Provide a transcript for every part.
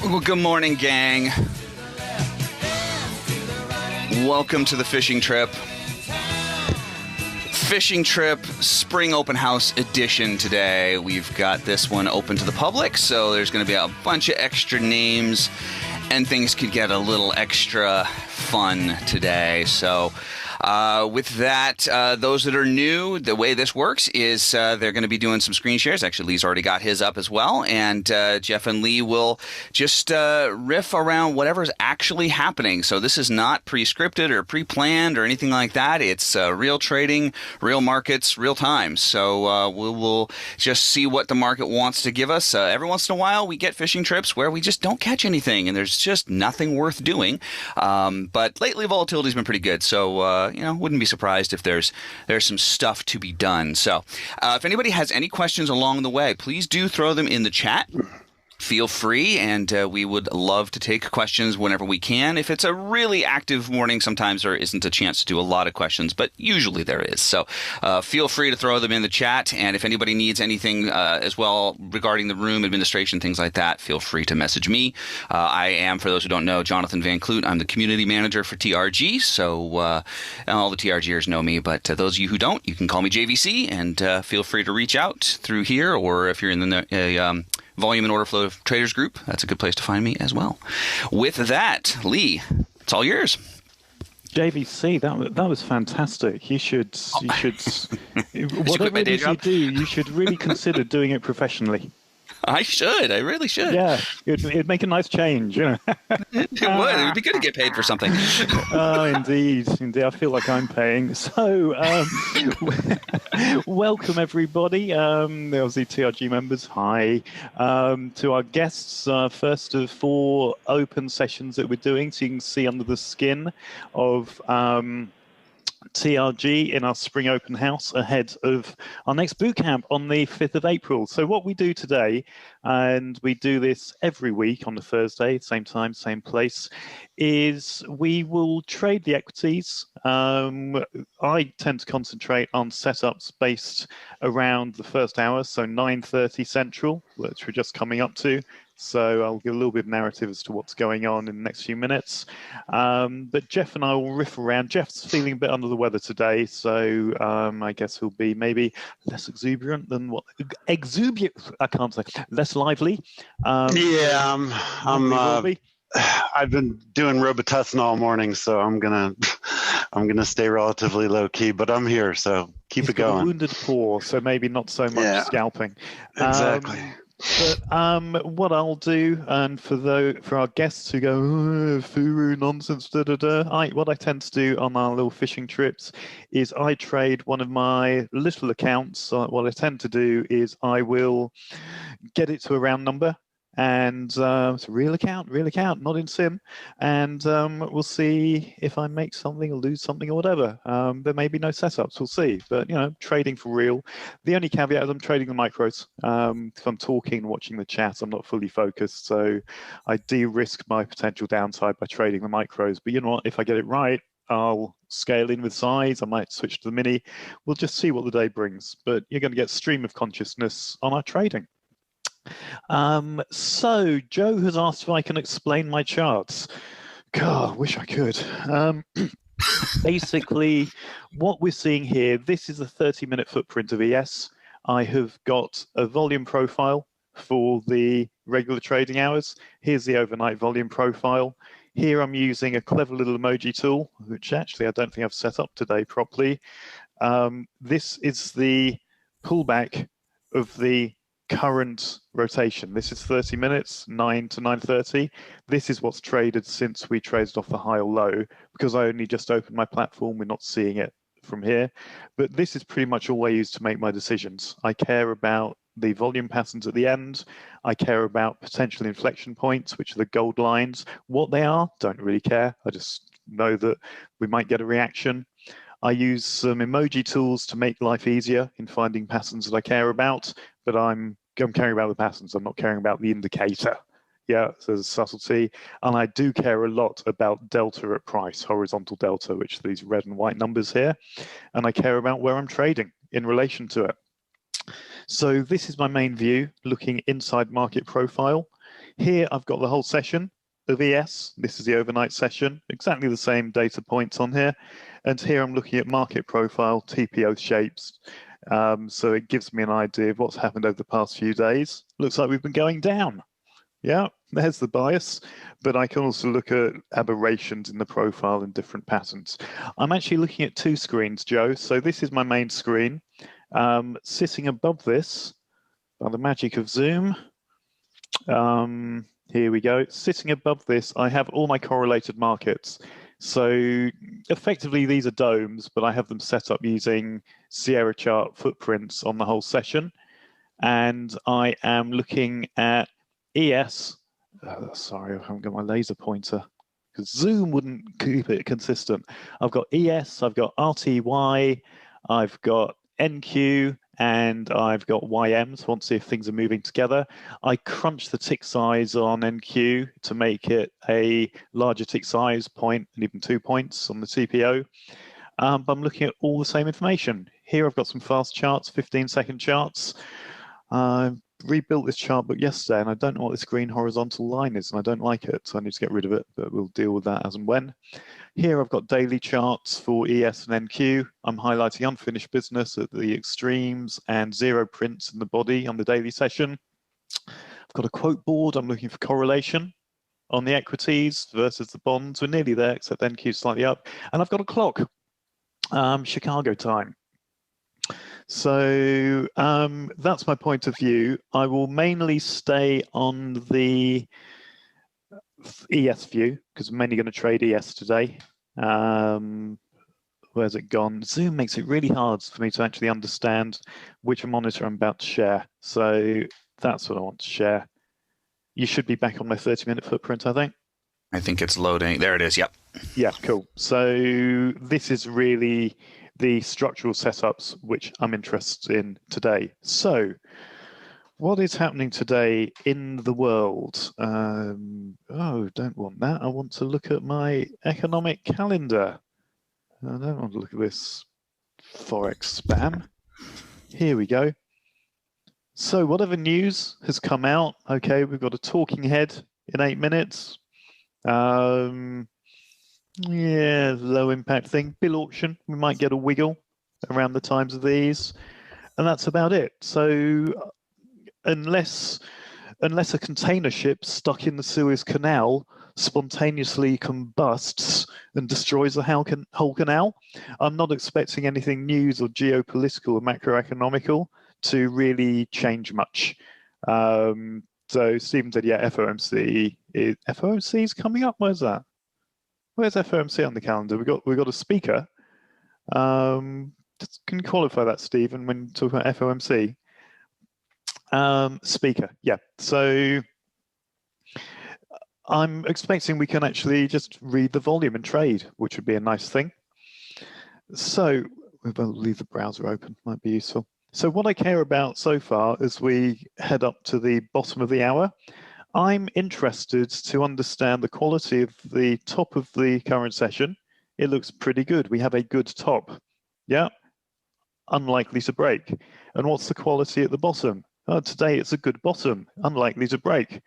Well, good morning, gang. Welcome to the fishing trip. Fishing trip spring open house edition today. We've got this one open to the public, so there's going to be a bunch of extra names and things could get a little extra fun today. So with that, those that are new, the way this works is they're going to be doing some screen shares. Actually, Lee's already got his up as well. And Jeff and Lee will just riff around whatever's actually happening. So this is not pre-scripted or pre-planned or anything like that. It's real trading, real markets, real time. So we'll just see what the market wants to give us. Every once in a while, we get fishing trips where we just don't catch anything and there's just nothing worth doing. But lately, volatility's been pretty good. So wouldn't be surprised if there's some stuff to be done. So if anybody has any questions along the way, please do throw them in the chat. Feel free, and we would love to take questions whenever we can. If it's a really active morning, sometimes there isn't a chance to do a lot of questions, but usually there is. So feel free to throw them in the chat, and if anybody needs anything as well regarding the room administration, things like that, feel free to message me. I am, for those who don't know, Jonathan Van Kloot. I'm the community manager for TRG, so all the TRGers know me, but those of you who don't, you can call me JVC, and feel free to reach out through here, or if you're in the Volume and Order Flow Traders Group, that's a good place to find me as well. With that, Lee, it's all yours. JVC, that was fantastic. You should whatever it is you do, you should really consider doing it professionally. I should. I really should. Yeah, it'd make a nice change, It would. It would be good to get paid for something. Oh, indeed. I feel like I'm paying. So, welcome everybody. Obviously, TRG members, hi. To our guests, first of 4 open sessions that we're doing, so you can see under the skin of TRG in our spring open house ahead of our next boot camp on the 5th of April. So what we do today, and we do this every week on a Thursday, same time, same place, is we will trade the equities. I tend to concentrate on setups based around the first hour, so 9:30 Central, which we're just coming up to. So I'll give a little bit of narrative as to what's going on in the next few minutes. But Jeff and I will riff around. Jeff's feeling a bit under the weather today, so I guess he'll be maybe less exuberant than what I can't say, less lively. Yeah, I've been doing Robitussin all morning, so I'm gonna stay relatively low key, but I'm here, so keep it going. A wounded paw, so maybe not so much scalping. Exactly. But what I'll do, and for our guests who go, furu nonsense, what I tend to do on our little fishing trips is I trade one of my little accounts. What I tend to do is I will get it to a round number, and it's a real account, not in sim, and we'll see if I make something or lose something or whatever. There may be no setups, we'll see, but trading for real. The only caveat is I'm trading the micros. If I'm talking and watching the chat, I'm not fully focused, so I de-risk my potential downside by trading the micros. But you know what, if I get it right, I'll scale in with size. I might switch to the mini. We'll just see what the day brings, but you're going to get stream of consciousness on our trading. So Joe has asked if I can explain my charts. God, I wish I could. Basically, what we're seeing here, this is a 30-minute footprint of ES. I have got a volume profile for the regular trading hours. Here's the overnight volume profile. Here I'm using a clever little emoji tool, which actually I don't think I've set up today properly. This is the pullback of the current rotation. This is 30 minutes, 9 to 9:30. This is what's traded since we traded off the high or low. Because I only just opened my platform, we're not seeing it from here. But this is pretty much all I use to make my decisions. I care about the volume patterns at the end. I care about potential inflection points, which are the gold lines. What they are, don't really care. I just know that we might get a reaction. I use some emoji tools to make life easier in finding patterns that I care about, but I'm caring about the patterns. I'm not caring about the indicator. Yeah, so there's a subtlety. And I do care a lot about delta at price, horizontal delta, which are these red and white numbers here. And I care about where I'm trading in relation to it. So this is my main view, looking inside market profile. Here I've got the whole session of ES. This is the overnight session, exactly the same data points on here. And here I'm looking at market profile, TPO shapes. So it gives me an idea of what's happened over the past few days. Looks like we've been going down. Yeah, there's the bias, but I can also look at aberrations in the profile and different patterns. I'm actually looking at two screens, Joe. So this is my main screen. Sitting above this, by the magic of Zoom, here we go. Sitting above this, I have all my correlated markets. So effectively, these are domes, but I have them set up using Sierra chart footprints on the whole session. And I am looking at ES. Sorry, I haven't got my laser pointer because Zoom wouldn't keep it consistent. I've got ES, I've got RTY, I've got NQ, and I've got YM. So I want to see if things are moving together. I crunch the tick size on NQ to make it a larger tick size, point and even 2 points on the TPO. But I'm looking at all the same information. Here I've got some fast charts, 15-second charts. I rebuilt this chart book yesterday, and I don't know what this green horizontal line is, and I don't like it, so I need to get rid of it, but we'll deal with that as and when. Here I've got daily charts for ES and NQ. I'm highlighting unfinished business at the extremes and zero prints in the body on the daily session. I've got a quote board. I'm looking for correlation on the equities versus the bonds. We're nearly there, except NQ slightly up. And I've got a clock, Chicago time. So that's my point of view. I will mainly stay on the ES view because I'm mainly going to trade ES today. Where's it gone? Zoom makes it really hard for me to actually understand which monitor I'm about to share. So that's what I want to share. You should be back on my 30-minute footprint, I think. I think it's loading. There it is. Yep. Yeah, cool. So this is really the structural setups which I'm interested in today. So what is happening today in the world? Oh, don't want that. I want to look at my economic calendar. I don't want to look at this Forex spam. Here we go. So whatever news has come out, okay, we've got a talking head in 8 minutes. Yeah, low impact thing. Bill auction, we might get a wiggle around the times of these, and that's about it. So unless a container ship stuck in the Suez Canal spontaneously combusts and destroys the whole canal, I'm not expecting anything news or geopolitical or macroeconomical to really change much. So Stephen said, yeah, FOMC is coming up. Where's that? Where's FOMC on the calendar? We got a speaker. Can you qualify that, Stephen, when talking about FOMC? Speaker, yeah. So I'm expecting we can actually just read the volume and trade, which would be a nice thing. So we'll leave the browser open, might be useful. So what I care about so far as we head up to the bottom of the hour, I'm interested to understand the quality of the top of the current session. It looks pretty good. We have a good top. Yeah, unlikely to break. And what's the quality at the bottom? Oh, today it's a good bottom, unlikely to break.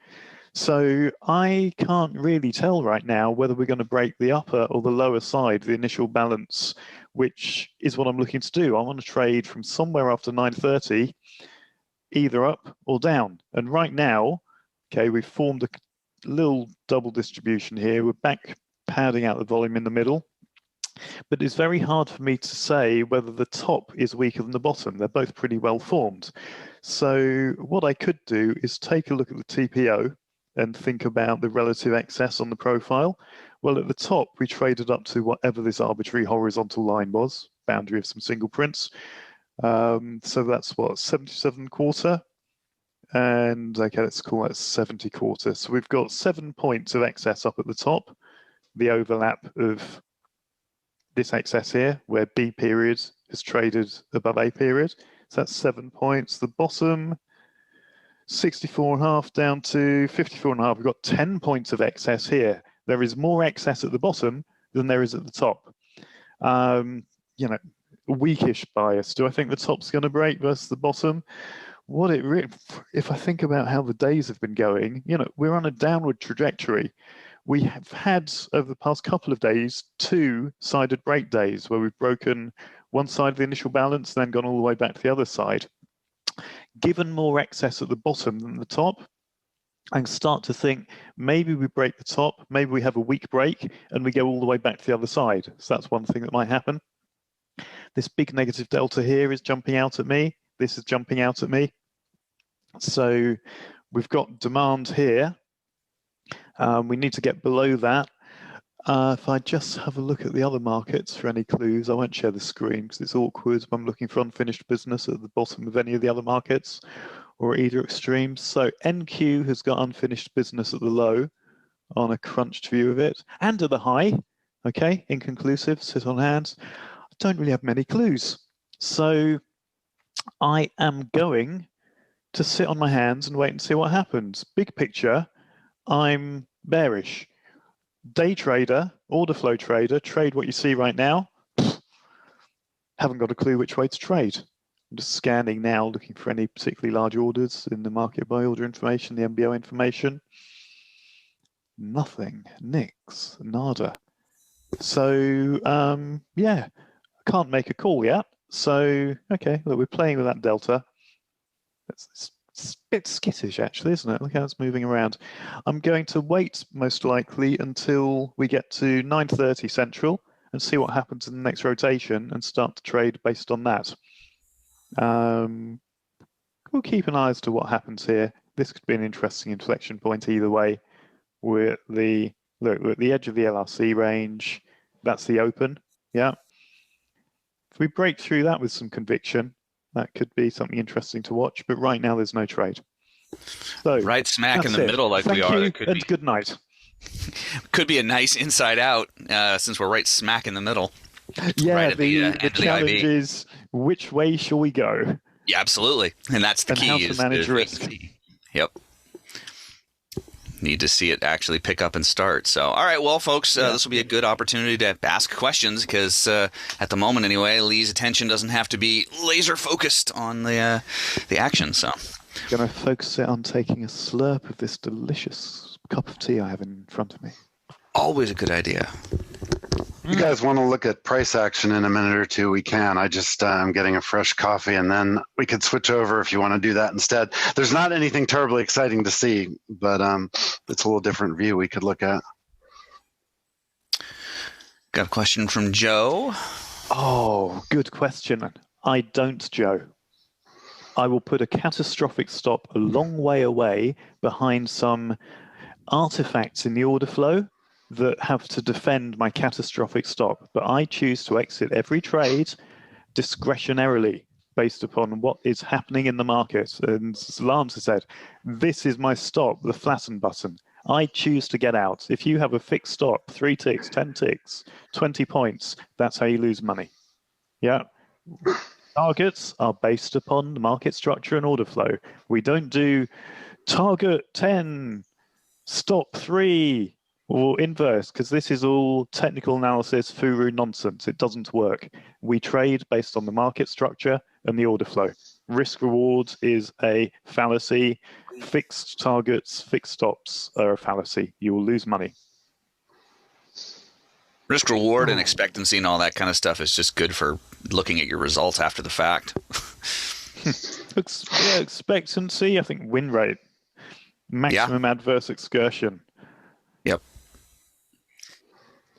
So I can't really tell right now whether we're going to break the upper or the lower side, the initial balance, which is what I'm looking to do. I want to trade from somewhere after 9:30, either up or down. And right now, okay, we've formed a little double distribution here. We're back padding out the volume in the middle. But it's very hard for me to say whether the top is weaker than the bottom. They're both pretty well formed. So what I could do is take a look at the TPO and think about the relative excess on the profile. Well, at the top, we traded up to whatever this arbitrary horizontal line was, boundary of some single prints. So that's what, 77.25? And okay, let's call that 70.25. So we've got 7 points of excess up at the top, the overlap of this excess here, where B period is traded above A period. So that's 7 points. The bottom, 64.5 down to 54.5. We've got 10 points of excess here. There is more excess at the bottom than there is at the top. You know, weakish bias. Do I think the top's going to break versus the bottom? If I think about how the days have been going, we're on a downward trajectory. We have had, over the past couple of days, 2-sided break days where we've broken one side of the initial balance, then gone all the way back to the other side. Given more excess at the bottom than the top, I start to think maybe we break the top, maybe we have a weak break, and we go all the way back to the other side. So that's one thing that might happen. This big negative delta here is jumping out at me. This is jumping out at me. So we've got demand here. We need to get below that. If I just have a look at the other markets for any clues, I won't share the screen because it's awkward. I'm looking for unfinished business at the bottom of any of the other markets or either extremes. So NQ has got unfinished business at the low on a crunched view of it, and at the high. Okay, inconclusive, sit on hands. I don't really have many clues. So I am going to sit on my hands and wait and see what happens. Big picture, I'm bearish. Day trader, order flow trader, trade what you see right now. Haven't got a clue which way to trade. I'm just scanning now, looking for any particularly large orders in the market buy order information, the MBO information. Nothing, nix, nada. So, yeah, I can't make a call yet. So, okay, look, we're playing with that delta. It's a bit skittish, actually, isn't it? Look how it's moving around. I'm going to wait, most likely, until we get to 9:30 Central and see what happens in the next rotation and start to trade based on that. We'll keep an eye as to what happens here. This could be an interesting inflection point either way. We're at the edge of the LRC range. That's the open, yeah. If we break through that with some conviction, that could be something interesting to watch, but right now there's no trade. So right smack in the middle like Thank we are. You, and good night. Could be a nice inside out since we're right smack in the middle. Yeah, right the challenge is which way shall we go? Yeah, absolutely. And that's the key. How to manage risk. Yep. Need to see it actually pick up and start. So, all right, well, folks, this will be a good opportunity to ask questions because at the moment, anyway, Lee's attention doesn't have to be laser focused on the action. So, going to focus it on taking a slurp of this delicious cup of tea I have in front of me. Always a good idea. If you guys want to look at price action in a minute or two, we can. I just I'm getting a fresh coffee, and then we could switch over if you want to do that instead. There's not anything terribly exciting to see, but it's a little different view we could look at. Got a question from Joe. Oh, good question. I don't, Joe. I will put a catastrophic stop a long way away behind some artifacts in the order flow that have to defend my catastrophic stop, but I choose to exit every trade discretionarily based upon what is happening in the market. And as Lance has said, this is my stop, the flatten button. I choose to get out. If you have a fixed stop, 3 ticks, 10 ticks, 20 points, that's how you lose money. Yeah. Targets are based upon the market structure and order flow. We don't do target 10, stop 3, or inverse, because this is all technical analysis, furu nonsense. It doesn't work. We trade based on the market structure and the order flow. Risk reward is a fallacy. Fixed targets, fixed stops are a fallacy. You will lose money. Risk reward and expectancy and all that kind of stuff is just good for looking at your results after the fact. Expectancy, I think win rate. Maximum adverse excursion. Yep.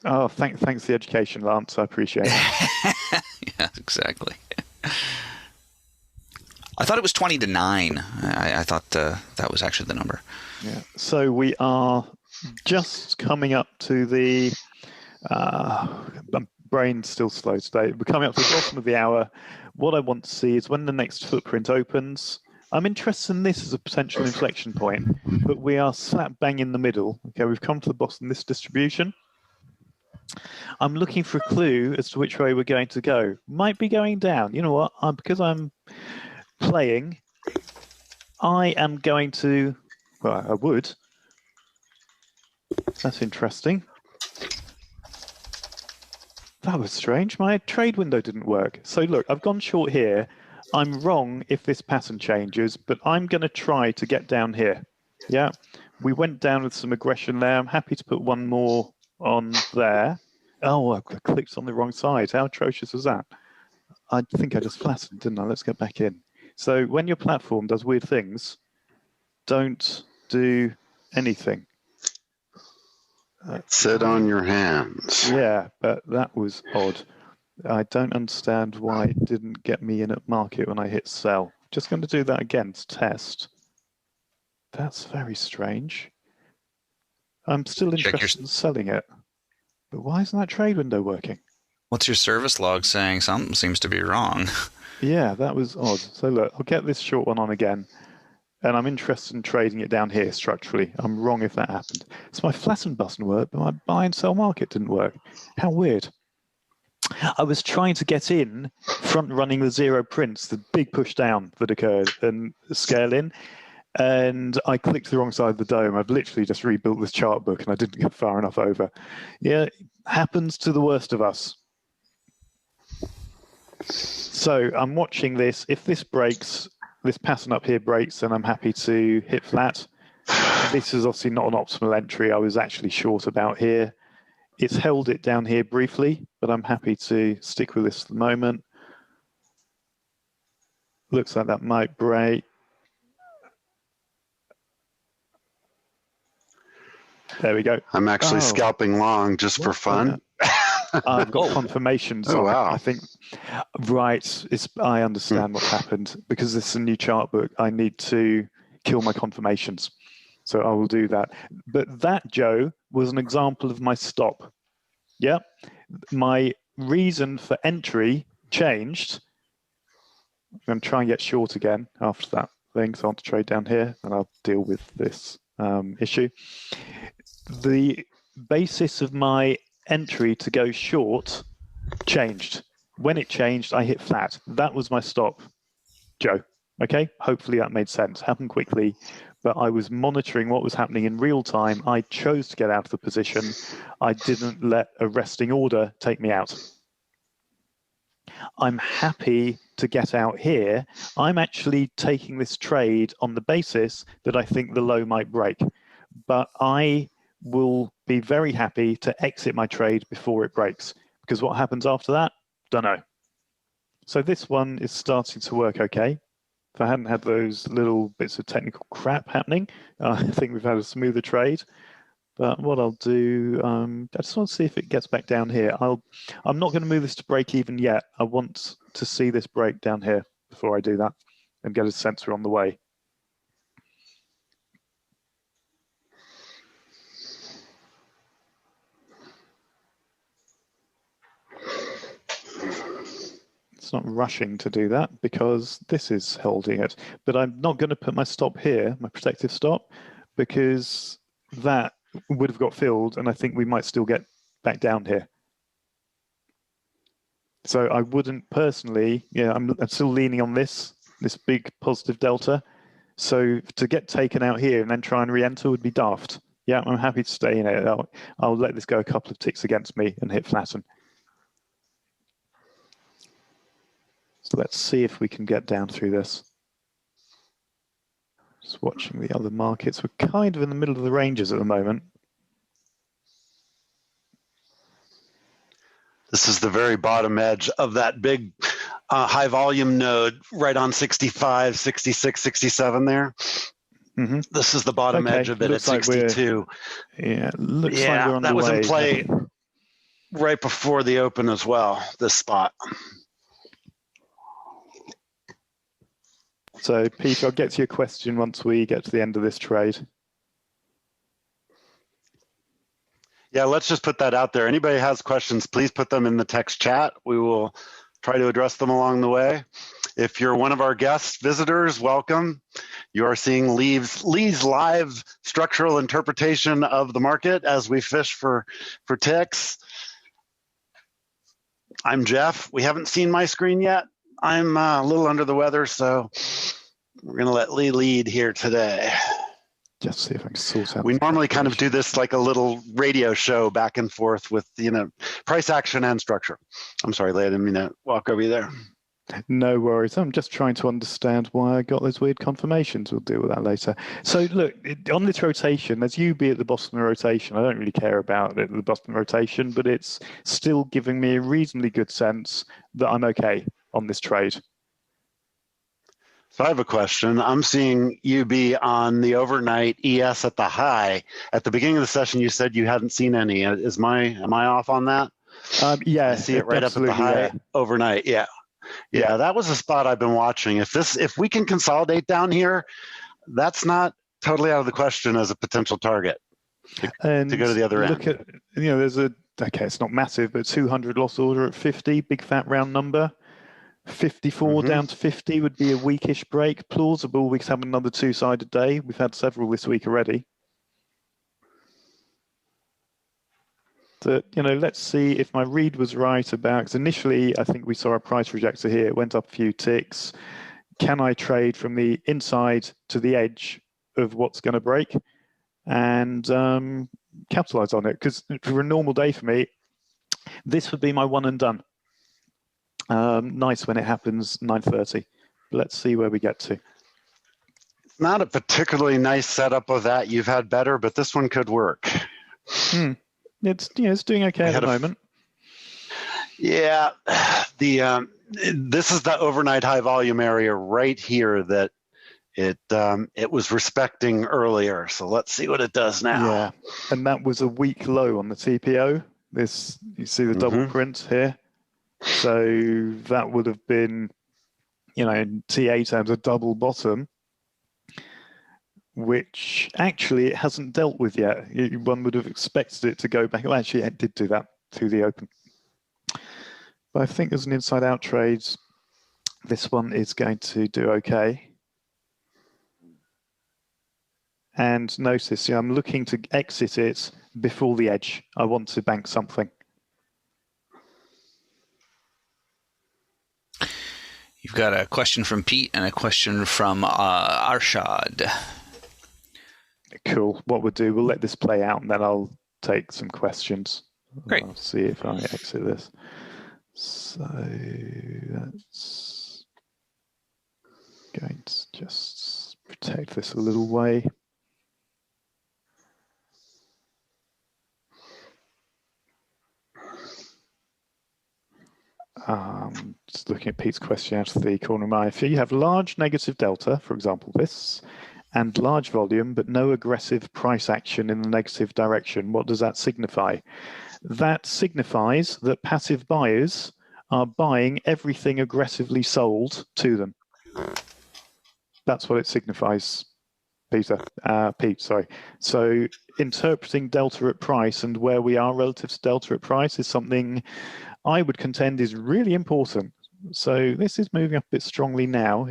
Oh, thanks for the education, Lance. I appreciate it. Yeah, exactly. I thought it was 20 to 9. I thought that was actually the number. Yeah. So we are just coming up to the my brain's still slow today. We're coming up to the bottom of the hour. What I want to see is when the next footprint opens. I'm interested in this as a potential inflection point, but we are slap bang in the middle. Okay, we've come to the bottom of this distribution. I'm looking for a clue as to which way we're going to go. Might be going down. You know what? Because I'm playing, I am going to, well, I would. That's interesting. that was strange. My trade window didn't work. So look, I've gone short here. I'm wrong if this pattern changes, but I'm going to try to get down here. Yeah, we went down with some aggression there. I'm happy to put one more on there. Oh, I clicked on the wrong side. How atrocious was that? I think I just flattened, didn't I? Let's get back in. So when your platform does weird things, don't do anything. Sit on your hands. Yeah, but that was odd. I don't understand why it didn't get me in at market when I hit sell. Just going to do that again to test. That's very strange. I'm still interested in selling it. But why isn't that trade window working? What's your service log saying? Something seems to be wrong. Yeah, that was odd. So look, I'll get this short one on again. And I'm interested in trading it down here structurally. I'm wrong if that happened. So my flatten button worked, but my buy and sell market didn't work. How weird. I was trying to get in, front running the zero prints, the big push down that occurred, and scale in. And I clicked the wrong side of the dome. I've literally just rebuilt this chart book and I didn't get far enough over. Yeah, it happens to the worst of us. So I'm watching this. If this breaks, this pattern up here breaks, then I'm happy to hit flat. This is obviously not an optimal entry. I was actually short about here. It's held it down here briefly, but I'm happy to stick with this at the moment. Looks like that might break. There we go. I'm actually scalping long just for fun. I've got confirmations. Oh, wow. I think, right, I understand what's happened. Because this is a new chart book, I need to kill my confirmations. So I will do that. But that, Joe, was an example of my stop. Yeah. My reason for entry changed. I'm going to try and get short again after that thing. So I want to trade down here and I'll deal with this issue. The basis of my entry to go short changed. When it changed, I hit flat. That was my stop, Joe. Okay, hopefully that made sense. Happened quickly, but I was monitoring what was happening in real time. I chose to get out of the position. I didn't let a resting order take me out. I'm happy to get out here. I'm actually taking this trade on the basis that I think the low might break, but I will be very happy to exit my trade before it breaks, because what happens after that, don't know. So this one is starting to work okay. If I hadn't had those little bits of technical crap happening, I think we've had a smoother trade. But what I'll do, I just want to see if it gets back down here. I'm not going to move this to break even yet. I want to see this break down here before I do that and get a sensor on the way. It's not rushing to do that because this is holding it. But I'm not going to put my stop here, my protective stop, because that would have got filled and I think we might still get back down here. So I wouldn't personally, I'm still leaning on this big positive delta. So to get taken out here and then try and re-enter would be daft. Yeah, I'm happy to stay in it. I'll let this go a couple of ticks against me and hit flatten. So let's see if we can get down through this. Just watching the other markets. We're kind of in the middle of the ranges at the moment. This is the very bottom edge of that big high volume node right on 65, 66, 67 there. Mm-hmm. This is the bottom edge of it at 62. Looks like we're on that the was way. In play right before the open as well, this spot. So, Peter, I'll get to your question once we get to the end of this trade. Yeah, let's just put that out there. Anybody has questions, please put them in the text chat. We will try to address them along the way. If you're one of our guest visitors, welcome. You are seeing Lee's live structural interpretation of the market as we fish for ticks. I'm Jeff. We haven't seen my screen yet. I'm a little under the weather, so we're going to let Lee lead here today. Just see if I can sort out. We normally kind of do this like a little radio show back and forth with, price action and structure. I'm sorry, Leigh, I didn't mean to walk over you there. No worries. I'm just trying to understand why I got those weird confirmations. We'll deal with that later. So look, on this rotation, there's UB at the bottom of the rotation. I don't really care about it at the bottom of the rotation, but it's still giving me a reasonably good sense that I'm okay on this trade. So I have a question. I'm seeing UB on the overnight ES at the high. At the beginning of the session, you said you hadn't seen any. Am I off on that? Yeah. I see it right up at the high overnight. Yeah. Yeah, that was a spot I've been watching. If we can consolidate down here, that's not totally out of the question as a potential target to go to the other end. Look at, there's it's not massive, but 200 loss order at 50, big fat round number. 54 down to 50 would be a weakish break. Plausible we could have another two-sided day. We've had several this week already. So, let's see if my read was right about, because initially I think we saw a price rejector here. It went up a few ticks. Can I trade from the inside to the edge of what's going to break and capitalize on it? Because for a normal day for me, this would be my one and done. Nice when it happens 9:30. Let's see where we get to. Not a particularly nice setup of that. You've had better, but this one could work. It's doing okay at the moment. Yeah, this is the overnight high volume area right here that it was respecting earlier. So let's see what it does now. Yeah, and that was a weak low on the TPO. This, you see the double print here. So that would have been, in TA terms, a double bottom, which actually it hasn't dealt with yet. One would have expected it to go back. Well, actually, it did do that to the open. But I think as an inside-out trade, this one is going to do okay. And notice, I'm looking to exit it before the edge. I want to bank something. You've got a question from Pete and a question from Arshad. Cool. What we'll do, we'll let this play out and then I'll take some questions. Great. I'll see if I exit this. So that's going to just protect this a little way. Just looking at Pete's question out of the corner of my eye. If you have large negative delta, for example, this, and large volume, but no aggressive price action in the negative direction, what does that signify? That signifies that passive buyers are buying everything aggressively sold to them. That's what it signifies, Pete, sorry. So interpreting delta at price and where we are relative to delta at price is something I would contend is really important. So this is moving up a bit strongly now.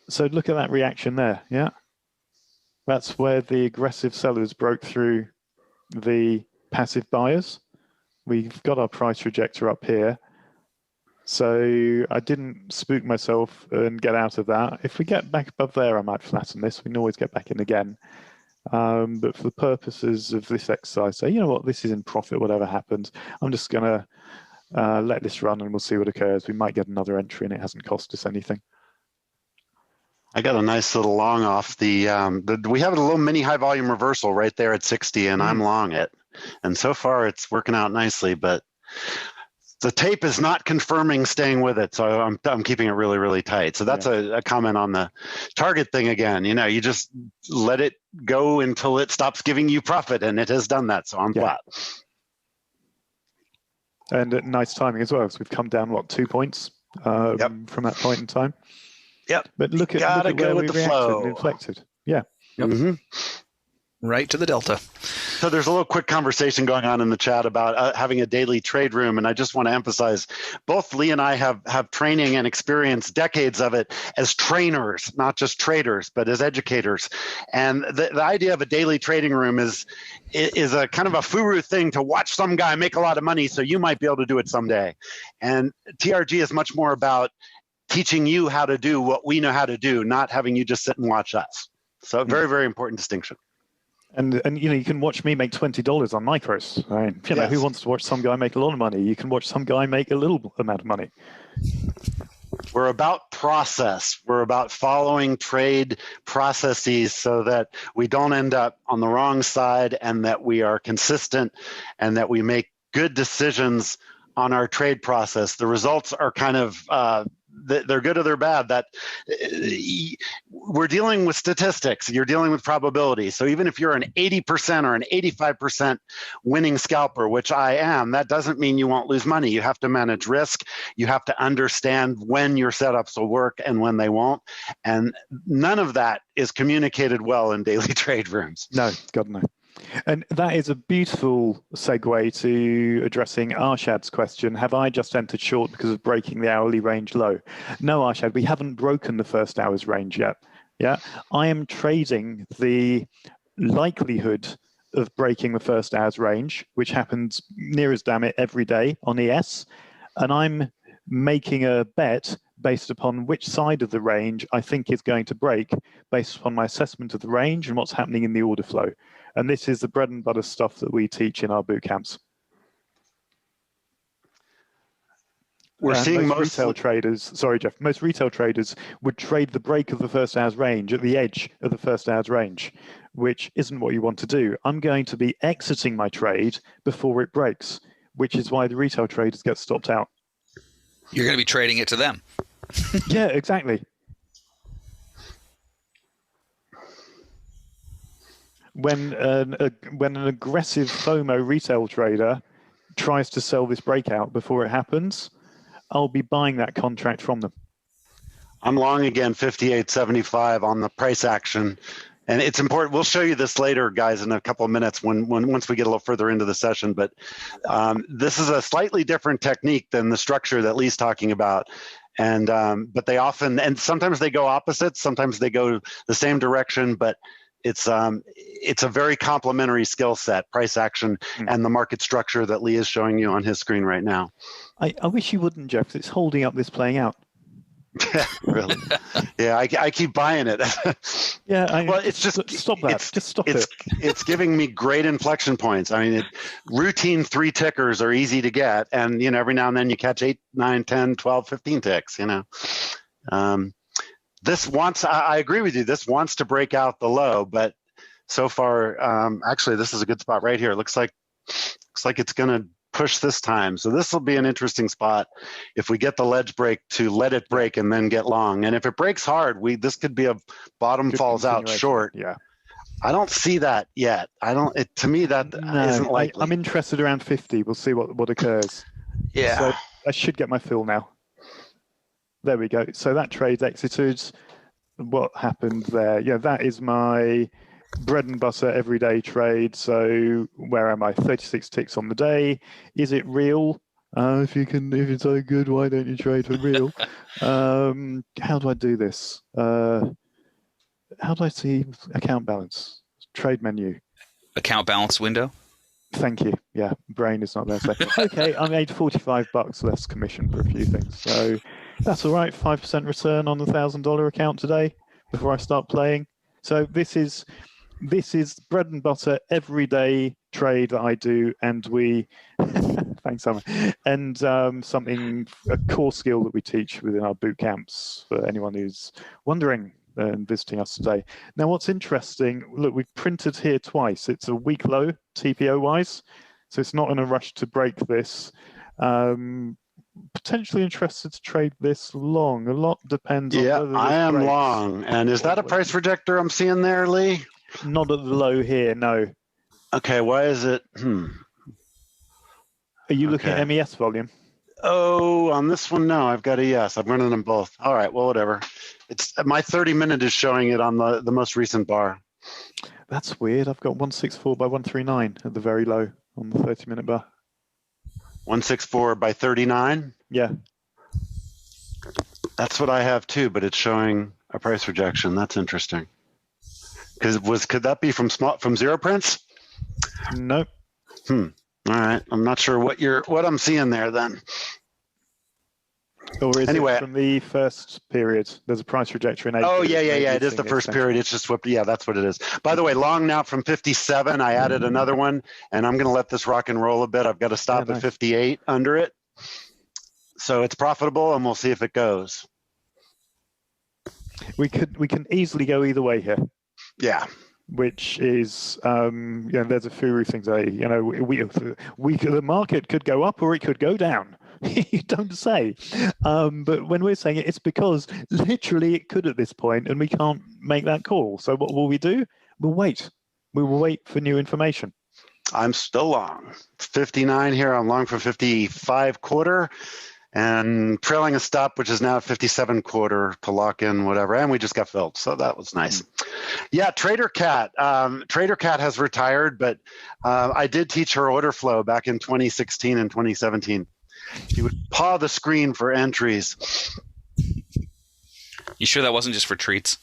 So look at that reaction there, yeah? That's where the aggressive sellers broke through the passive buyers. We've got our price rejector up here. So I didn't spook myself and get out of that. If we get back above there, I might flatten this. We can always get back in again. But for the purposes of this exercise, say, you know what, this is in profit, whatever happens. I'm just going to let this run and we'll see what occurs. We might get another entry and it hasn't cost us anything. I got a nice little long off we have a little mini high volume reversal right there at 60 and I'm long it. And so far it's working out nicely, but the tape is not confirming staying with it. So I'm keeping it really, really tight. So that's a comment on the target thing again. You just let it go until it stops giving you profit, and it has done that. So I'm flat. And nice timing as well, because we've come down, 2 points from that point in time. Yep. But look at where we reacted and inflected. Yeah. Yep. Right to the delta. So there's a little quick conversation going on in the chat about having a daily trade room. And I just want to emphasize, both Lee and I have training and experience, decades of it, as trainers, not just traders, but as educators. And the idea of a daily trading room is a kind of a furu thing to watch some guy make a lot of money so you might be able to do it someday. And TRG is much more about teaching you how to do what we know how to do, not having you just sit and watch us. So very, very important distinction. And you can watch me make $20 on micros. I mean, Yes. who wants to watch some guy make a lot of money? You can watch some guy make a little amount of money. We're about process. We're about following trade processes so that we don't end up on the wrong side, and that we are consistent, and that we make good decisions on our trade process. The results are kind of they're good or they're bad. That we're dealing with statistics. You're dealing with probability. So even if you're an 80% or an 85% winning scalper, which I am, that doesn't mean you won't lose money. You have to manage risk. You have to understand when your setups will work and when they won't. And none of that is communicated well in daily trade rooms. No, God no. And that is a beautiful segue to addressing Arshad's question. Have I just entered short because of breaking the hourly range low? No, Arshad, we haven't broken the first hour's range yet. Yeah, I am trading the likelihood of breaking the first hour's range, which happens near as damn it every day on ES. And I'm making a bet based upon which side of the range I think is going to break, based upon my assessment of the range and what's happening in the order flow. And this is the bread and butter stuff that we teach in our boot camps. We're seeing most retail traders, sorry, Jeff, most retail traders would trade the break of the first hour's range at the edge of the first hour's range, which isn't what you want to do. I'm going to be exiting my trade before it breaks, which is why the retail traders get stopped out. You're going to be trading it to them. Yeah, exactly. When an aggressive FOMO retail trader tries to sell this breakout before it happens, I'll be buying that contract from them. I'm long again, 58.75 on the price action. And it's important. We'll show you this later, guys, in a couple of minutes once we get a little further into the session. But this is a slightly different technique than the structure that Lee's talking about. And but they often, and sometimes they go opposites, sometimes they go the same direction, but it's a very complementary skill set, price action and the market structure that Lee is showing you on his screen right now. I wish you wouldn't, Jeff, 'cause it's holding up this playing out. Really? Yeah, I keep buying it. Yeah, well, it's just stop that. Just stop it. It's giving me great inflection points. I mean, routine 3 tickers are easy to get, and every now and then you catch 8, 9, 10, 12, 15 ticks. This wants. I agree with you. This wants to break out the low, but so far, actually, this is a good spot right here. Looks like it's going to push this time. So this will be an interesting spot if we get the ledge break to let it break and then get long. And if it breaks hard, this could be a bottom falls out short. Yeah. I don't see that yet. To me, that isn't likely. I'm interested around 50. We'll see what occurs. Yeah. So I should get my fill now. There we go. So that trade's exited. What happened there? Yeah, that is my bread and butter everyday trade. So where am I? 36 ticks on the day. Is it real? If it's so good, why don't you trade for real? How do I do this? How do I see account balance? Trade menu. Account balance window. Thank you. Yeah, brain is not there. So, okay, I made $45 less commission for a few things. So that's all right. 5% return on the $1,000 account today before I start playing. So this is bread and butter everyday trade that I do, and we thanks Summer, and a core skill that we teach within our boot camps for anyone who's wondering and visiting us today. Now, what's interesting, look, we've printed here twice. It's a week low TPO wise, so it's not in a rush to break this. Potentially interested to trade this long. A lot depends on whether this I am breaks. long. And is that a price projector I'm seeing there, Lee? Not at the low here, no. Okay, why is it? Are you looking at MES volume? Oh, on this one, no. I've got a yes. I'm running them both. All right, well, whatever. It's my 30-minute is showing it on the most recent bar. That's weird. I've got 164 by 139 at the very low on the 30-minute bar. 164 by 39? Yeah. That's what I have too, but it's showing a price rejection. That's interesting. Could that be from zero prints? Nope. All right. I'm not sure what I'm seeing there then. Or is Anyway. it from the first period? There's a price trajectory in 8 Oh, periods, yeah. maybe It is seeing the first extension. period. It's just flipped. Yeah, that's what it is. By the way, long now from 57, I added another one, and I'm going to let this rock and roll a bit. I've got to stop nice. at 58 under it. So it's profitable, and we'll see if it goes. We can easily go either way here. Yeah. Which is, there's a few things. The market could go up or it could go down. You don't say. But when we're saying it, it's because literally it could at this point, and we can't make that call. So what will we do? We'll wait. We will wait for new information. I'm still long. It's 59 here. I'm long for 55 quarter. And trailing a stop, which is now at 57 quarter to lock in whatever. And we just got filled. So that was nice. Yeah, Trader Cat. Trader Cat has retired, but I did teach her order flow back in 2016 and 2017. She would paw the screen for entries. You sure that wasn't just for treats?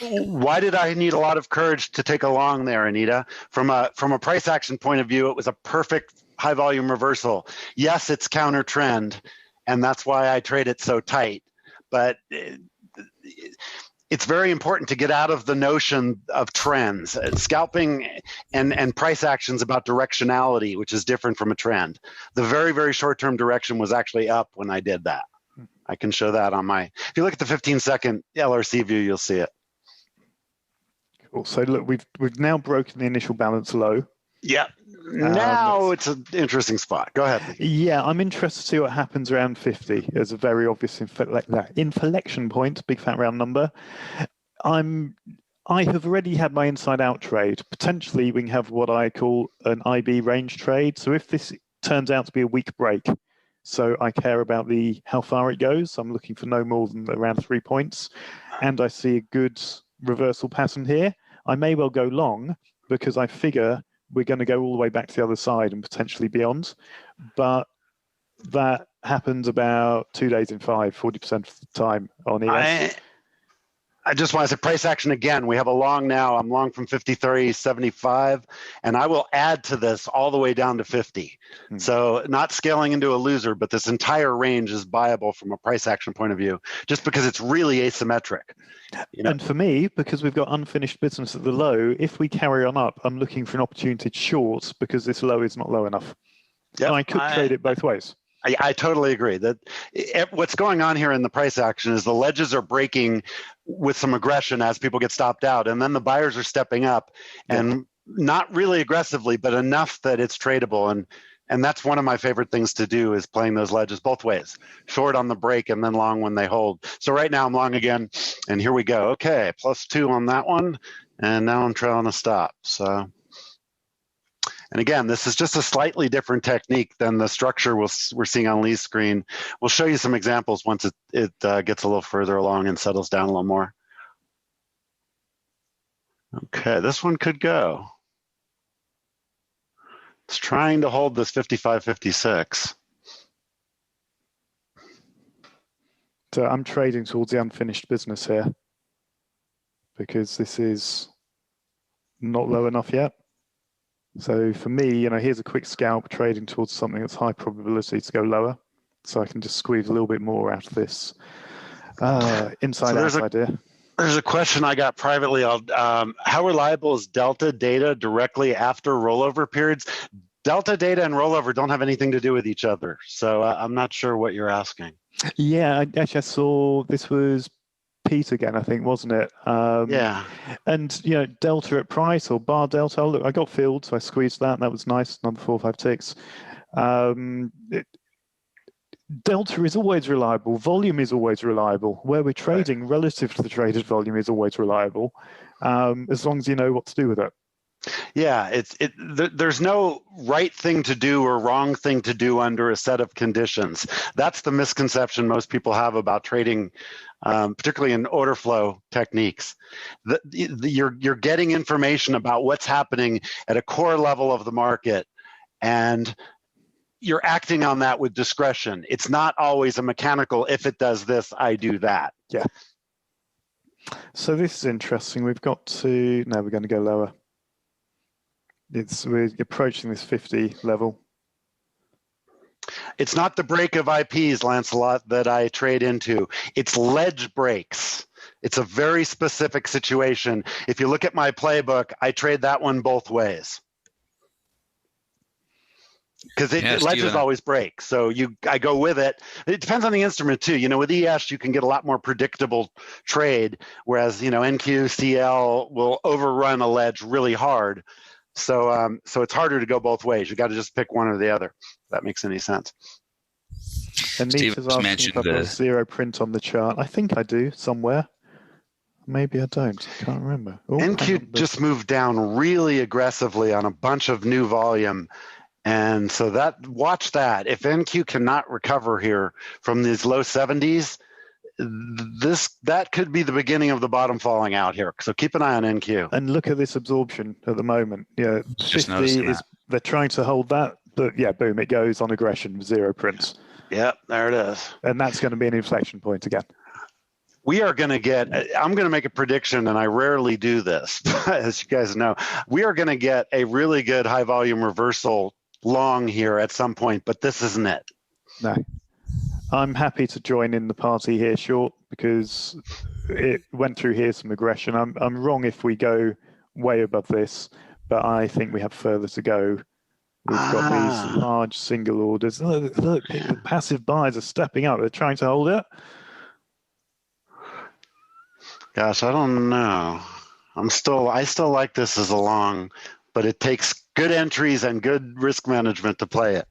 Why did I need a lot of courage to take a long there, Anita? From a price action point of view, it was a perfect high volume reversal. Yes, it's counter trend, and that's why I trade it so tight. But it's very important to get out of the notion of trends. Scalping and price actions about directionality, which is different from a trend. The very, very short-term direction was actually up when I did that. I can show that on my, if you look at the 15-second LRC view, you'll see it. Cool. So look, we've now broken the initial balance low. Yeah. Now it's an interesting spot. Go ahead. Yeah, I'm interested to see what happens around 50 as a very obvious inflection point, big fat round number. I have already had my inside out trade. Potentially we can have what I call an IB range trade. So if this turns out to be a weak break, so I care about how far it goes. I'm looking for no more than around 3 points. And I see a good reversal pattern here. I may well go long because I figure we're going to go all the way back to the other side and potentially beyond. But that happens about 2 days in 5, 40% of the time on ES. I just want to say price action again. We have a long now. I'm long from 53, 75, and I will add to this all the way down to 50. So not scaling into a loser, but this entire range is viable from a price action point of view, just because it's really asymmetric. And for me, because we've got unfinished business at the low, if we carry on up, I'm looking for an opportunity to short because this low is not low enough. Yep. I could trade it both ways. I totally agree that what's going on here in the price action is the ledges are breaking with some aggression as people get stopped out, and then the buyers are stepping up and not really aggressively, but enough that it's tradable. And that's one of my favorite things to do is playing those ledges both ways, short on the break and then long when they hold. So right now I'm long again, and here we go. Okay, +2 on that one, and now I'm trailing a stop. So. And again, this is just a slightly different technique than the structure we're seeing on Lee's screen. We'll show you some examples once it gets a little further along and settles down a little more. Okay, this one could go. It's trying to hold this 55, 56. So I'm trading towards the unfinished business here because this is not low enough yet. So for me, here's a quick scalp trading towards something that's high probability to go lower. So I can just squeeze a little bit more out of this inside out idea. There's a question I got privately. How reliable is Delta data directly after rollover periods? Delta data and rollover don't have anything to do with each other. So I'm not sure what you're asking. Yeah, I saw this was Pete again, I think, wasn't it? Yeah. And delta at price or bar delta. Look, I got filled, so I squeezed that. That was nice. Another 4 or 5 ticks. Delta is always reliable. Volume is always reliable. Where we're trading relative to the traded volume is always reliable, as long as you know what to do with it. Yeah, there's no right thing to do or wrong thing to do under a set of conditions. That's the misconception most people have about trading, particularly in order flow techniques. You're getting information about what's happening at a core level of the market, and you're acting on that with discretion. It's not always a mechanical, if it does this, I do that. Yeah. So this is interesting. We're going to go lower. We're approaching this 50 level. It's not the break of IPs, Lancelot, that I trade into. It's ledge breaks. It's a very specific situation. If you look at my playbook, I trade that one both ways. Because ledges always break. So I go with it. It depends on the instrument too. With ES, you can get a lot more predictable trade, whereas, NQCL will overrun a ledge really hard. So it's harder to go both ways. You got to just pick one or the other. If that makes any sense. Anita's asking if I've got zero print on the chart. I think I do somewhere. Maybe I don't. I can't remember. NQ just moved down really aggressively on a bunch of new volume. And so watch that. If NQ cannot recover here from these low 70s, that could be the beginning of the bottom falling out here. So keep an eye on NQ. And look at this absorption at the moment. 50 is they're trying to hold that, but boom, it goes on aggression, zero prints. Yep, there it is. And that's going to be an inflection point again. We are going to I'm going to make a prediction, and I rarely do this, as you guys know. We are going to get a really good high volume reversal long here at some point, but this isn't it. No. I'm happy to join in the party here, short, because it went through here some aggression. I'm wrong if we go way above this, but I think we have further to go. We've got these large single orders. Look, the passive buyers are stepping up. They're trying to hold it. Gosh, I don't know. I still like this as a long, but it takes good entries and good risk management to play it.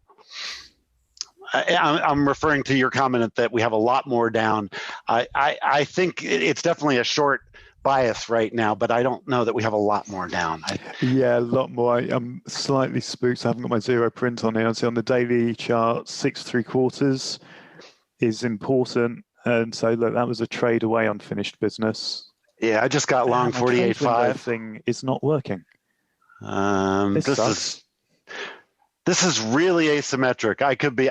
I'm referring to your comment that we have a lot more down. I think it's definitely a short bias right now, but I don't know that we have a lot more down. A lot more. I'm slightly spooked. I haven't got my zero print on here. I see on the daily chart, 6 3/4 is important. And so, look, that was a trade away unfinished business. Yeah, I just got long 48.5. Thing is not working. This is really asymmetric.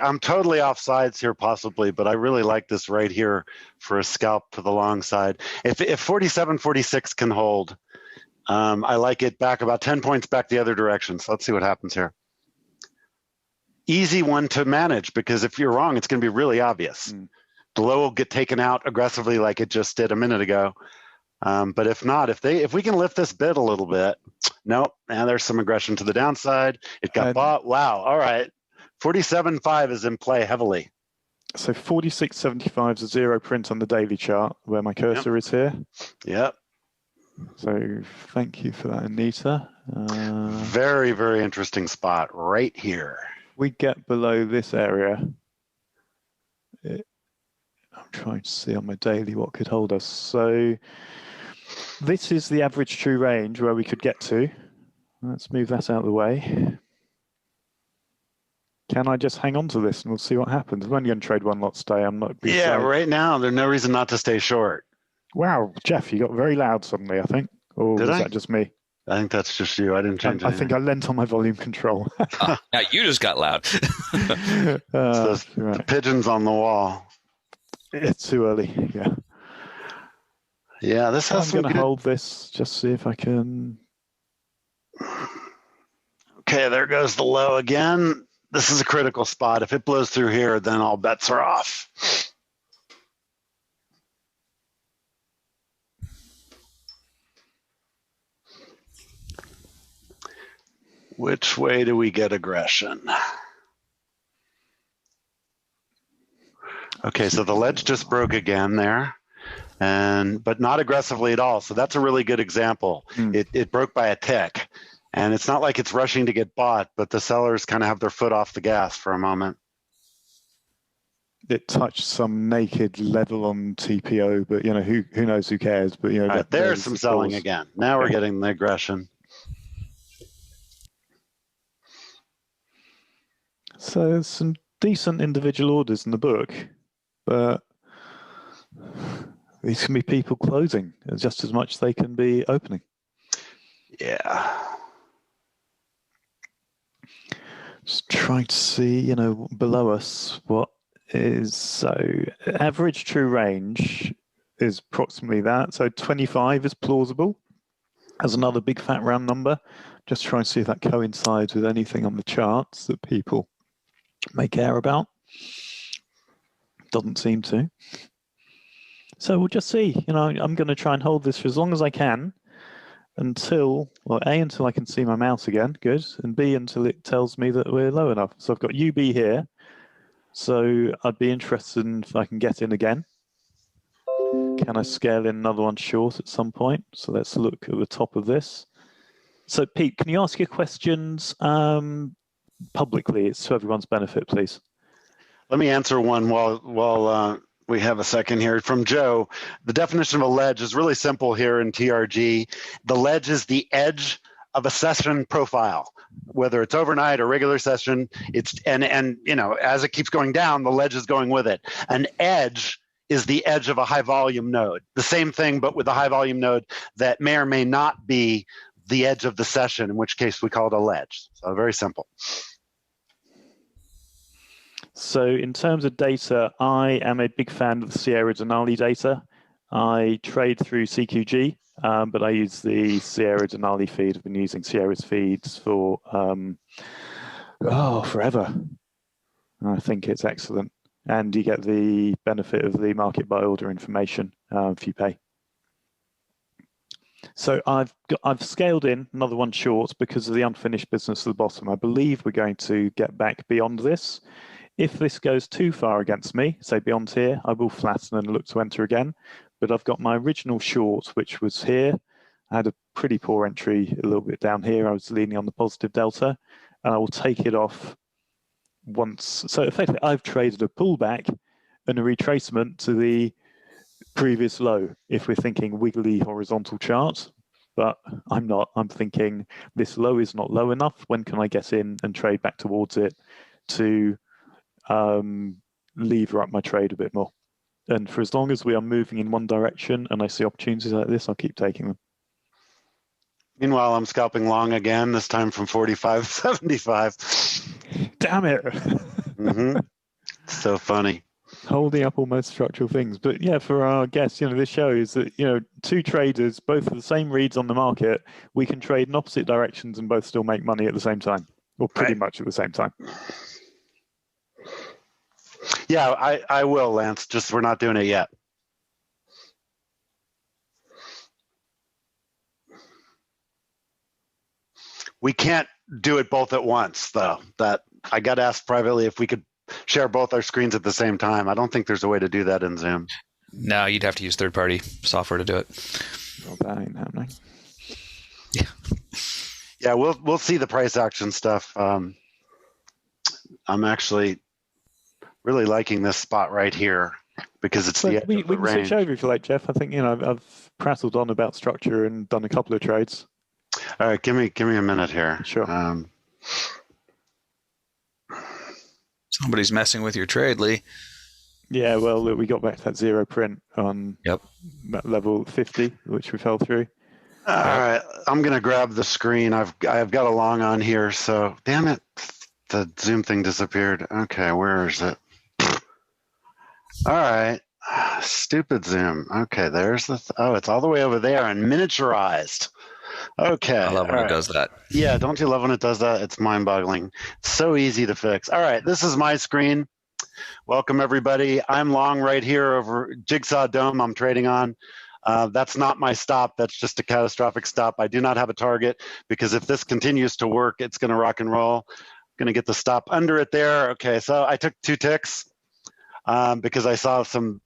I'm totally off sides here possibly, but I really like this right here for a scalp to the long side. If 47.46 can hold, I like it back about 10 points back the other direction. So let's see what happens here. Easy one to manage, because if you're wrong, it's going to be really obvious. The low will get taken out aggressively like it just did a minute ago. But if not, if we can lift this bid a little bit, nope. And there's some aggression to the downside. It got bought. Wow. All right. 47.5 is in play heavily. So 46.75 is a zero print on the daily chart where my cursor is here. Yep. So thank you for that, Anita. Very, very interesting spot right here. We get below this area. I'm trying to see on my daily what could hold us. So this is the average true range where we could get to. Let's move that out of the way. Can I just hang on to this and we'll see what happens? I'm only going to trade one lot today. I'm not. Right now there's no reason not to stay short. Wow, Jeff, you got very loud suddenly, I think. Or was that just me? I think that's just you. I didn't change anything. I think I leant on my volume control. Yeah, you just got loud. The pigeons on the wall. It's too early, yeah. Yeah, this has I'm going to hold this, just see if I can. Okay, there goes the low again. This is a critical spot. If it blows through here, then all bets are off. Which way do we get aggression? Okay, so the ledge just broke again there, but not aggressively at all. So that's a really good example. It broke by a tick, and it's not like it's rushing to get bought, but the sellers kind of have their foot off the gas for a moment. It touched some naked level on TPO, but who knows? Who cares? But there's some selling again. Now we're getting the aggression. So there's some decent individual orders in the book, but these can be people closing just as much as they can be opening. Yeah. Just trying to see, below us what is. So average true range is approximately that. So 25 is plausible as another big fat round number. Just trying to see if that coincides with anything on the charts that people may care about. Doesn't seem to. So we'll just see. I'm going to try and hold this for as long as I can until, well, A, until I can see my mouse again, good, and B, until it tells me that we're low enough. So I've got UB here. So I'd be interested in if I can get in again. Can I scale in another one short at some point? So let's look at the top of this. So Pete, can you ask your questions publicly? It's to everyone's benefit, please. Let me answer one while we have a second here from Joe. The definition of a ledge is really simple here in TRG. The ledge is the edge of a session profile, whether it's overnight or regular session. And as it keeps going down, the ledge is going with it. An edge is the edge of a high volume node. The same thing, but with a high volume node that may or may not be the edge of the session, in which case we call it a ledge. So very simple. So in terms of data, I am a big fan of the Sierra Denali data. I trade through CQG, but I use the Sierra Denali feed. I've been using Sierra's feeds for forever. I think it's excellent. And you get the benefit of the market by order information if you pay. So I've scaled in another one short because of the unfinished business at the bottom. I believe we're going to get back beyond this. If this goes too far against me, say beyond here, I will flatten and look to enter again. But I've got my original short, which was here. I had a pretty poor entry a little bit down here. I was leaning on the positive delta, and I will take it off once. So effectively, I've traded a pullback and a retracement to the previous low, if we're thinking wiggly horizontal chart. But I'm not. I'm thinking this low is not low enough. When can I get in and trade back towards it to lever up my trade a bit more? And for as long as we are moving in one direction and I see opportunities like this, I'll keep taking them. Meanwhile, I'm scalping long again, this time from 45.75. Damn it. Mm-hmm. So funny. Holding up almost structural things. But yeah, for our guests, this shows that, two traders, both with the same reads on the market, we can trade in opposite directions and both still make money at the same time, or pretty much at the same time. Yeah, I will, Lance, just we're not doing it yet. We can't do it both at once, though. That I got asked privately if we could share both our screens at the same time. I don't think there's a way to do that in Zoom. No, you'd have to use third-party software to do it. Well, that ain't happening. Yeah, we'll see the price action stuff. I'm actually really liking this spot right here because it's the edge of the range. We can switch over if you like, Jeff. I think I've prattled on about structure and done a couple of trades. All right, give me a minute here. Sure. Somebody's messing with your trade, Lee. Yeah, well, we got back to that zero print on that level 50, which we fell through. All right, I'm gonna grab the screen. I've got a long on here, so damn it, the Zoom thing disappeared. Okay, where is it? All right, stupid Zoom. Okay, there's the. It's all the way over there and miniaturized. Okay. I love when it does that. Yeah, don't you love when it does that? It's mind-boggling. It's so easy to fix. All right, this is my screen. Welcome, everybody. I'm long right here over Jigsaw Dome I'm trading on. That's not my stop. That's just a catastrophic stop. I do not have a target because if this continues to work, it's going to rock and roll. I'm going to get the stop under it there. Okay, so I took 2 ticks because I saw some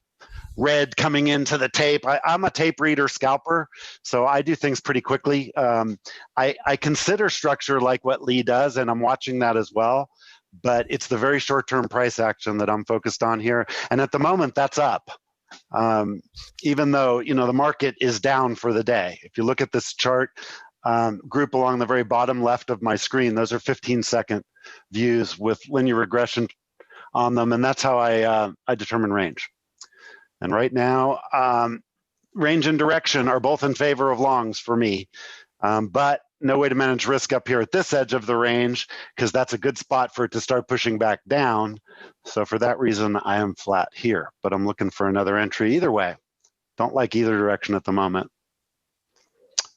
red coming into the tape. I'm a tape reader scalper, so I do things pretty quickly. I consider structure like what Lee does, and I'm watching that as well. But it's the very short-term price action that I'm focused on here. And at the moment, that's up. Even though, the market is down for the day. If you look at this chart group along the very bottom left of my screen, those are 15-second views with linear regression on them. And that's how I determine range. And right now, range and direction are both in favor of longs for me. But no way to manage risk up here at this edge of the range because that's a good spot for it to start pushing back down. So for that reason, I am flat here, but I'm looking for another entry either way. Don't like either direction at the moment.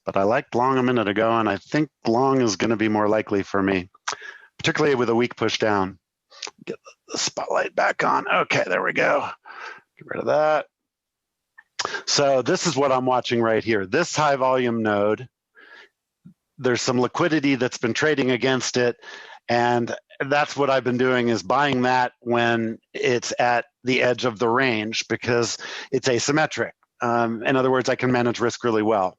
But I liked long a minute ago, and I think long is going to be more likely for me, particularly with a weak push down. Get the spotlight back on. Okay, there we go. Get rid of that. So this is what I'm watching right here. This high volume node, there's some liquidity that's been trading against it. And that's what I've been doing, is buying that when it's at the edge of the range, because it's asymmetric. In other words, I can manage risk really well.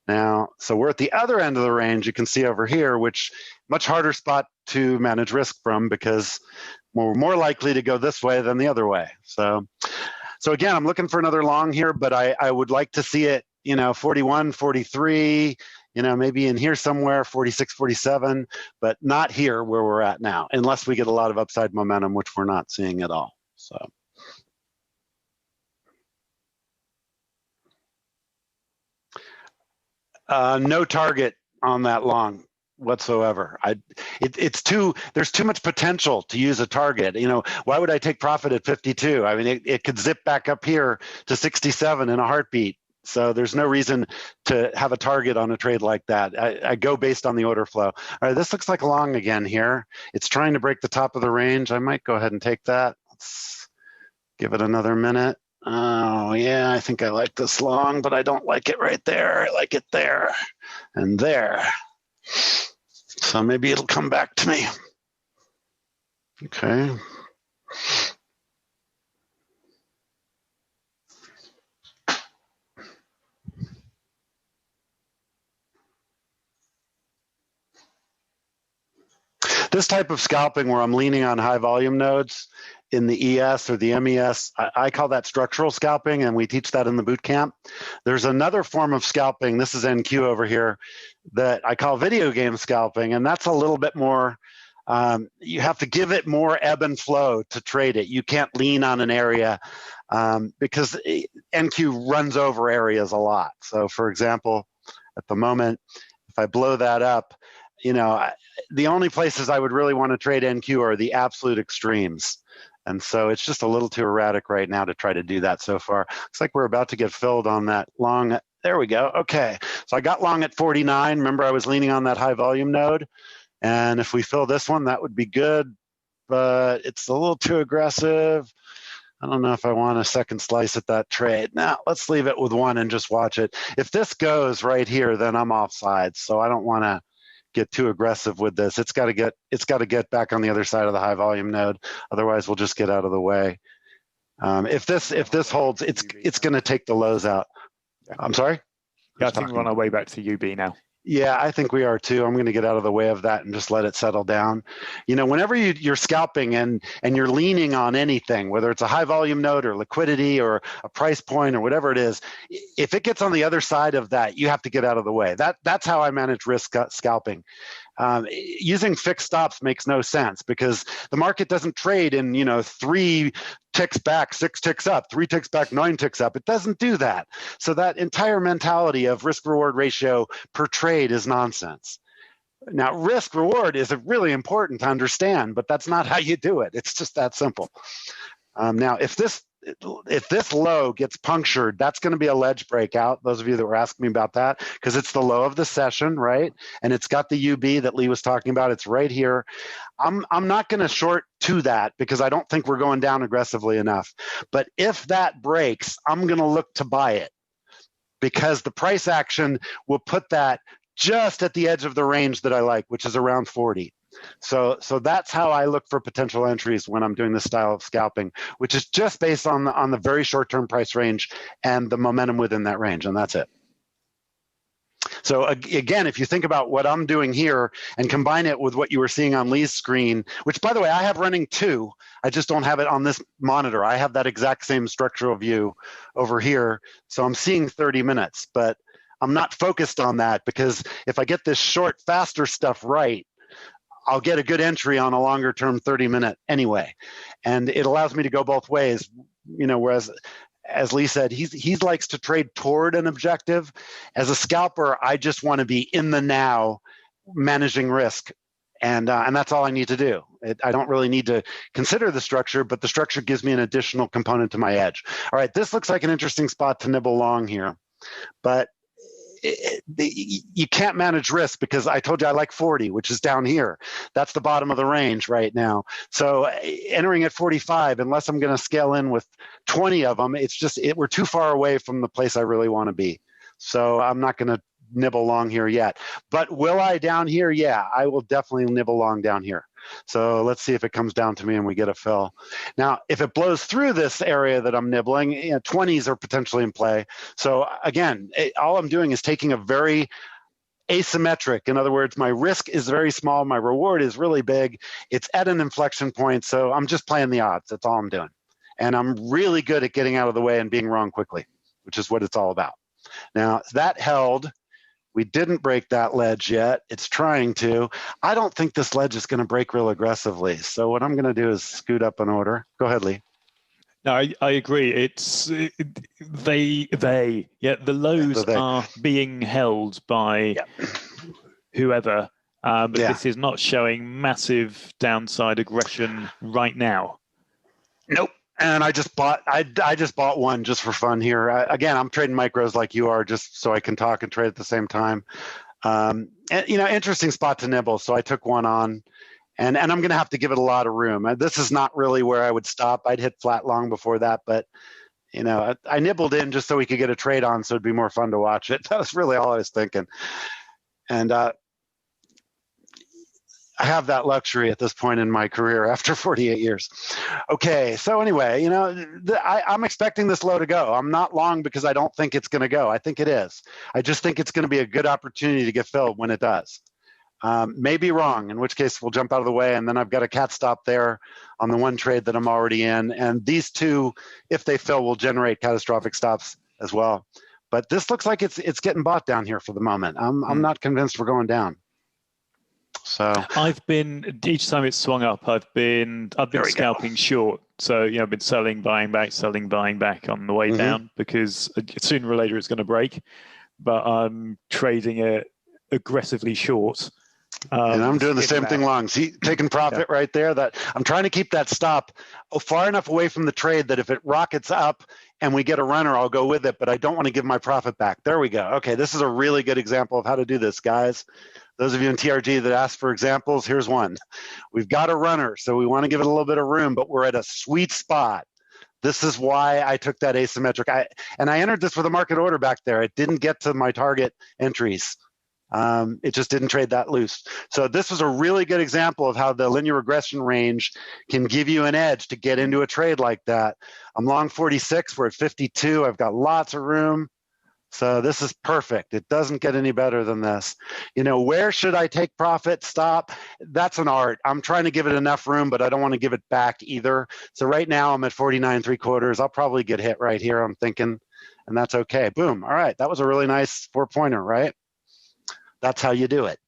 Now, so we're at the other end of the range, you can see over here, which much harder spot to manage risk from, because we're more likely to go this way than the other way. So again, I'm looking for another long here, but I would like to see it, 41, 43, maybe in here somewhere, 46, 47, but not here where we're at now, unless we get a lot of upside momentum, which we're not seeing at all. So. No target on that long whatsoever. There's too much potential to use a target. Why would I take profit at 52? I mean, it could zip back up here to 67 in a heartbeat. So there's no reason to have a target on a trade like that. I go based on the order flow. All right, this looks like a long again here. It's trying to break the top of the range. I might go ahead and take that. Let's give it another minute. Oh, yeah, I think I like this long, but I don't like it right there. I like it there and there. So maybe it'll come back to me. Okay. This type of scalping where I'm leaning on high volume nodes in the ES or the MES, I call that structural scalping, and we teach that in the boot camp. There's another form of scalping, this is NQ over here, that I call video game scalping, and that's a little bit more, you have to give it more ebb and flow to trade it. You can't lean on an area because NQ runs over areas a lot. So for example, at the moment, if I blow that up, the only places I would really want to trade NQ are the absolute extremes. And so it's just a little too erratic right now to try to do that so far. Looks like we're about to get filled on that long. There we go. Okay. So I got long at 49. Remember, I was leaning on that high volume node. And if we fill this one, that would be good. But it's a little too aggressive. I don't know if I want a second slice at that trade. Now, let's leave it with one and just watch it. If this goes right here, then I'm offside. So I don't want to get too aggressive with this. It's got to get back on the other side of the high volume node. Otherwise, we'll just get out of the way. If this holds, it's going to take the lows out. I'm sorry? Yeah, I think we're on our way back to UB now. Yeah, I think we are too. I'm going to get out of the way of that and just let it settle down. Whenever you're scalping and you're leaning on anything, whether it's a high volume node or liquidity or a price point or whatever it is, if it gets on the other side of that, you have to get out of the way. That's how I manage risk scalping. Using fixed stops makes no sense because the market doesn't trade in 3 ticks back, 6 ticks up, 3 ticks back, 9 ticks up. It doesn't do that. So that entire mentality of risk reward ratio per trade is nonsense. Now, risk reward is really important to understand, but that's not how you do it. It's just that simple. Now, if this low gets punctured, that's going to be a ledge breakout. Those of you that were asking me about that, because it's the low of the session, right? And it's got the UB that Lee was talking about. It's right here. I'm not going to short to that because I don't think we're going down aggressively enough. But if that breaks, I'm going to look to buy it because the price action will put that just at the edge of the range that I like, which is around 40. So that's how I look for potential entries when I'm doing this style of scalping, which is just based on the very short-term price range and the momentum within that range, and that's it. So again, if you think about what I'm doing here and combine it with what you were seeing on Lee's screen, which by the way, I have running 2, I just don't have it on this monitor. I have that exact same structural view over here. So I'm seeing 30 minutes, but I'm not focused on that because if I get this short, faster stuff right, I'll get a good entry on a longer term 30-minute anyway. And it allows me to go both ways, whereas as Lee said, he likes to trade toward an objective. As a scalper, I just want to be in the now managing risk. And that's all I need to do. I don't really need to consider the structure, but the structure gives me an additional component to my edge. All right, this looks like an interesting spot to nibble long here. But you can't manage risk because I told you I like 40, which is down here. That's the bottom of the range right now. So entering at 45, unless I'm going to scale in with 20 of them, we're too far away from the place I really want to be. So I'm not going to nibble along here yet. But will I down here? Yeah, I will definitely nibble along down here. So let's see if it comes down to me and we get a fill. Now, if it blows through this area that I'm nibbling, 20s are potentially in play. So again, all I'm doing is taking a very asymmetric. In other words, my risk is very small. My reward is really big. It's at an inflection point. So I'm just playing the odds. That's all I'm doing. And I'm really good at getting out of the way and being wrong quickly, which is what it's all about. Now, that held. We didn't break that ledge yet. It's trying to. I don't think this ledge is going to break real aggressively. So what I'm going to do is scoot up an order. Go ahead, Lee. No, I agree. The lows are being held by whoever, but this is not showing massive downside aggression right now. Nope. And I just bought one just for fun here. Again, I'm trading micros like you are, just so I can talk and trade at the same time. And, interesting spot to nibble. So I took one on, and I'm going to have to give it a lot of room. This is not really where I would stop. I'd hit flat long before that, but I nibbled in just so we could get a trade on, so it'd be more fun to watch it. That was really all I was thinking. And I have that luxury at this point in my career after 48 years. Okay, so anyway, I'm expecting this low to go. I'm not long because I don't think it's going to go. I think it is. I just think it's going to be a good opportunity to get filled when it does. May be wrong, in which case we'll jump out of the way, and then I've got a cat stop there on the one trade that I'm already in. And these two, if they fill, will generate catastrophic stops as well. But this looks like it's getting bought down here for the moment. I'm not convinced we're going down. So I've been, each time it's swung up, I've been scalping short. So I've been selling, buying back on the way down, because sooner or later it's going to break. But I'm trading it aggressively short. And I'm doing the same thing long. See, taking profit right there. That I'm trying to keep that stop far enough away from the trade that if it rockets up and we get a runner, I'll go with it. But I don't want to give my profit back. There we go. Okay, this is a really good example of how to do this, guys. Those of you in TRG that asked for examples, here's one. We've got a runner, so we want to give it a little bit of room, but we're at a sweet spot. This is why I took that asymmetric. I entered this with a market order back there. It didn't get to my target entries. It just didn't trade that loose. So this was a really good example of how the linear regression range can give you an edge to get into a trade like that. I'm long 46, we're at 52. I've got lots of room. So this is perfect. It doesn't get any better than this. Where should I take profit, stop? That's an art. I'm trying to give it enough room, but I don't want to give it back either. So right now I'm at 49.75. I'll probably get hit right here, I'm thinking, and that's okay. Boom. All right. That was a really nice 4-pointer, right? That's how you do it.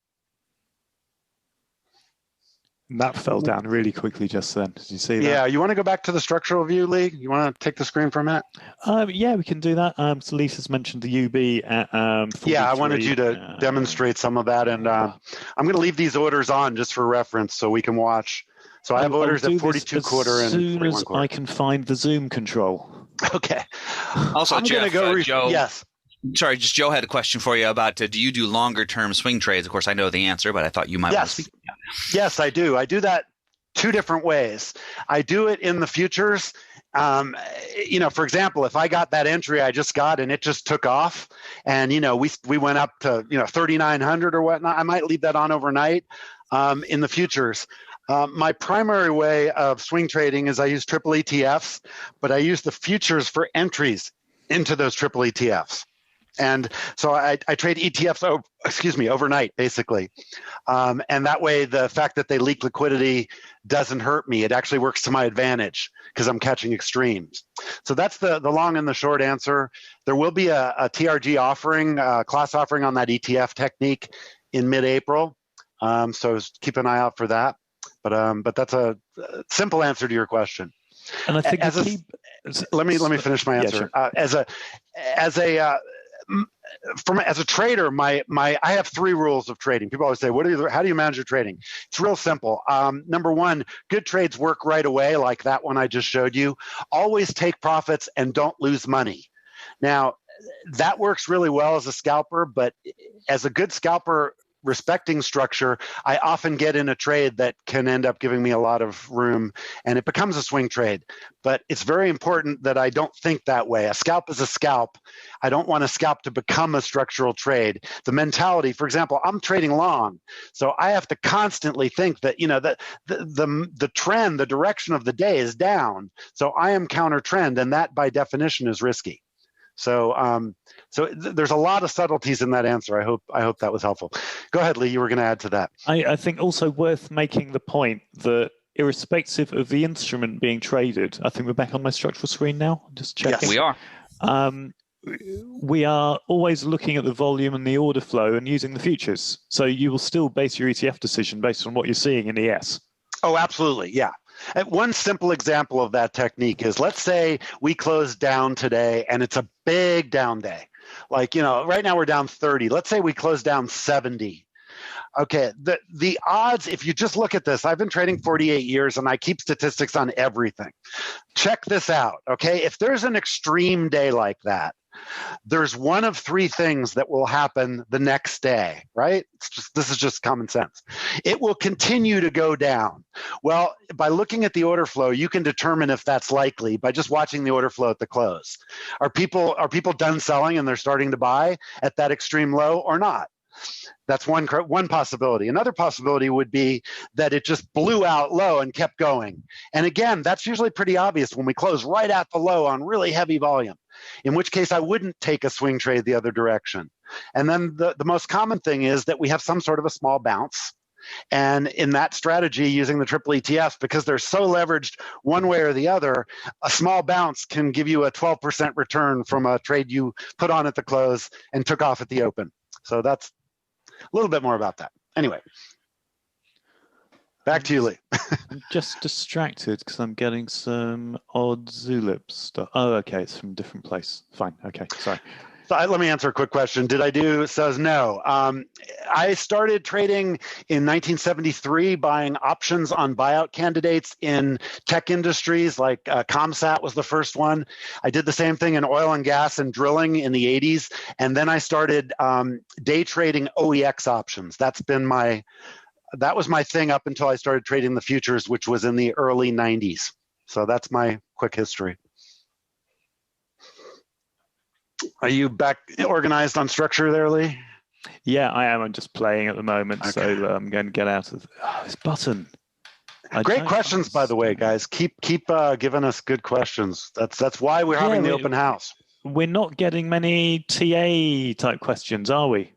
That fell down really quickly just then. Did you see that? Yeah, you want to go back to the structural view, Lee? You want to take the screen for a minute? Yeah, we can do that. So Lisa's mentioned the UB at 43. Yeah, I wanted you to demonstrate some of that. And I'm going to leave these orders on just for reference so we can watch. So I have orders at 42 quarter and 41 quarter. As soon as I can find the Zoom control. Okay. Also, I'm Jeff, going to go Joe. Yes. Sorry, just Joe had a question for you about do you do longer term swing trades? Of course, I know the answer, but I thought you might want to speak. Yes, I do. I do that two different ways. I do it in the futures. For example, if I got that entry I just got and it just took off, and we went up to 3,900 or whatnot, I might leave that on overnight in the futures. My primary way of swing trading is I use triple ETFs, but I use the futures for entries into those triple ETFs. And so I trade ETFs overnight, basically. And that way, the fact that they leak liquidity doesn't hurt me. It actually works to my advantage because I'm catching extremes. So that's the long and the short answer. There will be a TRG offering, class offering on that ETF technique in mid-April. So keep an eye out for that. But that's a simple answer to your question. And I think let me finish my answer. Yeah, sure. As a trader, I have 3 rules of trading. People always say, how do you manage your trading? It's real simple. Number 1, good trades work right away, like that one I just showed you. Always take profits and don't lose money. Now, that works really well as a scalper, but as a good scalper respecting structure, I often get in a trade that can end up giving me a lot of room, and it becomes a swing trade. But it's very important that I don't think that way. A scalp is a scalp. I don't want a scalp to become a structural trade. The mentality, for example, I'm trading long, so I have to constantly think that, that the trend, the direction of the day is down. So I am counter trend, and that by definition is risky. So there's a lot of subtleties in that answer. I hope that was helpful. Go ahead, Lee. You were going to add to that. I think also worth making the point that irrespective of the instrument being traded, I think we're back on my structural screen now. Just checking. Yes, we are. We are always looking at the volume and the order flow and using the futures. So you will still base your ETF decision based on what you're seeing in ES. Oh, absolutely. Yeah. One simple example of that technique is, let's say we close down today and it's a big down day. Like, right now we're down 30. Let's say we close down 70. Okay, the odds, if you just look at this, I've been trading 48 years and I keep statistics on everything. Check this out, okay? If there's an extreme day like that, there's one of three things that will happen the next day, right? This is just common sense. It will continue to go down. Well, by looking at the order flow, you can determine if that's likely by just watching the order flow at the close. Are people done selling and they're starting to buy at that extreme low or not? That's one possibility. Another possibility would be that it just blew out low and kept going. And again, that's usually pretty obvious when we close right at the low on really heavy volume, in which case I wouldn't take a swing trade the other direction. And then the most common thing is that we have some sort of a small bounce. And in that strategy, using the triple ETF, because they're so leveraged one way or the other, a small bounce can give you a 12% return from a trade you put on at the close and took off at the open. So that's a little bit more about that. Anyway, back to you, Lee. I'm just distracted because I'm getting some odd Zulip stuff. Oh, okay, it's from a different place. Fine, okay, sorry. So let me answer a quick question. Did I do? Says no. I started trading in 1973, buying options on buyout candidates in tech industries, like Comsat was the first one. I did the same thing in oil and gas and drilling in the 80s. And then I started day trading OEX options. That was my thing up until I started trading the futures, which was in the early 90s. So that's my quick history. Are you back organized on structure there, Lee? Yeah, I am. I'm just playing at the moment, okay. So I'm going to get out of this button. Great questions, by the way, guys. Keep giving us good questions. That's why we're having the open house. We're not getting many TA type questions, are we?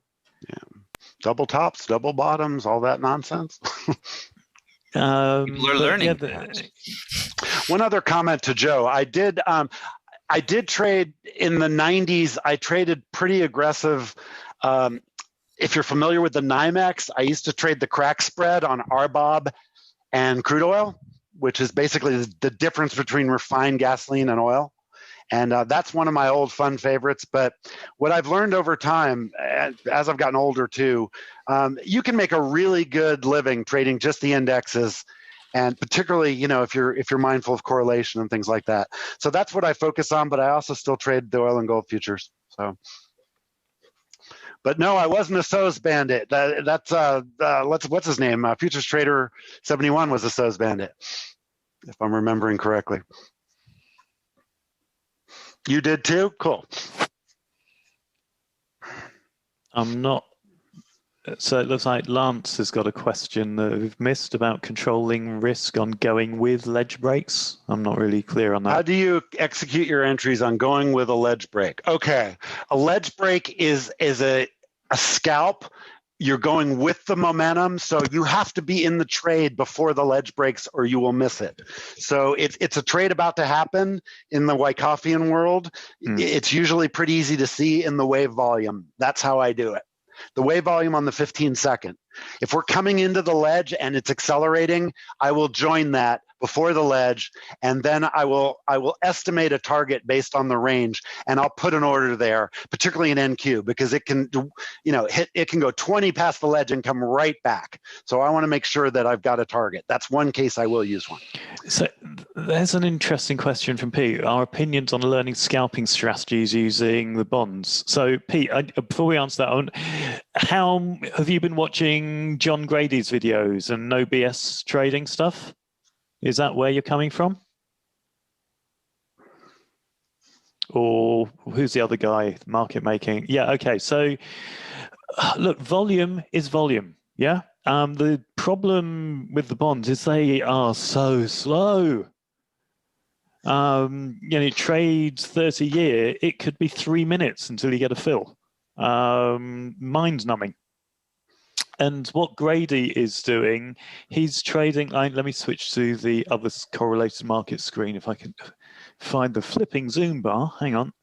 Yeah, double tops, double bottoms, all that nonsense. People are learning. One other comment to Joe. I did trade in the 90s. I traded pretty aggressive. If you're familiar with the NYMEX, I used to trade the crack spread on RBOB and crude oil, which is basically the difference between refined gasoline and oil. And that's one of my old fun favorites. But what I've learned over time, as I've gotten older too, you can make a really good living trading just the indexes. And particularly, if you're mindful of correlation and things like that. So that's what I focus on, but I also still trade the oil and gold futures. So, but no, I wasn't a SOS bandit. That's what's his name? Futures Trader 71 was a SOS bandit, if I'm remembering correctly. You did too? Cool. I'm not. So it looks like Lance has got a question that we've missed about controlling risk on going with ledge breaks. I'm not really clear on that. How do you execute your entries on going with a ledge break? Okay, a ledge break is a scalp. You're going with the momentum, so you have to be in the trade before the ledge breaks or you will miss it. So it's a trade about to happen in the Wyckofian world. It's usually pretty easy to see in the wave volume. That's how I do it. The wave volume on the 15 second. If we're coming into the ledge and it's accelerating, I will join that before the ledge, and then I will estimate a target based on the range, and I'll put an order there, particularly in NQ, because it can it can go 20 past the ledge and come right back. So I want to make sure that I've got a target. That's one case I will use one. So there's an interesting question from Pete. Our opinions on learning scalping strategies using the bonds. So Pete, before we answer that one, how have you been watching John Grady's videos and no BS trading stuff? Is that where you're coming from? Or who's the other guy? Market making. Yeah, okay. So look, volume is volume. Yeah. The problem with the bonds is they are so slow. Trades 30-year, it could be 3 minutes until you get a fill. Mind numbing. And what Grady is doing, he's trading. Let me switch to the other correlated market screen if I can find the flipping zoom bar. Hang on.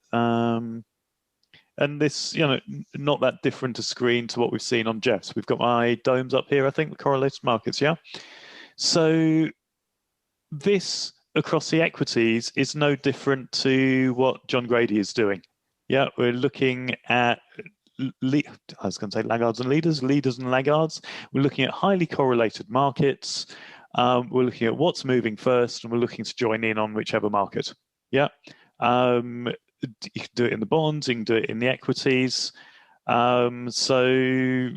And this, not that different a screen to what we've seen on Jeff's. We've got my domes up here, I think, the correlated markets, yeah? So this across the equities is no different to what John Grady is doing. Yeah, we're looking at, I was going to say laggards and leaders and laggards. We're looking at highly correlated markets. We're looking at what's moving first, and we're looking to join in on whichever market. Yeah. You can do it in the bonds, you can do it in the equities. So,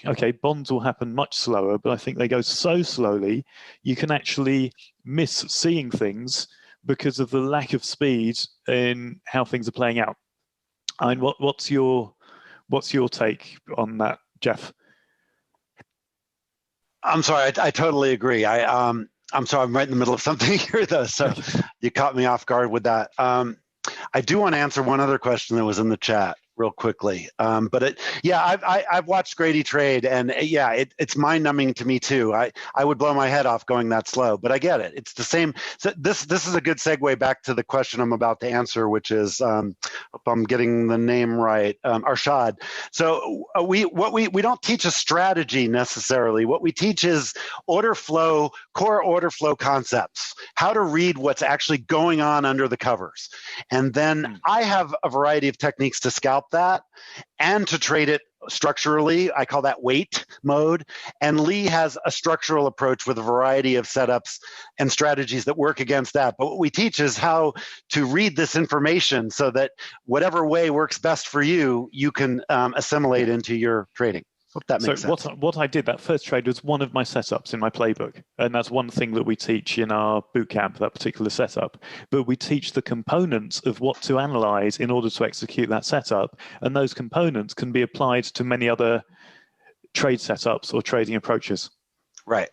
okay, bonds will happen much slower, but I think they go so slowly, you can actually miss seeing things because of the lack of speed in how things are playing out. I mean, what's your take on that, Jeff? I'm sorry, I totally agree. I'm sorry, I'm right in the middle of something here, though, so you caught me off guard with that. I do want to answer one other question that was in the chat real quickly. I've watched Grady trade, and it's mind-numbing to me too. I would blow my head off going that slow, but I get it. It's the same. So this is a good segue back to the question I'm about to answer, which is, hope I'm getting the name right, Arshad. So we don't teach a strategy necessarily. What we teach is order flow, core order flow concepts, how to read what's actually going on under the covers. And then I have a variety of techniques to scalp that and to trade it structurally. I call that wait mode. And Lee has a structural approach with a variety of setups and strategies that work against that. But what we teach is how to read this information so that whatever way works best for you, you can assimilate into your trading. Hope that makes sense. What I did, that first trade was one of my setups in my playbook. And that's one thing that we teach in our bootcamp, that particular setup. But we teach the components of what to analyze in order to execute that setup. And those components can be applied to many other trade setups or trading approaches. Right.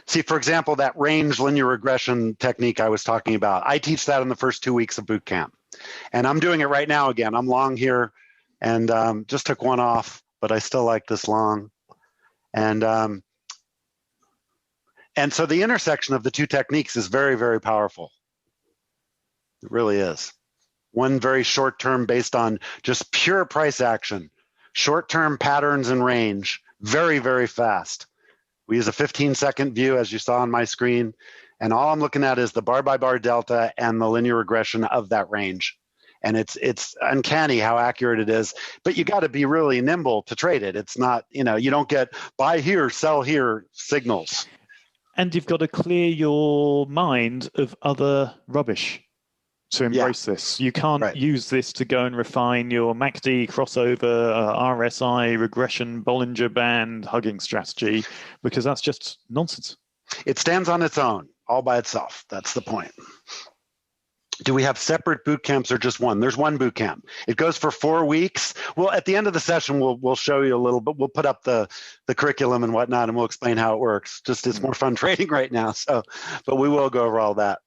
See, for example, that range linear regression technique I was talking about, I teach that in the first 2 weeks of bootcamp. And I'm doing it right now again. I'm long here and just took one off, but I still like this long. And so the intersection of the two techniques is very, very powerful. It really is. One very short term based on just pure price action, short term patterns and range, very, very fast. We use a 15-second view, as you saw on my screen, and all I'm looking at is the bar by bar delta and the linear regression of that range. And it's uncanny how accurate it is, but you got to be really nimble to trade it. It's not, you don't get buy here, sell here signals. And you've got to clear your mind of other rubbish to embrace this. You can't use this to go and refine your MACD crossover, RSI, regression, Bollinger Band, hugging strategy, because that's just nonsense. It stands on its own, all by itself. That's the point. Do we have separate boot camps or just one? There's one boot camp. It goes for 4 weeks. Well, at the end of the session, we'll show you a little bit. We'll put up the curriculum and whatnot, and we'll explain how it works. Just it's more fun trading right now. So, but we will go over all that.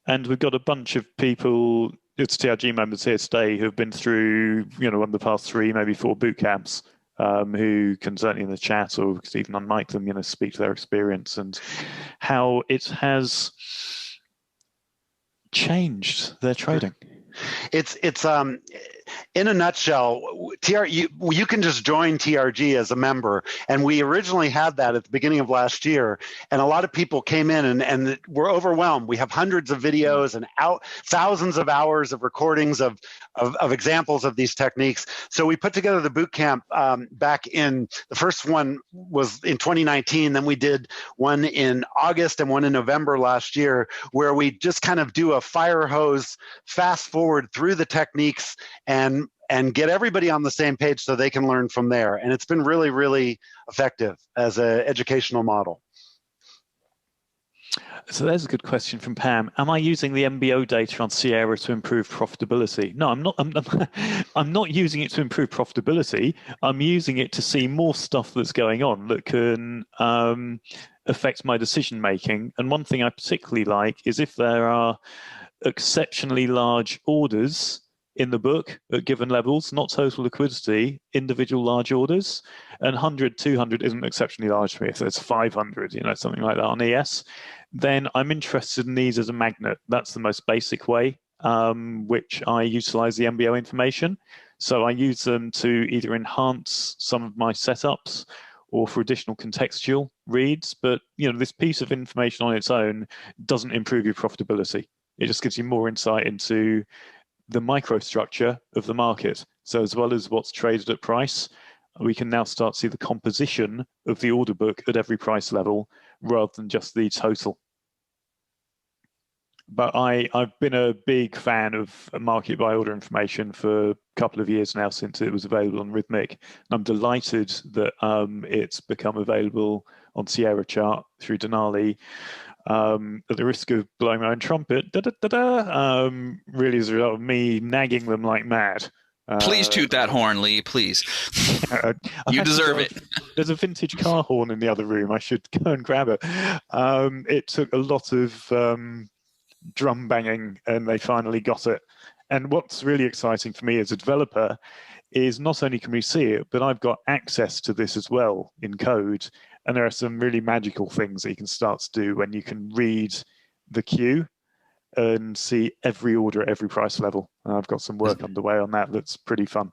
And we've got a bunch of people, it's TRG members here today, who have been through, one of the past 3, maybe 4 boot camps, who can certainly in the chat or even unmic them, speak to their experience and how it has changed their trading. It's In a nutshell, you can just join TRG as a member. And we originally had that at the beginning of last year. And a lot of people came in and were overwhelmed. We have hundreds of videos and thousands of hours of recordings of examples of these techniques. So we put together the boot camp back in, the first one was in 2019. Then we did one in August and one in November last year, where we just kind of do a fire hose fast forward through the techniques and get everybody on the same page so they can learn from there. And it's been really, really effective as an educational model. So there's a good question from Pam. Am I using the MBO data on Sierra to improve profitability? No, I'm not. I'm not using it to improve profitability. I'm using it to see more stuff that's going on that can affect my decision making. And one thing I particularly like is if there are exceptionally large orders in the book at given levels, not total liquidity, individual large orders, and 100, 200 isn't exceptionally large for me. If there's 500, something like that on ES, then I'm interested in these as a magnet. That's the most basic way which I utilize the MBO information. So I use them to either enhance some of my setups or for additional contextual reads. But this piece of information on its own doesn't improve your profitability. It just gives you more insight into the microstructure of the market. So as well as what's traded at price, we can now start to see the composition of the order book at every price level rather than just the total. But I've been a big fan of market by order information for a couple of years now since it was available on Rhythmic. I'm delighted that it's become available on Sierra Chart through Denali. At the risk of blowing my own trumpet, really is a result of me nagging them like mad. Please toot that horn, Lee, please. You deserve it. There's a vintage car horn in the other room. I should go and grab it. It took a lot of drum banging and they finally got it. And what's really exciting for me as a developer is not only can we see it, but I've got access to this as well in code. And there are some really magical things that you can start to do when you can read the queue and see every order at every price level. I've got some work underway on that that's pretty fun.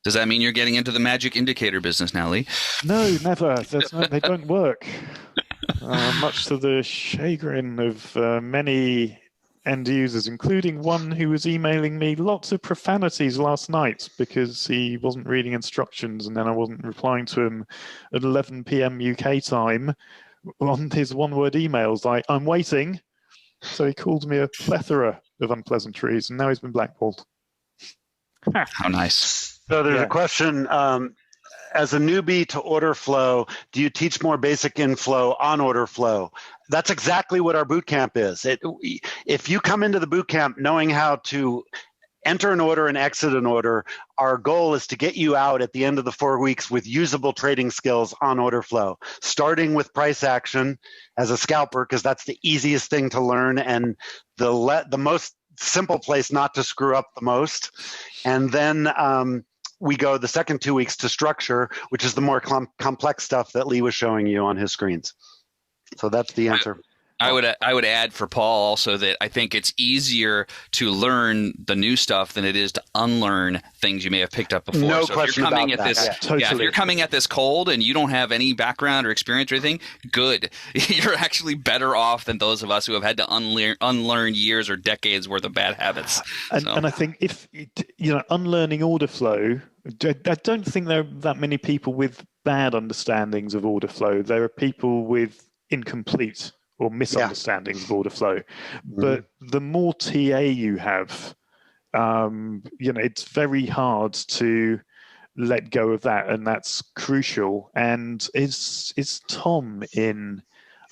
Does that mean you're getting into the magic indicator business now, Lee? No, never. They don't work. Much to the chagrin of many end users, including one who was emailing me lots of profanities last night because he wasn't reading instructions and then I wasn't replying to him at 11 p.m. UK time on his one-word emails like, I'm waiting. So he called me a plethora of unpleasantries and now he's been blackballed. How nice. So there's a question, as a newbie to order flow, do you teach more basic inflow on order flow? That's exactly what our boot camp is. If you come into the boot camp knowing how to enter an order and exit an order, our goal is to get you out at the end of the 4 weeks with usable trading skills on order flow, starting with price action as a scalper, because that's the easiest thing to learn and the most simple place not to screw up the most. And then we go the second 2 weeks to structure, which is the more complex stuff that Lee was showing you on his screens. So that's the answer. I would add for Paul also that I think it's easier to learn the new stuff than it is to unlearn things you may have picked up before. No so question if you're coming about at that. this, if you're coming at this cold and you don't have any background or experience or anything, good. You're actually better off than those of us who have had to unlearn years or decades worth of bad habits. And I think if unlearning order flow, I don't think there are that many people with bad understandings of order flow. There are people with incomplete or misunderstandings of order flow. But the more TA you have, it's very hard to let go of that, and that's crucial. And is Tom in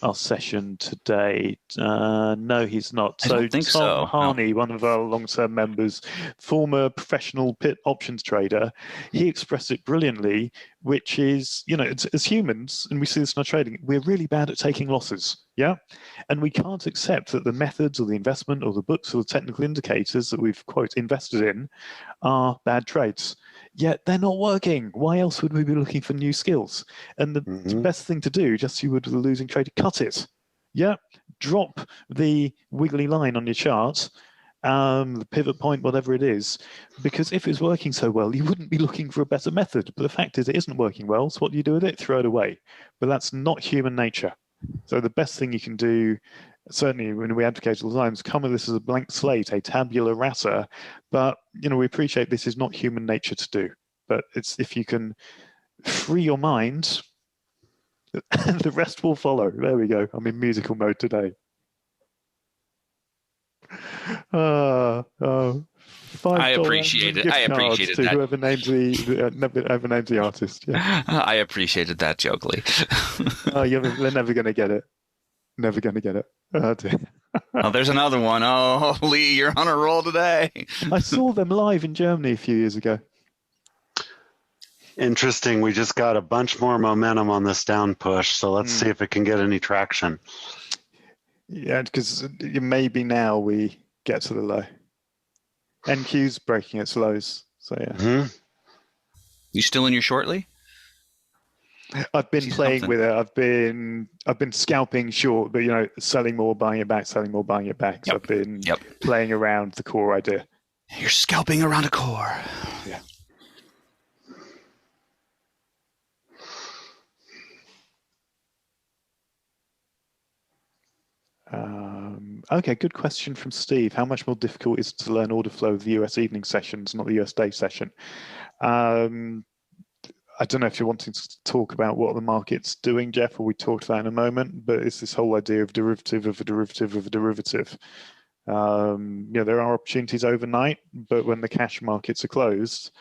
our session today? No, he's not. I don't think Tom Harney, one of our long-term members, former professional pit options trader, he expressed it brilliantly, which is, as humans, and we see this in our trading, we're really bad at taking losses. Yeah. And we can't accept that the methods or the investment or the books or the technical indicators that we've, quote, invested in are bad trades. Yet they're not working. Why else would we be looking for new skills? And the best thing to do, just as you would with a losing trade, cut it. Yeah. Drop the wiggly line on your chart the pivot point, whatever it is. Because if it's working so well, you wouldn't be looking for a better method. But the fact is, it isn't working well. So what do you do with it? Throw it away. But that's not human nature. So the best thing you can do, certainly when we advocate all the time, is come with this as a blank slate, a tabula rasa. But we appreciate this is not human nature to do. But it's if you can free your mind, the rest will follow. There we go. I'm in musical mode today. I appreciate it. I appreciated to that. Whoever names the artist. Yeah. I appreciated that, Jokely. They're never going to get it. Never going to get it. Oh, dear. Oh, there's another one. Oh, Lee, you're on a roll today. I saw them live in Germany a few years ago. Interesting. We just got a bunch more momentum on this down push, so let's see if it can get any traction. Yeah, because maybe now we get to the low. NQ's breaking its lows, so yeah. Mm-hmm. You still in your shortly? I've been playing with it. I've been scalping short, but selling more, buying it back, selling more, buying it back. So I've been playing around the core idea. You're scalping around a core. Yeah. Okay, good question from Steve. How much more difficult is it to learn order flow of the US evening sessions, not the US day session? I don't know if you're wanting to talk about what the market's doing, Jeff, or we talked that in a moment, but it's this whole idea of derivative of a derivative of a derivative. There are opportunities overnight, but when the cash markets are closed,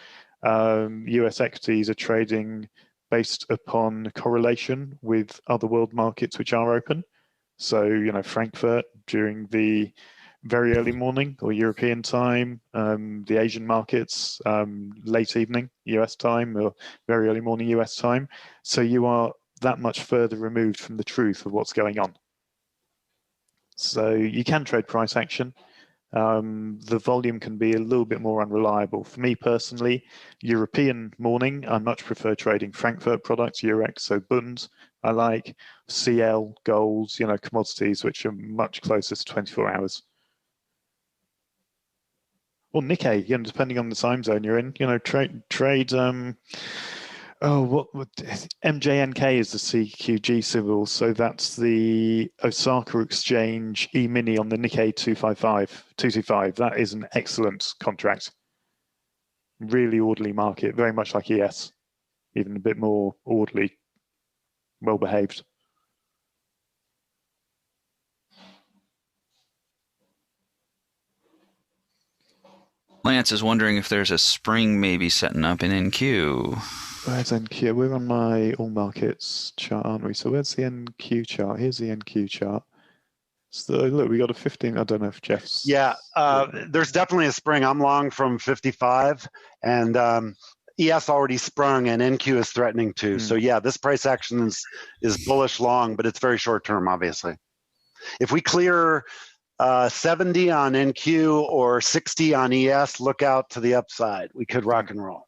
US equities are trading based upon correlation with other world markets which are open. So, Frankfurt during the very early morning or European time, the Asian markets, late evening US time or very early morning US time. So you are that much further removed from the truth of what's going on. So you can trade price action. The volume can be a little bit more unreliable. For me personally, European morning, I much prefer trading Frankfurt products, Eurex, so Bund. I like CL, golds, commodities, which are much closer to 24 hours. Or Nikkei, depending on the time zone you're in, trade. MJNK is the CQG symbol, so that's the Osaka Exchange E-mini on the Nikkei 225. That is an excellent contract. Really orderly market, very much like ES, even a bit more orderly, well behaved. Lance is wondering if there's a spring maybe setting up in NQ. Where's NQ? We're on my all markets chart, aren't we? So where's the NQ chart? Here's the NQ chart. So look, we got a 15. I don't know if Jeff's. Yeah, there's definitely a spring. I'm long from 55, and ES already sprung, and NQ is threatening to. So yeah, this price action is bullish long, but it's very short term, obviously. If we clear 70 on NQ or 60 on ES, look out to the upside. We could rock and roll.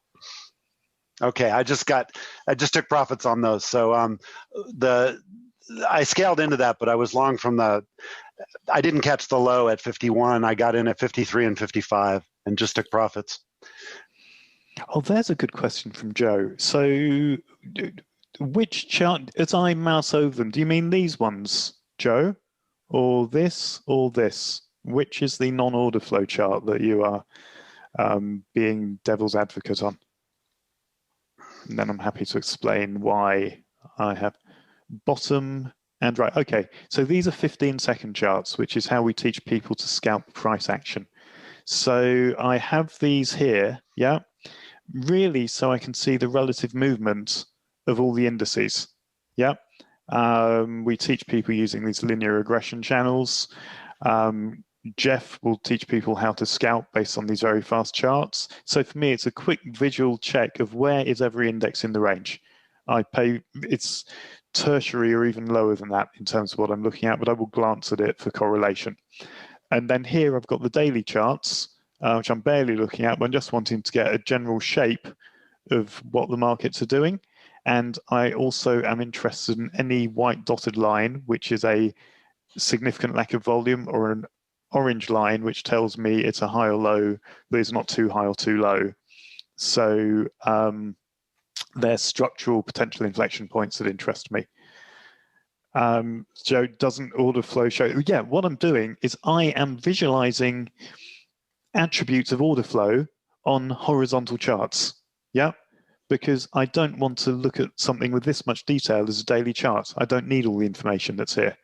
Okay, I just took profits on those. So I scaled into that, but I was long from I didn't catch the low at 51. I got in at 53 and 55 and just took profits. Oh, there's a good question from Joe. So which chart, as I mouse over them, do you mean these ones, Joe? Or this, or this? Which is the non-order flow chart that you are being devil's advocate on? And then I'm happy to explain why I have bottom and right. Okay, so these are 15-second charts, which is how we teach people to scalp price action. So I have these here, yeah, really so I can see the relative movement of all the indices, yeah. We teach people using these linear regression channels. Jeff will teach people how to scalp based on these very fast charts. So for me, it's a quick visual check of where is every index in the range. It's tertiary or even lower than that in terms of what I'm looking at, but I will glance at it for correlation. And then here I've got the daily charts, which I'm barely looking at, but I'm just wanting to get a general shape of what the markets are doing. And I also am interested in any white dotted line, which is a significant lack of volume or an orange line, which tells me it's a high or low, but it's not too high or too low. So there's structural potential inflection points that interest me. Joe, doesn't order flow show? Yeah, what I'm doing is I am visualizing attributes of order flow on horizontal charts. Yeah, because I don't want to look at something with this much detail as a daily chart. I don't need all the information that's here.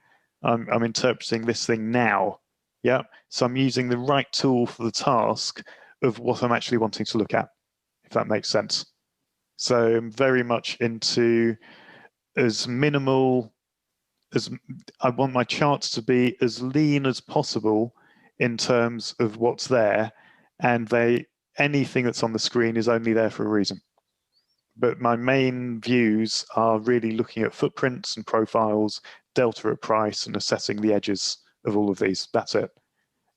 I'm interpreting this thing now. Yeah, so I'm using the right tool for the task of what I'm actually wanting to look at, if that makes sense. So I'm very much into as minimal as I want my charts to be as lean as possible in terms of what's there, and anything that's on the screen is only there for a reason. But my main views are really looking at footprints and profiles, delta at price, and assessing the edges of all of these. That's it.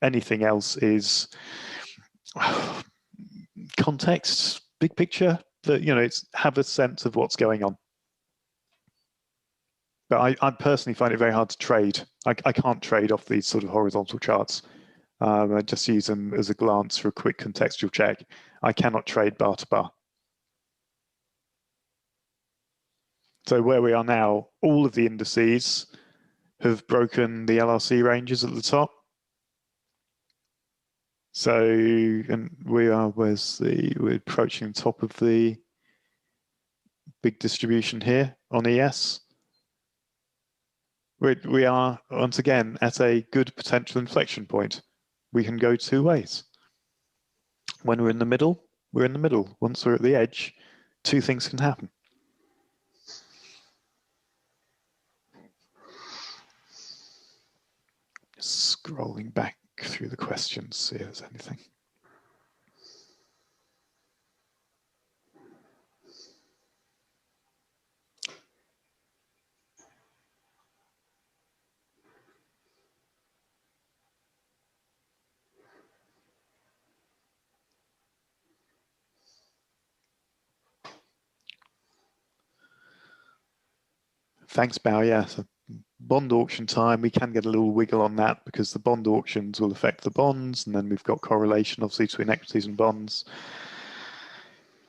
Anything else is context, big picture, that, you know, it's have a sense of what's going on. But I personally find it very hard to trade. I can't trade off these sort of horizontal charts. I just use them as a glance for a quick contextual check. I cannot trade bar to bar. So where we are now, all of the indices have broken the LRC ranges at the top. So, and we're approaching the top of the big distribution here on ES. We are, once again, at a good potential inflection point. We can go two ways. When we're in the middle, we're in the middle. Once we're at the edge, two things can happen. Scrolling back through the questions, see if there's anything. Thanks, Bao. Yeah, so bond auction time, we can get a little wiggle on that because the bond auctions will affect the bonds, and then we've got correlation, obviously, between equities and bonds.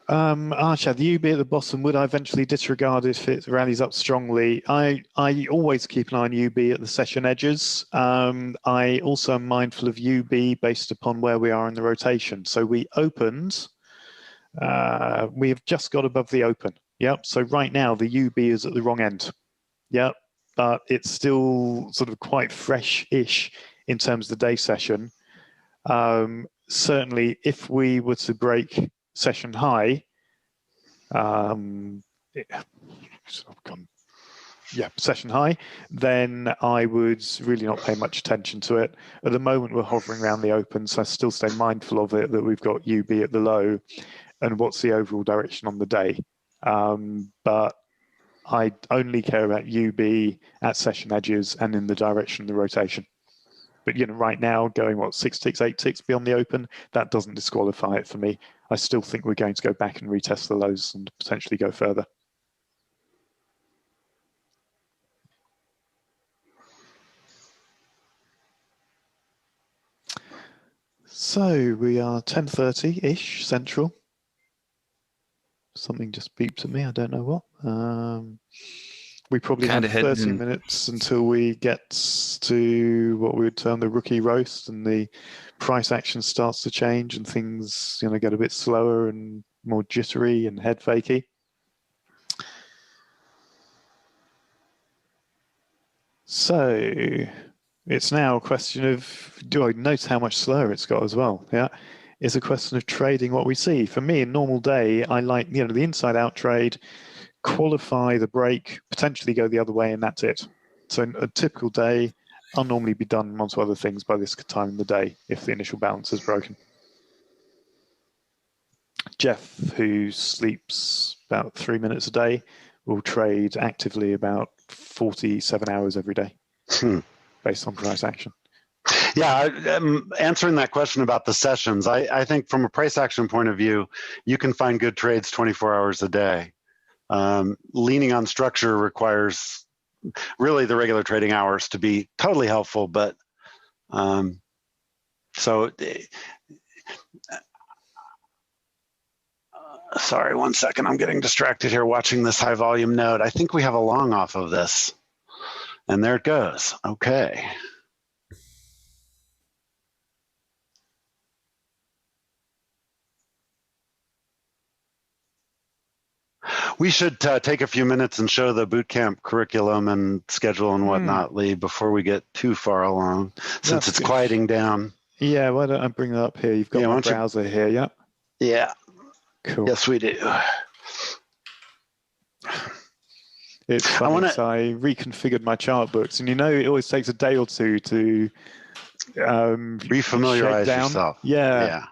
Archad, the UB at the bottom, would I eventually disregard it if it rallies up strongly? I always keep an eye on UB at the session edges. I also am mindful of UB based upon where we are in the rotation. So we opened, we have just got above the open. Yep, so right now the UB is at the wrong end. Yep, but it's still sort of quite fresh-ish in terms of the day session. Certainly, if we were to break session high, session high, then I would really not pay much attention to it. At the moment, we're hovering around the open, so I still stay mindful of it, that we've got UB at the low, and what's the overall direction on the day. But I only care about UB at session edges and in the direction of the rotation. But, you know, right now, going, 6 ticks, 8 ticks beyond the open, that doesn't disqualify it for me. I still think we're going to go back and retest the lows and potentially go further. So we are 10:30-ish central. Something just beeped at me, I don't know what. We probably have 30 minutes until we get to what we would term the rookie roast, and the price action starts to change and things, you know, get a bit slower and more jittery and head fakey. So it's now a question of, do I note how much slower it's got as well? Yeah, it's a question of trading what we see. For me, a normal day, I like, you know, the inside out trade, qualify the break, potentially go the other way, and that's it. So a typical day, I'll normally be done onto other things by this time in the day if the initial balance is broken. Jeff, who sleeps about 3 minutes a day, will trade actively about 47 hours every day based on price action. Yeah, answering that question about the sessions, I think from a price action point of view, you can find good trades 24 hours a day. Leaning on structure requires really the regular trading hours to be totally helpful, but So, sorry, 1 second. I'm getting distracted here watching this high volume node. I think we have a long off of this. And there it goes. Okay. We should take a few minutes and show the bootcamp curriculum and schedule and whatnot, Lee, before we get too far along, since it's quieting down. Yeah, why don't I bring that up here? You've got my browser here, yeah? Yeah. Cool. Yes, we do. It's funny, I reconfigured my chart books, and you know it always takes a day or two to refamiliarize yourself. Yeah.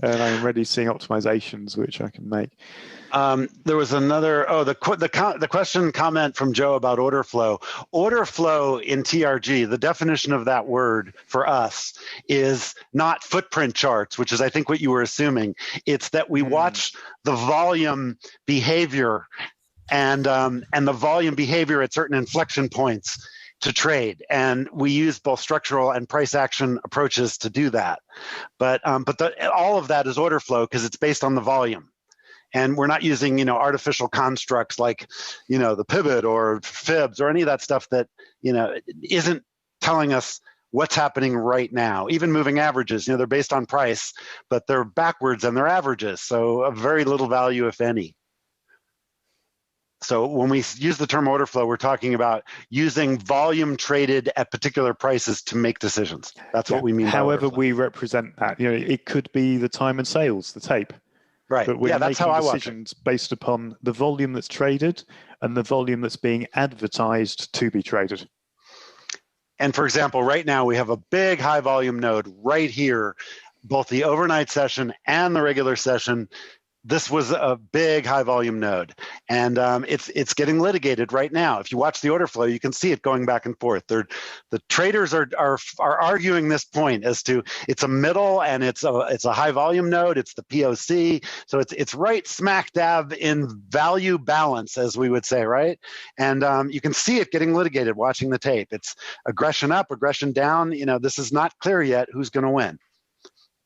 And I'm already seeing optimizations which I can make. There was another, the question comment from Joe about order flow. Order flow in TRG, the definition of that word for us is not footprint charts, which is I think what you were assuming. It's that we watch the volume behavior and the volume behavior at certain inflection points to trade, and we use both structural and price action approaches to do that. But all of that is order flow because it's based on the volume. And we're not using, artificial constructs like, the pivot or fibs or any of that stuff that, isn't telling us what's happening right now. Even moving averages, they're based on price, but they're backwards and they're averages. So of very little value, if any. So when we use the term order flow, we're talking about using volume traded at particular prices to make decisions. That's what we mean by however order flow. We represent that. It could be the time and sales, the tape. Right. But we're that's how making I watch decisions based upon the volume that's traded and the volume that's being advertised to be traded. And for example, right now we have a big high volume node right here, both the overnight session and the regular session. This was a big high volume node, and it's getting litigated right now. If you watch the order flow, you can see it going back and forth. The traders are arguing this point as to it's a middle and it's a high volume node. It's the POC, so it's right smack dab in value balance, as we would say, right? And you can see it getting litigated watching the tape. It's aggression up, aggression down. This is not clear yet who's going to win.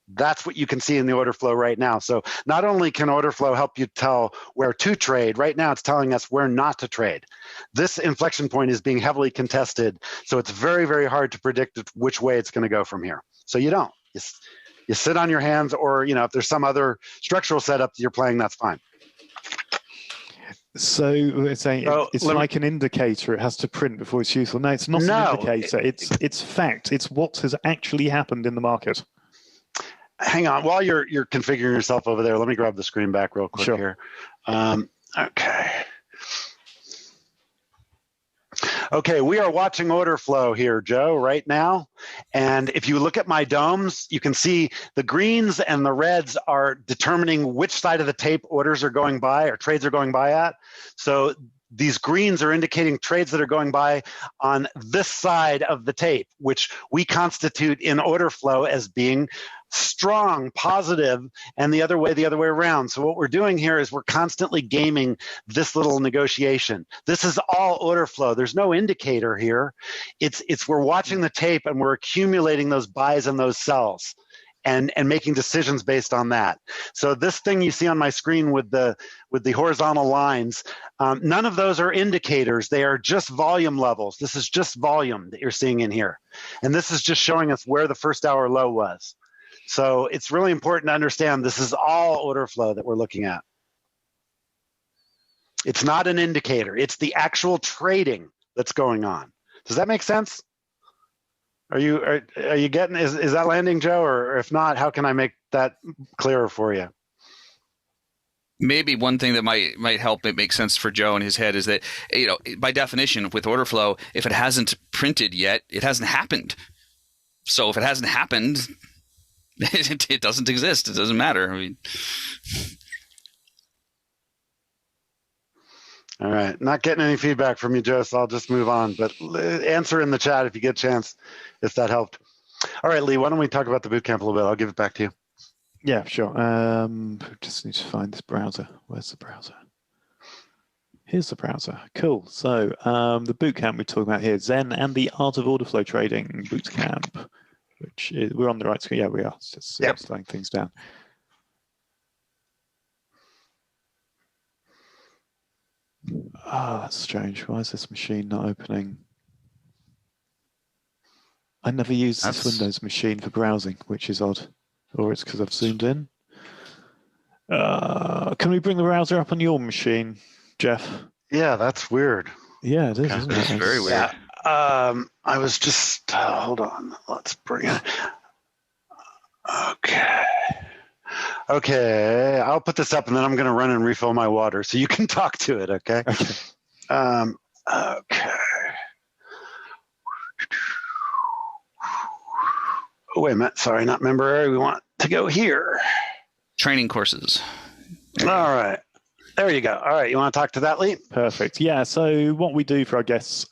That's what you can see in the order flow right now. So not only can order flow help you tell where to trade, right now it's telling us where not to trade. This inflection point is being heavily contested, so it's very, very hard to predict which way it's going to go from here. So you don't. You sit on your hands, or if there's some other structural setup that you're playing, that's fine. So it's saying it's like an indicator. It has to print before it's useful. No, it's not an indicator. It's fact. It's what has actually happened in the market. Hang on, while you're configuring yourself over there, let me grab the screen back real quick here. Okay, we are watching order flow here, Joe, right now. And if you look at my domes, you can see the greens and the reds are determining which side of the tape orders are going by or trades are going by at. So these greens are indicating trades that are going by on this side of the tape, which we constitute in order flow as being strong, positive, and the other way around. So what we're doing here is we're constantly gaming this little negotiation. This is all order flow. There's no indicator here. It's we're watching the tape and we're accumulating those buys and those sells and making decisions based on that. So this thing you see on my screen with the horizontal lines, none of those are indicators. They are just volume levels. This is just volume that you're seeing in here. And this is just showing us where the first hour low was. So it's really important to understand this is all order flow that we're looking at. It's not an indicator. It's the actual trading that's going on. Does that make sense? Are you getting, is that landing, Joe? Or if not, how can I make that clearer for you? Maybe one thing that might help it make sense for Joe in his head is that, by definition with order flow, if it hasn't printed yet, it hasn't happened. So if it hasn't happened, it doesn't exist. It doesn't matter. I mean, all right. Not getting any feedback from you, Joe, so I'll just move on. But answer in the chat if you get a chance, if that helped. All right, Lee, why don't we talk about the bootcamp a little bit? I'll give it back to you. Yeah, sure. Just need to find this browser. Where's the browser? Here's the browser. Cool. So the bootcamp we're talking about here, Zen and the Art of Order Flow Trading bootcamp. we're on the right screen. Yeah, we are. It's just slowing things down. Oh, that's strange. Why is this machine not opening? I never use this Windows machine for browsing, which is odd. Or it's because I've zoomed in. Can we bring the browser up on your machine, Jeff? Yeah, that's weird. Yeah, it is, isn't it? It's very weird. Yeah. I was just, hold on. Let's bring it. Okay, I'll put this up and then I'm going to run and refill my water so you can talk to it, okay? Okay. Okay. Oh, wait a minute. Sorry, not member area. We want to go here. Training courses. All right. There you go. All right. You want to talk to that, Lee? Perfect. Yeah. So what we do for our guests,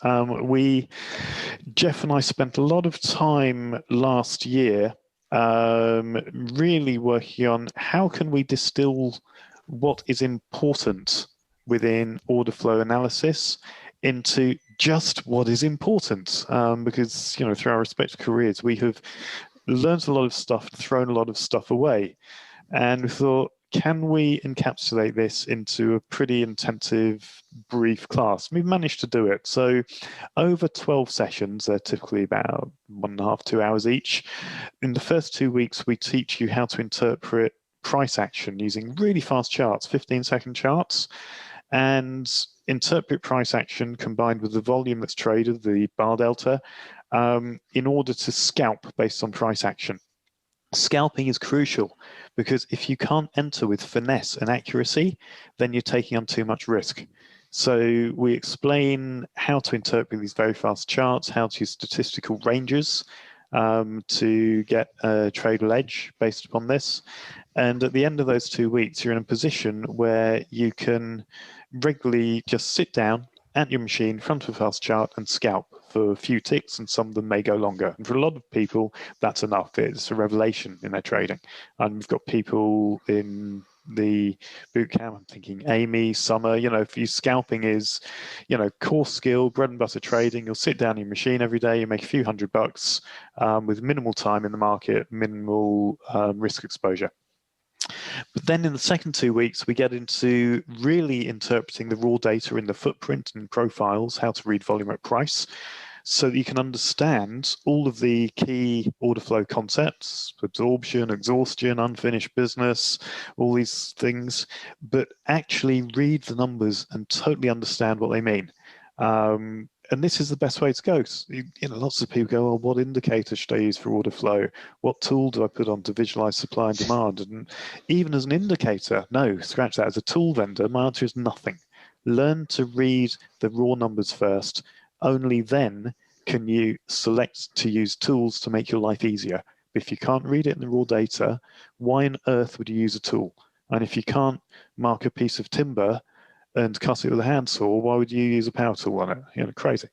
Jeff and I spent a lot of time last year really working on how can we distill what is important within order flow analysis into just what is important. Because, through our respective careers, we have learned a lot of stuff, thrown a lot of stuff away. And we thought, can we encapsulate this into a pretty intensive, brief class? We've managed to do it. So over 12 sessions, they're typically about 1.5, 2 hours each. In the first 2 weeks, we teach you how to interpret price action using really fast charts, 15-second charts, and interpret price action combined with the volume that's traded, the bar delta, in order to scalp based on price action. Scalping is crucial because if you can't enter with finesse and accuracy, then you're taking on too much risk. So we explain how to interpret these very fast charts, how to use statistical ranges to get a tradable edge based upon this. And at the end of those 2 weeks, you're in a position where you can regularly just sit down at your machine in front of a fast chart and scalp for a few ticks, and some of them may go longer. And for a lot of people, that's enough. It's a revelation in their trading. And we've got people in the boot camp, I'm thinking Amy, Summer, if you scalping is, core skill, bread and butter trading, you'll sit down in your machine every day, you make a few $100 with minimal time in the market, minimal risk exposure. But then in the second 2 weeks, we get into really interpreting the raw data in the footprint and profiles, how to read volume at price, so that you can understand all of the key order flow concepts, absorption, exhaustion, unfinished business, all these things, but actually read the numbers and totally understand what they mean. And this is the best way to go. Lots of people go, well, what indicator should I use for order flow? What tool do I put on to visualize supply and demand? And even as an indicator, no, scratch that. As a tool vendor, my answer is nothing. Learn to read the raw numbers first. Only then can you select to use tools to make your life easier. If you can't read it in the raw data, why on earth would you use a tool? And if you can't mark a piece of timber and cut it with a handsaw, why would you use a power tool on it? Crazy.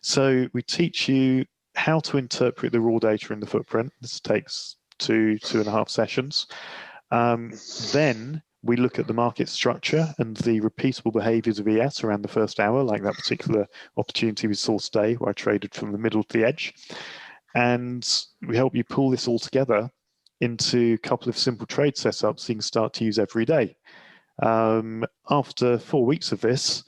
So we teach you how to interpret the raw data in the footprint. This takes 2.5 sessions. Then we look at the market structure and the repeatable behaviors of ES around the first hour, like that particular opportunity we saw today where I traded from the middle to the edge. And we help you pull this all together into a couple of simple trade setups you can start to use every day. After 4 weeks of this,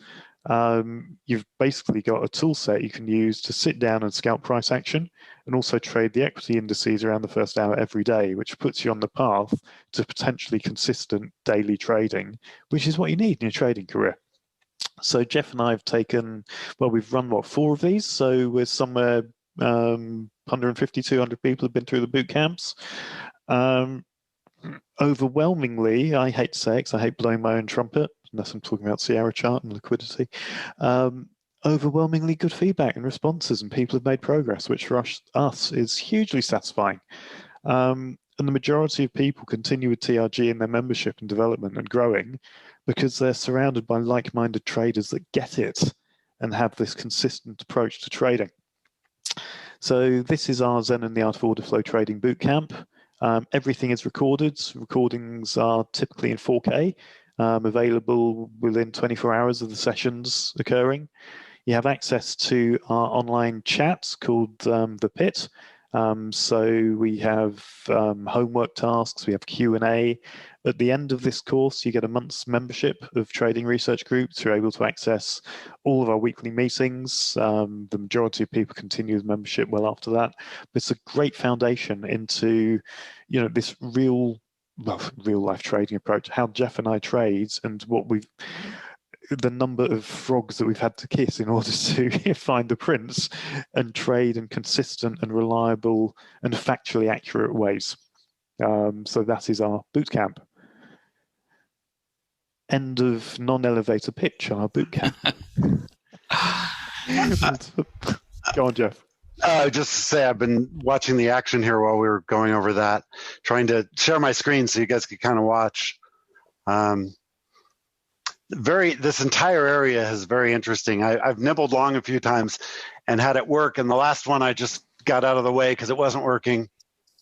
you've basically got a tool set you can use to sit down and scalp price action and also trade the equity indices around the first hour every day, which puts you on the path to potentially consistent daily trading, which is what you need in your trading career. So Jeff and I have we've run 4 of these. So we're somewhere 150, 200 people have been through the boot camps. Overwhelmingly, I hate to say it because I hate blowing my own trumpet, unless I'm talking about Sierra chart and liquidity. Overwhelmingly good feedback and responses, and people have made progress, which for us is hugely satisfying. And the majority of people continue with TRG in their membership and development and growing because they're surrounded by like-minded traders that get it and have this consistent approach to trading. So this is our Zen and the Art of Order Flow Trading Bootcamp. Everything is recorded. Recordings are typically in 4K, available within 24 hours of the sessions occurring. You have access to our online chat called The Pit, So we have homework tasks, we have Q&A. At the end of this course, you get a month's membership of Trading Research Groups. You're able to access all of our weekly meetings. The majority of people continue with membership well after that. But it's a great foundation into, this real life trading approach, how Jeff and I trade, and the number of frogs that we've had to kiss in order to find the prints and trade in consistent and reliable and factually accurate ways. So that is our boot camp. End of non-elevator pitch on our boot camp. Go on, Jeff. Just to say, I've been watching the action here while we were going over that, trying to share my screen so you guys could kind of watch. This entire area is very interesting. I've nibbled along a few times and had it work, and the last one I just got out of the way because it wasn't working.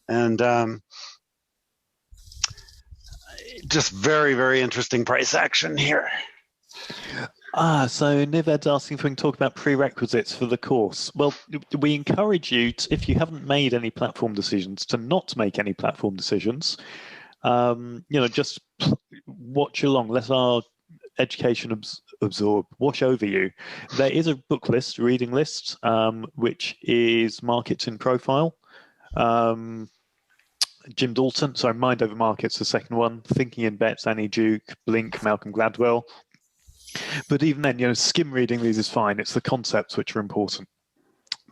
And just very, very interesting price action here. So Nived's asking if we can talk about prerequisites for the course. Well, we encourage you, if you haven't made any platform decisions, to not make any platform decisions. Just watch along. Let our education absorb, wash over you. There is a book list, reading list, which is Markets in Profile. Jim Dalton, sorry, Mind Over Markets, the second one. Thinking in Bets, Annie Duke, Blink, Malcolm Gladwell. But even then, skim reading these is fine. It's the concepts which are important.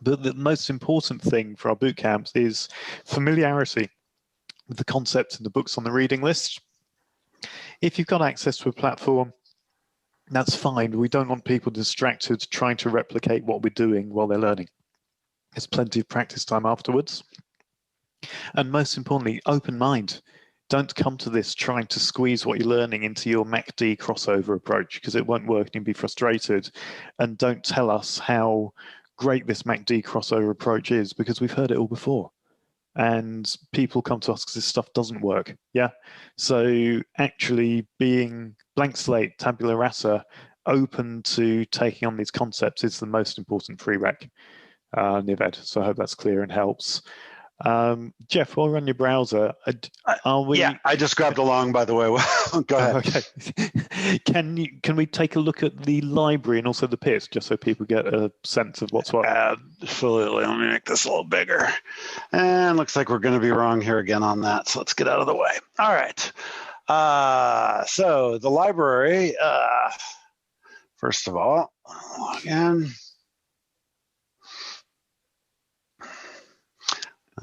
But the most important thing for our boot camps is familiarity with the concepts in the books on the reading list. If you've got access to a platform, that's fine. We don't want people distracted trying to replicate what we're doing while they're learning. There's plenty of practice time afterwards. And most importantly, open mind. Don't come to this trying to squeeze what you're learning into your MACD crossover approach, because it won't work and you'll be frustrated. And don't tell us how great this MACD crossover approach is, because we've heard it all before. And people come to us because this stuff doesn't work. Yeah. So actually being blank slate, tabula rasa, open to taking on these concepts is the most important prereq, Nived. So I hope that's clear and helps. Jeff, while we're on your browser, are we? Yeah, I just grabbed along, by the way. Go ahead. Okay. Can we take a look at the library and also the pits, just so people get a sense of what's what? Absolutely. Let me make this a little bigger. And looks like we're going to be wrong here again on that. So let's get out of the way. All right. So the library, first of all, log in.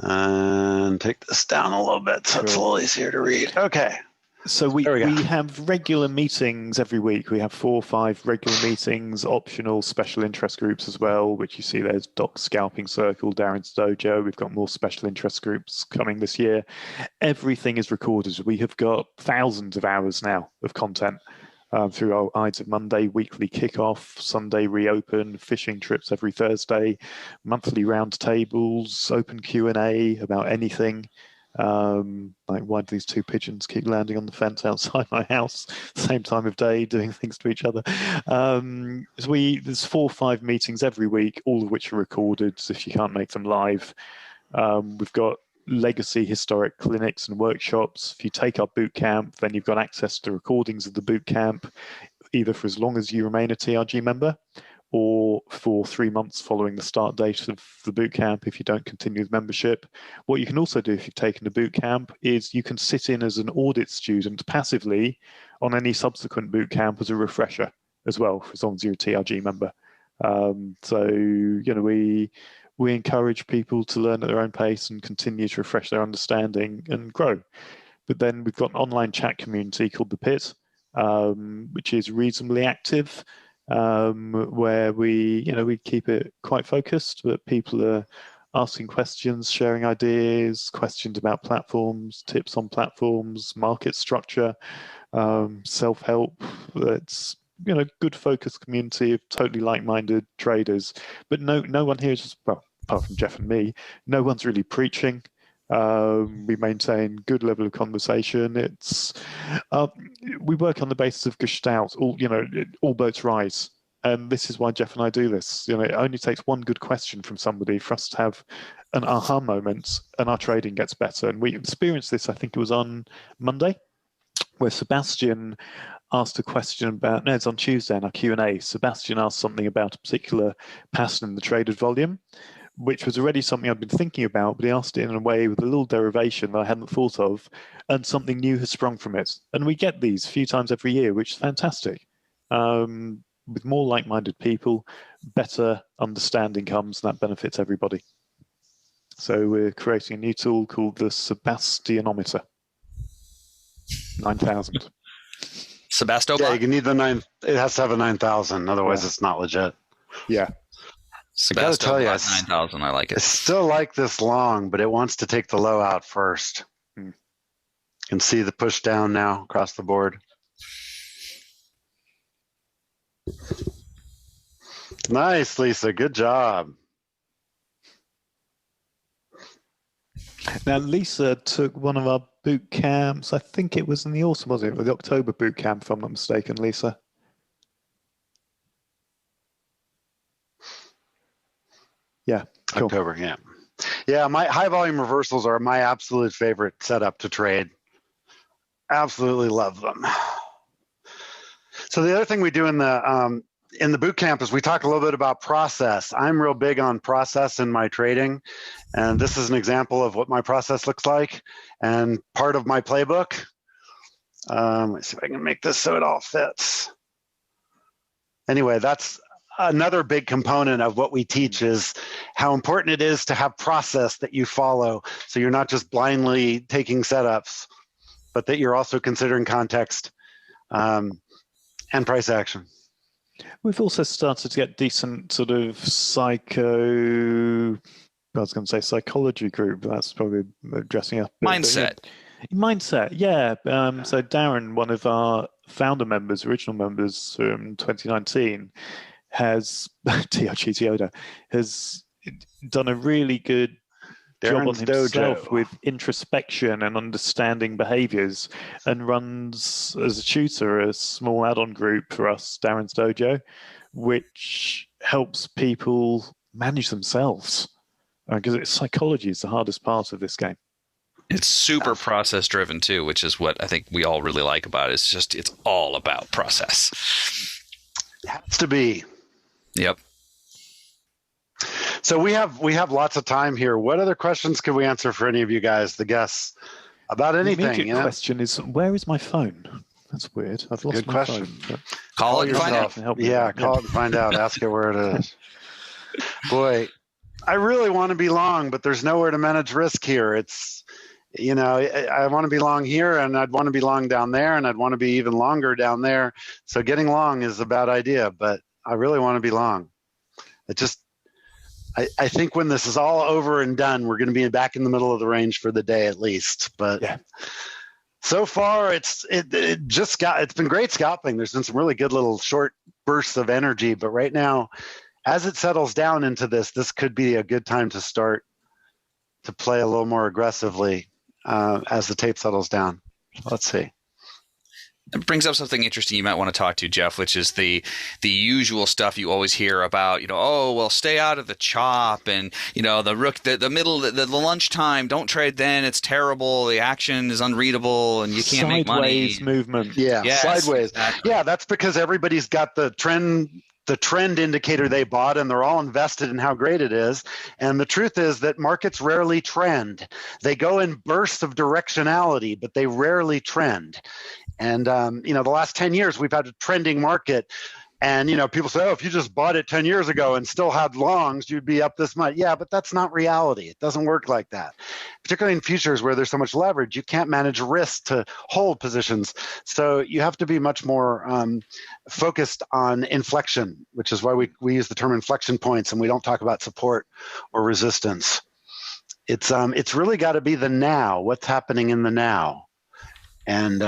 And take this down a little bit so it's a little easier to read. Okay. So we have regular meetings every week. We have 4 or 5 regular meetings, optional special interest groups as well, which you see there's Doc's Scalping Circle, Darren's Dojo. We've got more special interest groups coming this year. Everything is recorded. We have got thousands of hours now of content through our Ides of Monday, weekly kickoff, Sunday reopen, fishing trips every Thursday, monthly round tables, open Q&A about anything. Like, why do these 2 pigeons keep landing on the fence outside my house same time of day, doing things to each other? There's 4 or 5 meetings every week, all of which are recorded, so if you can't make them live. We've got legacy historic clinics and workshops. If you take our boot camp, then you've got access to recordings of the boot camp, either for as long as you remain a TRG member, or for 3 months following the start date of the boot camp if you don't continue with membership. What you can also do if you've taken the boot camp is you can sit in as an audit student passively on any subsequent boot camp as a refresher as well, for as long as you're a TRG member. We encourage people to learn at their own pace and continue to refresh their understanding and grow. But then we've got an online chat community called The Pit, which is reasonably active, where we keep it quite focused, but people are asking questions, sharing ideas, questions about platforms, tips on platforms, market structure, self-help. It's good focused community of totally like-minded traders. But no one here is just, well, apart from Jeff and me, no one's really preaching. We maintain good level of conversation. It's we work on the basis of Gestalt. All boats rise, and this is why Jeff and I do this. It only takes one good question from somebody for us to have an aha moment, and our trading gets better. And we experienced this, I think it was on Monday, where Sebastian asked a question about, no, it's on Tuesday in our Q&A. Sebastian asked something about a particular pattern in the traded volume, which was already something I'd been thinking about, but he asked it in a way with a little derivation that I hadn't thought of, and something new has sprung from it. And we get these a few times every year, which is fantastic. With more like-minded people, better understanding comes, and that benefits everybody. So we're creating a new tool called the Sebastianometer. 9,000. Sebasto. Yeah, you need the 9. It has to have a 9,000, otherwise it's not legit. Yeah. I gotta tell you, 9,000. I like it. I still like this long, but it wants to take the low out first. You can see the push down now across the board. Nice, Lisa. Good job. Now, Lisa took one of our boot camps. I think it was in the autumn, wasn't it? Or the October boot camp, if I'm not mistaken, Lisa. Yeah, cool. October, yeah. Yeah, my high volume reversals are my absolute favorite setup to trade. Absolutely love them. So the other thing we do in the boot camp is we talk a little bit about process. I'm real big on process in my trading, and this is an example of what my process looks like and part of my playbook. Let's see if I can make this so it all fits. Anyway, that's another big component of what we teach, is how important it is to have process that you follow, so you're not just blindly taking setups, but that you're also considering context and price action. We've also started to get decent sort of psychology group. That's probably dressing up. Mindset. Mindset, yeah. So Darren, one of our founder members, original members from 2019, has TRG Yoda, has done a really good job on himself with introspection and understanding behaviors, and runs as a tutor a small add-on group for us, Darren's Dojo, which helps people manage themselves, because psychology is the hardest part of this game. It's super process driven too, which is what I think we all really like about it. It's all about process. It has to be. Yep. So we have lots of time here. What other questions can we answer for any of you guys, the guests, about anything? The immediate question is, where is my phone? That's weird. I've lost my phone. Call it and find out. Yeah, call it and find out. Ask it where it is. Boy, I really want to be long, but there's nowhere to manage risk here. It's, I want to be long here, and I'd want to be long down there, and I'd want to be even longer down there. So getting long is a bad idea, but I really want to be long. I think when this is all over and done, we're going to be back in the middle of the range for the day at least. But yeah. So far, it's been great scalping. There's been some really good little short bursts of energy. But right now, as it settles down into this could be a good time to start to play a little more aggressively as the tape settles down. Let's see. It brings up something interesting you might want to talk to, Jeff, which is the usual stuff you always hear about, stay out of the chop, and, the middle, the lunchtime, don't trade then, it's terrible, the action is unreadable, and you can't make money. Sideways movement. Yeah, yes, sideways. Exactly. Yeah, that's because everybody's got the trend indicator they bought, and they're all invested in how great it is. And the truth is that markets rarely trend. They go in bursts of directionality, but they rarely trend. And, the last 10 years, we've had a trending market. And, people say, if you just bought it 10 years ago and still had longs, you'd be up this much. Yeah, but that's not reality. It doesn't work like that. Particularly in futures where there's so much leverage, you can't manage risk to hold positions. So you have to be much more focused on inflection, which is why we use the term inflection points, and we don't talk about support or resistance. It's really got to be the now, what's happening in the now. And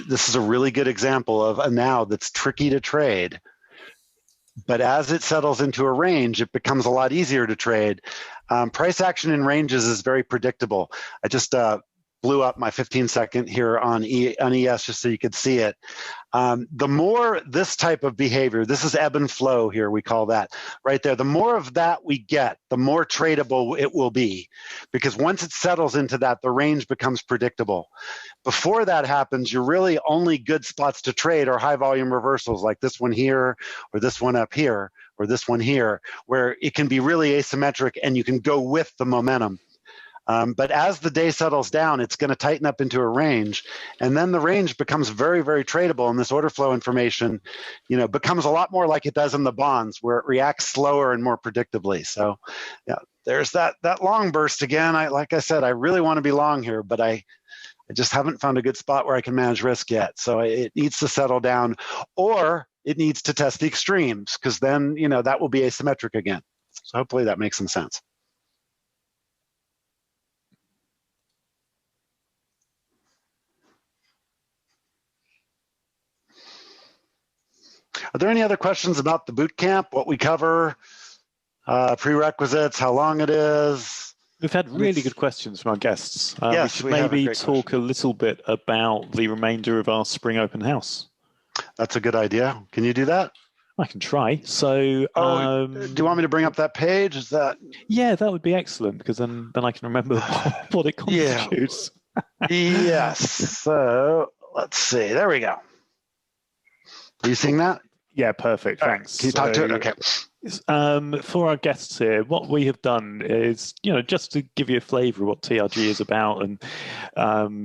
this is a really good example of a now that's tricky to trade. But as it settles into a range, it becomes a lot easier to trade. Price action in ranges is very predictable. I just blew up my 15-second here on ES just so you could see it. The more this type of behavior, this is ebb and flow here, we call that right there. The more of that we get, the more tradable it will be, because once it settles into that, the range becomes predictable. Before that happens, you're really only good spots to trade are high volume reversals like this one here, or this one up here, or this one here, where it can be really asymmetric and you can go with the momentum. But as the day settles down, it's going to tighten up into a range, and then the range becomes very, very tradable, and this order flow information, becomes a lot more like it does in the bonds, where it reacts slower and more predictably. So, yeah, there's that long burst again. Like I said, I really want to be long here, but I just haven't found a good spot where I can manage risk yet. So it needs to settle down, or it needs to test the extremes, because then that will be asymmetric again. So hopefully that makes some sense. Are there any other questions about the boot camp, what we cover, prerequisites, how long it is? We've had really good questions from our guests. Yes, we should maybe talk a little bit about the remainder of our spring open house. That's a good idea. Can you do that? I can try. So, do you want me to bring up that page? Is that? Yeah, that would be excellent, because then I can remember what it constitutes. Yes. So let's see. There we go. Are you seeing that? Yeah, perfect. Thanks. Can you talk to it? Okay. For our guests here, what we have done is, just to give you a flavour of what TRG is about, and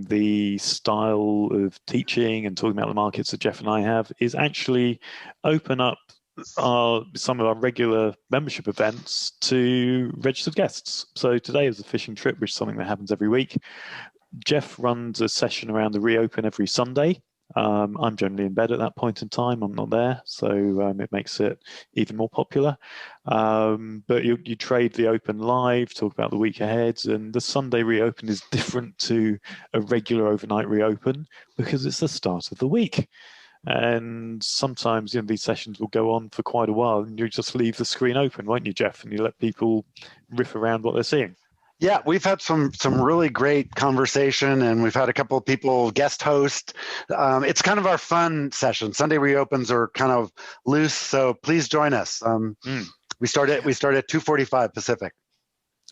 the style of teaching and talking about the markets that Jeff and I have, is actually open up some of our regular membership events to registered guests. So today is a fishing trip, which is something that happens every week. Jeff runs a session around the reopen every Sunday. I'm generally in bed at that point in time. I'm not there, so it makes it even more popular. But you trade the open live, talk about the week ahead, and the Sunday reopen is different to a regular overnight reopen because it's the start of the week. And sometimes these sessions will go on for quite a while, and you just leave the screen open, won't you, Jeff? And you let people riff around what they're seeing. Yeah, we've had some really great conversation, and we've had a couple of people guest host. It's kind of our fun session. Sunday reopens are kind of loose, so please join us. We start at 2:45 Pacific.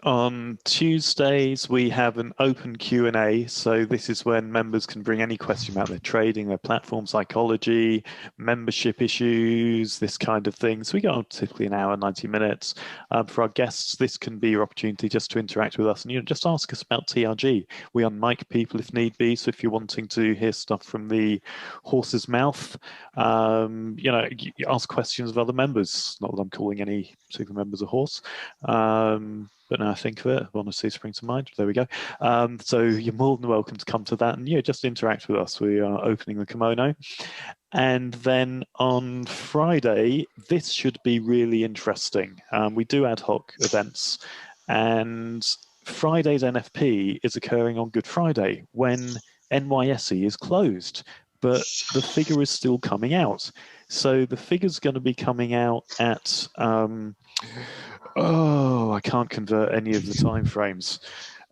On Tuesdays, we have an open Q&A. So this is when members can bring any question about their trading, their platform psychology, membership issues, this kind of thing. So we go on typically an hour, 90 minutes. For our guests, this can be your opportunity just to interact with us and just ask us about TRG. We unmic people if need be. So if you're wanting to hear stuff from the horse's mouth, you ask questions of other members. Not that I'm calling any super members a horse. But now I think of it, honesty springs to mind. There we go. So you're more than welcome to come to that and just interact with us. We are opening the kimono. And then on Friday, this should be really interesting. We do ad hoc events, and Friday's NFP is occurring on Good Friday when NYSE is closed, but the figure is still coming out. So the figure's going to be coming out at... I can't convert any of the time frames.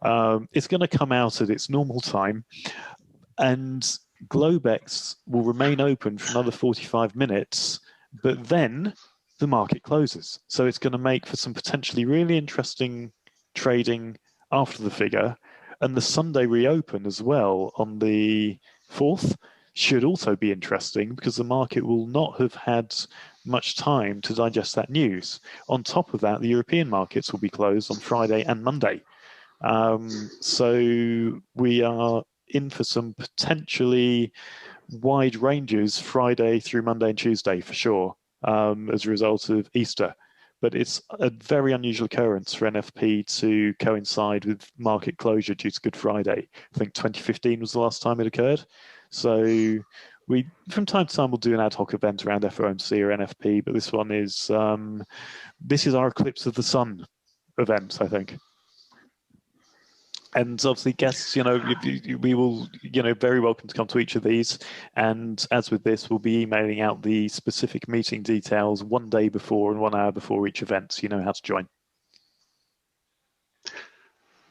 It's going to come out at its normal time, and Globex will remain open for another 45 minutes, but then the market closes. So it's going to make for some potentially really interesting trading after the figure, and the Sunday reopen as well on the 4th should also be interesting because the market will not have had much time to digest that news. On top of that, the European markets will be closed on Friday and Monday. So we are in for some potentially wide ranges Friday through Monday and Tuesday for sure, as a result of Easter. But it's a very unusual occurrence for NFP to coincide with market closure due to Good Friday. I think 2015 was the last time it occurred. So we, from time to time, we'll do an ad hoc event around FOMC or NFP, but this one is, this is our Eclipse of the Sun event, I think. And obviously guests, we will, very welcome to come to each of these. And as with this, we'll be emailing out the specific meeting details 1 day before and 1 hour before each event, so you know how to join.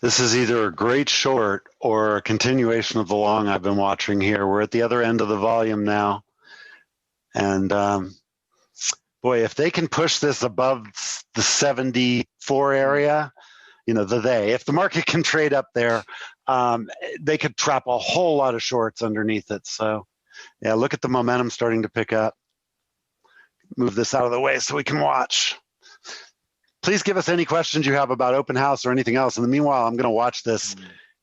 This is either a great short or a continuation of the long I've been watching here. We're at the other end of the volume now. And boy, if they can push this above the 74 area, if the market can trade up there, they could trap a whole lot of shorts underneath it. So yeah, look at the momentum starting to pick up. Move this out of the way so we can watch. Please give us any questions you have about open house or anything else. In the meanwhile, I'm going to watch this.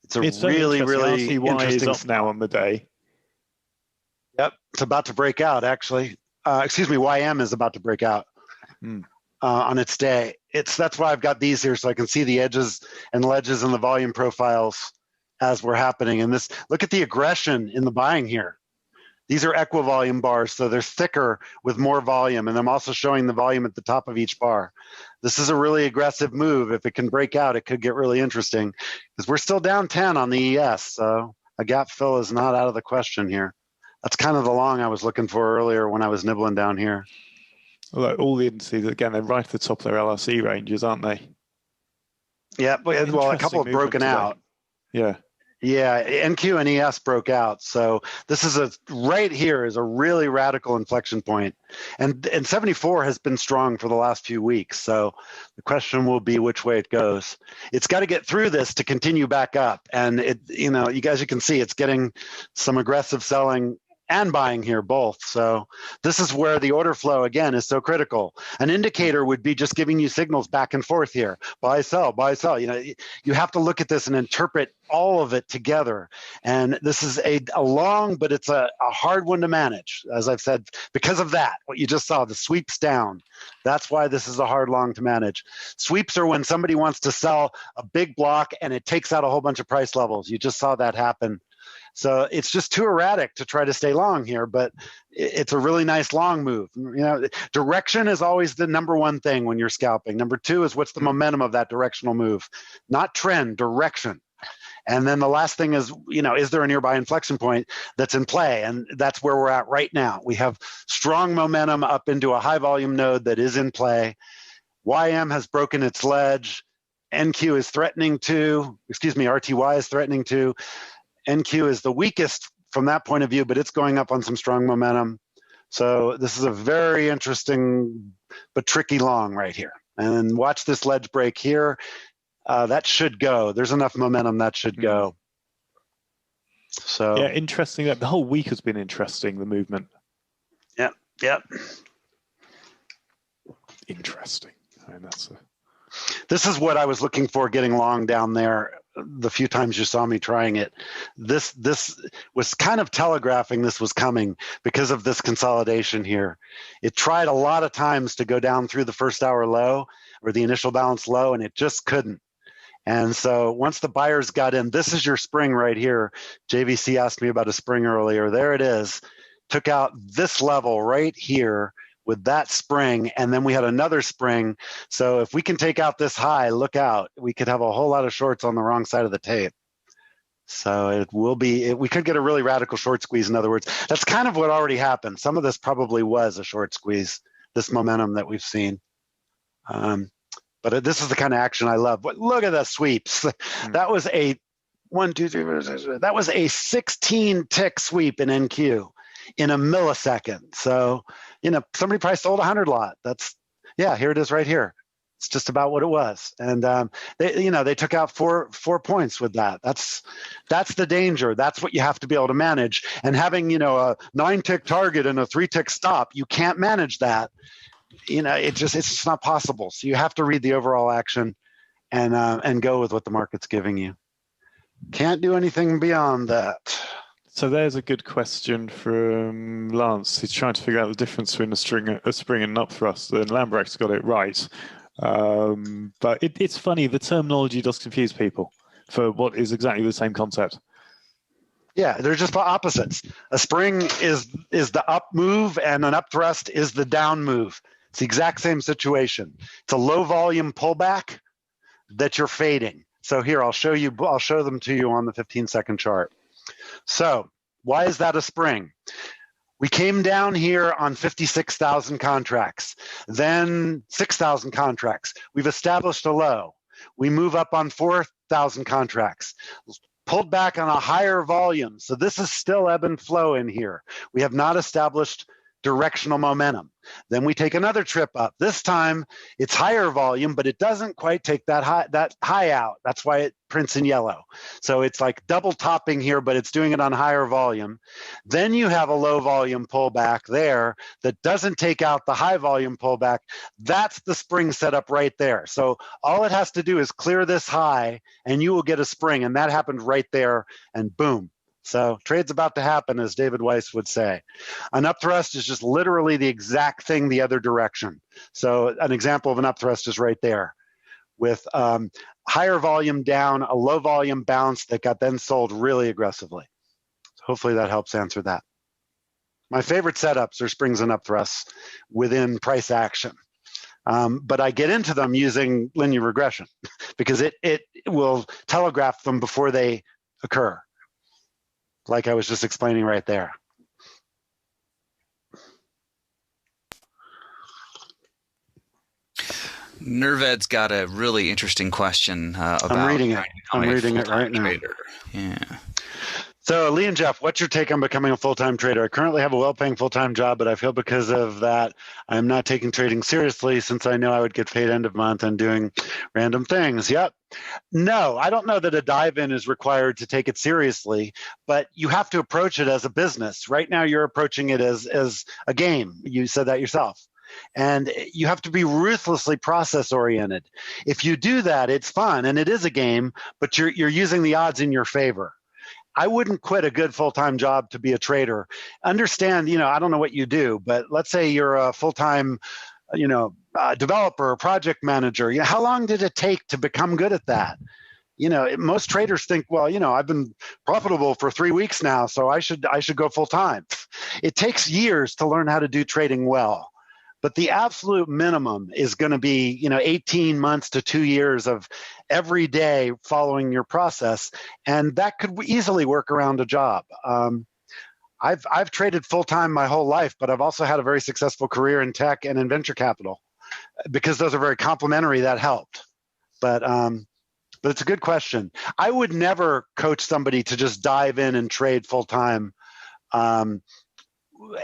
It's really interesting. Up now on the day. Yep, it's about to break out, actually. YM is about to break out on its day. That's why I've got these here so I can see the edges and ledges and the volume profiles as we're happening. And look at the aggression in the buying here. These are equivolume bars, so they're thicker with more volume. And I'm also showing the volume at the top of each bar. This is a really aggressive move. If it can break out, it could get really interesting because we're still down 10 on the ES. So a gap fill is not out of the question here. That's kind of the long I was looking for earlier when I was nibbling down here. Although all the indices, again, they're right at the top of their LRC ranges, aren't they? Yeah, well, a couple have broken out. Yeah. Yeah, NQ and ES broke out. So this is right here is a really radical inflection point. And 74 has been strong for the last few weeks. So the question will be which way it goes. It's got to get through this to continue back up. And you can see it's getting some aggressive selling and buying here both. So this is where the order flow again is so critical. An indicator would be just giving you signals back and forth here. Buy, sell, buy, sell. You have to look at this and interpret all of it together. And this is a long, but it's a hard one to manage. As I've said, because of that, what you just saw, the sweeps down. That's why this is a hard long to manage. Sweeps are when somebody wants to sell a big block and it takes out a whole bunch of price levels. You just saw that happen. So it's just too erratic to try to stay long here, but it's a really nice long move. Direction is always the number one thing when you're scalping. Number two is what's the momentum of that directional move, not trend, direction. And then the last thing is, is there a nearby inflection point that's in play? And that's where we're at right now. We have strong momentum up into a high volume node that is in play. YM has broken its ledge. NQ is threatening to, RTY is threatening to. NQ is the weakest from that point of view, but it's going up on some strong momentum. So this is a very interesting but tricky long right here. And watch this ledge break here. That should go. There's enough momentum that should go. So yeah, interesting. The whole week has been interesting, the movement. Yep. Interesting. This is what I was looking for getting long down there the few times you saw me trying it. This was kind of telegraphing this was coming because of this consolidation here. It tried a lot of times to go down through the first hour low or the initial balance low, and it just couldn't. And so once the buyers got in, this is your spring right here. JVC asked me about a spring earlier. There it is. Took out this level right here with that spring, and then we had another spring. So if we can take out this high, look out. We could have a whole lot of shorts on the wrong side of the tape. So we could get a really radical short squeeze, in other words. That's kind of what already happened. Some of this probably was a short squeeze, this momentum that we've seen. But this is the kind of action I love. But look at the sweeps. That was a 1, 2, 3, that was a 16 tick sweep in NQ in a millisecond. So, somebody probably sold 100 lot. Here it is right here. It's just about what it was. And they took out four points with that. That's the danger. That's what you have to be able to manage. And having, a 9-tick target and a 3-tick stop, you can't manage that. It's just not possible. So you have to read the overall action and go with what the market's giving you. Can't do anything beyond that. So there's a good question from Lance. He's trying to figure out the difference between a spring and an up thrust. And Lambrecht's got it right. But it's funny, the terminology does confuse people for what is exactly the same concept. Yeah, they're just opposites. A spring is the up move, and an up thrust is the down move. It's the exact same situation. It's a low volume pullback that you're fading. So here, I'll show them to you on the 15-second chart. So why is that a spring? We came down here on 56,000 contracts, then 6,000 contracts. We've established a low. We move up on 4,000 contracts, pulled back on a higher volume. So this is still ebb and flow in here. We have not established directional momentum. Then we take another trip up. This time it's higher volume, but it doesn't quite take that high out. That's why it prints in yellow. So it's like double topping here, but it's doing it on higher volume. Then you have a low volume pullback there that doesn't take out the high volume pullback. That's the spring setup right there. So all it has to do is clear this high and you will get a spring. And that happened right there, and boom. So trade's about to happen, as David Weiss would say. An upthrust is just literally the exact thing the other direction. So an example of an upthrust is right there with higher volume down, a low volume bounce that got then sold really aggressively. So hopefully that helps answer that. My favorite setups are springs and upthrusts within price action. But I get into them using linear regression because it will telegraph them before they occur, like I was just explaining right there. Nerved's got a really interesting question about. I'm reading it. I'm reading it right now. Trader. Yeah. So, Lee and Jeff, what's your take on becoming a full-time trader? I currently have a well-paying full-time job, but I feel because of that, I'm not taking trading seriously since I know I would get paid end of month and doing random things. Yep. No, I don't know that a dive-in is required to take it seriously, but you have to approach it as a business. Right now, you're approaching it as a game. You said that yourself. And you have to be ruthlessly process-oriented. If you do that, it's fun, and it is a game, but you're using the odds in your favor. I wouldn't quit a good full-time job to be a trader. Understand, I don't know what you do, but let's say you're a full-time, developer or project manager. How long did it take to become good at that? Most traders think, well, I've been profitable for 3 weeks now, so I should go full-time. It takes years to learn how to do trading well. But the absolute minimum is going to be, 18 months to 2 years of every day following your process, and that could easily work around a job. I've traded full time my whole life, but I've also had a very successful career in tech and in venture capital because those are very complementary. That helped, but it's a good question. I would never coach somebody to just dive in and trade full time.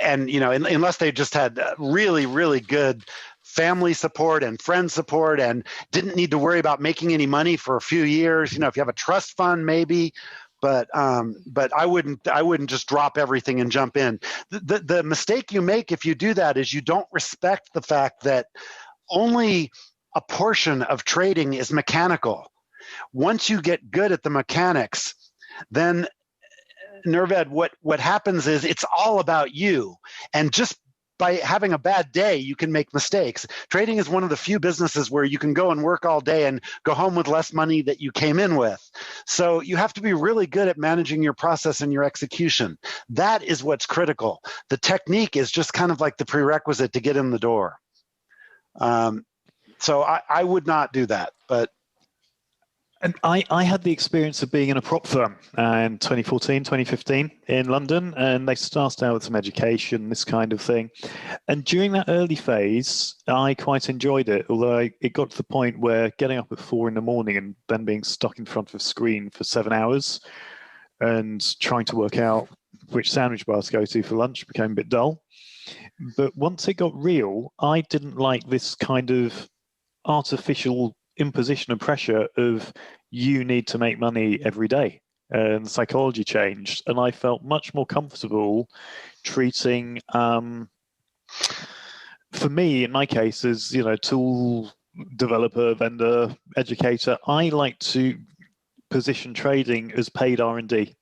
And, unless they just had really, really good family support and friend support and didn't need to worry about making any money for a few years, if you have a trust fund, maybe, but I wouldn't just drop everything and jump in. The mistake you make if you do that is you don't respect the fact that only a portion of trading is mechanical. Once you get good at the mechanics, then Nerved, what happens is it's all about you. And just by having a bad day, you can make mistakes. Trading is one of the few businesses where you can go and work all day and go home with less money that you came in with. So you have to be really good at managing your process and your execution. That is what's critical. The technique is just kind of like the prerequisite to get in the door. So I would not do that, but. And I had the experience of being in a prop firm in 2014, 2015 in London, and they started out with some education, this kind of thing. And during that early phase, I quite enjoyed it, although it got to the point where getting up at 4 a.m. and then being stuck in front of a screen for 7 hours and trying to work out which sandwich bar to go to for lunch became a bit dull. But once it got real, I didn't like this kind of artificial imposition of pressure of you need to make money every day, and the psychology changed, and I felt much more comfortable treating for me in my case as tool developer, vendor, educator, I like to position trading as paid R&D.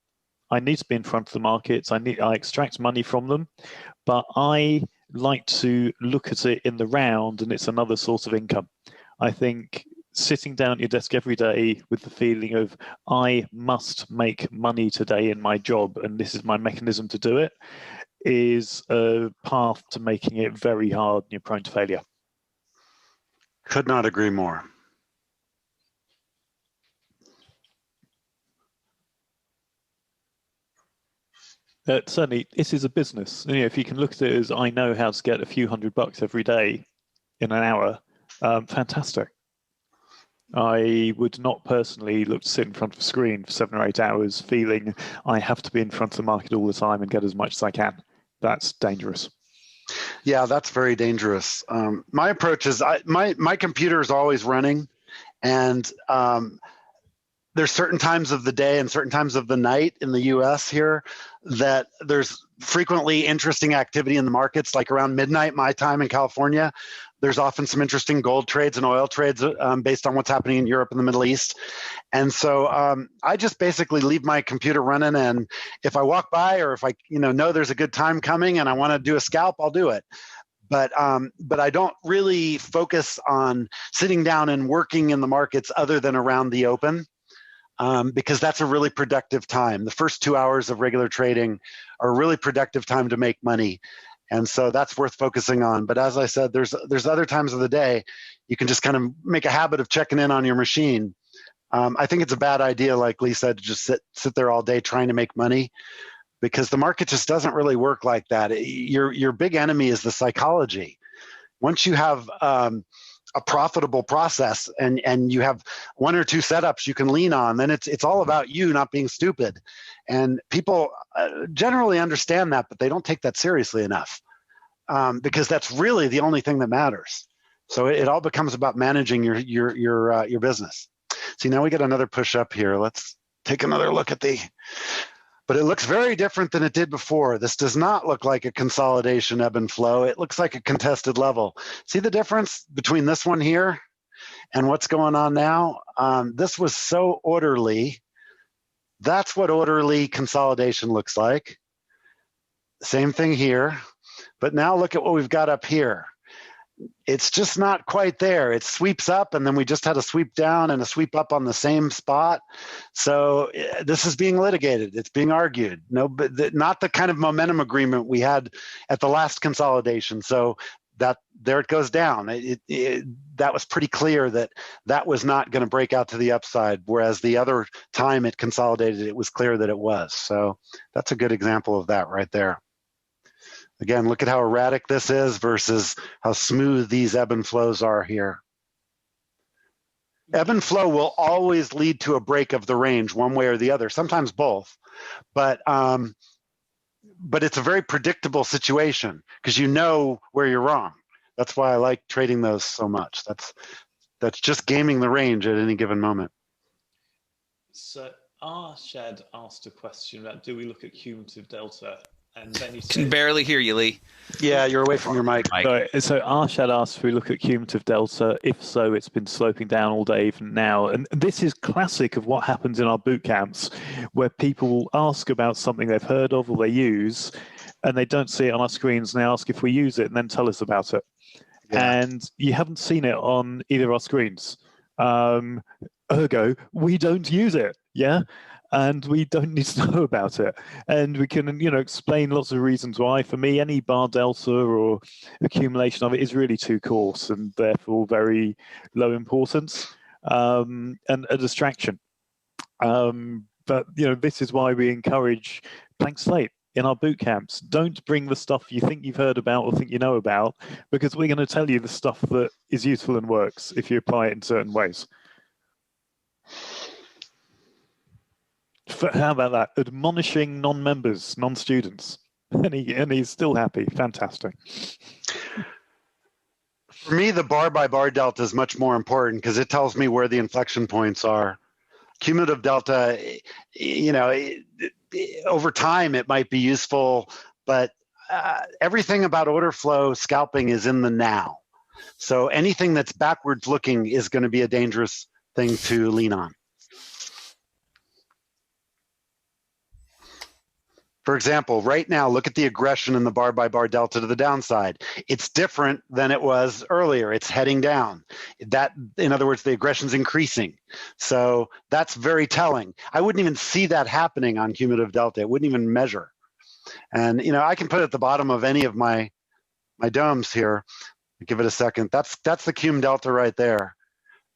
I need to be in front of the markets, I extract money from them, but I like to look at it in the round and it's another source of income. I think sitting down at your desk every day with the feeling of I must make money today in my job and this is my mechanism to do it is a path to making it very hard and you're prone to failure. Could not agree more. Certainly, this is a business. If you can look at it as I know how to get a few $100 every day in an hour, fantastic. I would not personally look to sit in front of a screen for 7 or 8 hours feeling I have to be in front of the market all the time and get as much as I can. That's dangerous. Yeah, that's very dangerous. My approach is my computer is always running, and there's certain times of the day and certain times of the night in the US here that there's frequently interesting activity in the markets, like around midnight, my time in California. There's often some interesting gold trades and oil trades based on what's happening in Europe and the Middle East. And so I just basically leave my computer running. And if I walk by or if I know there's a good time coming and I want to do a scalp, I'll do it. But I don't really focus on sitting down and working in the markets other than around the open. Because that's a really productive time. The first 2 hours of regular trading are a really productive time to make money. And so that's worth focusing on. But as I said, there's other times of the day you can just kind of make a habit of checking in on your machine. I think it's a bad idea, like Lee said, to just sit there all day trying to make money, because the market just doesn't really work like that. Your big enemy is the psychology. Once you have a profitable process and you have 1 or 2 setups you can lean on, then it's all about you not being stupid. And people generally understand that, but they don't take that seriously enough because that's really the only thing that matters. So it all becomes about managing your business. See, now we get another push up here. Let's take another look at but it looks very different than it did before. This does not look like a consolidation ebb and flow. It looks like a contested level. See the difference between this one here and what's going on now? This was so orderly. That's what orderly consolidation looks like. Same thing here. But now look at what we've got up here. It's just not quite there. It sweeps up, and then we just had a sweep down and a sweep up on the same spot. So this is being litigated. It's being argued. No, but not the kind of momentum agreement we had at the last consolidation. So there it goes down. That was pretty clear that was not going to break out to the upside, whereas the other time it consolidated, it was clear that it was. So that's a good example of that right there. Again, look at how erratic this is versus how smooth these ebb and flows are here. Ebb and flow will always lead to a break of the range one way or the other, sometimes both. But it's a very predictable situation because you know where you're wrong. That's why I like trading those so much. That's just gaming the range at any given moment. So Arshad asked a question about, do we look at cumulative delta? And then he Can barely hear you, Lee. Yeah, you're away from your mic. So Arshad asked if we look at cumulative delta. If so, it's been sloping down all day even now. And this is classic of what happens in our boot camps, where people will ask about something they've heard of or they use, and they don't see it on our screens, and they ask if we use it and then tell us about it. Yeah. And you haven't seen it on either of our screens. Ergo, we don't use it. Yeah. And we don't need to know about it. And we can, explain lots of reasons why. For me, any bar delta or accumulation of it is really too coarse and therefore very low importance and a distraction. But, this is why we encourage blank slate in our boot camps. Don't bring the stuff you think you've heard about or think you know about, because we're going to tell you the stuff that is useful and works if you apply it in certain ways. How about that? Admonishing non-members, non-students. And he's still happy. Fantastic. For me, the bar by bar delta is much more important because it tells me where the inflection points are. Cumulative delta, over time it might be useful, but everything about order flow scalping is in the now. So anything that's backwards looking is going to be a dangerous thing to lean on. For example, right now, look at the aggression in the bar by bar delta to the downside. It's different than it was earlier. It's heading down. That, in other words, the aggression's increasing. So that's very telling. I wouldn't even see that happening on cumulative delta. It wouldn't even measure. And I can put it at the bottom of any of my domes here. Give it a second. That's the cum delta right there.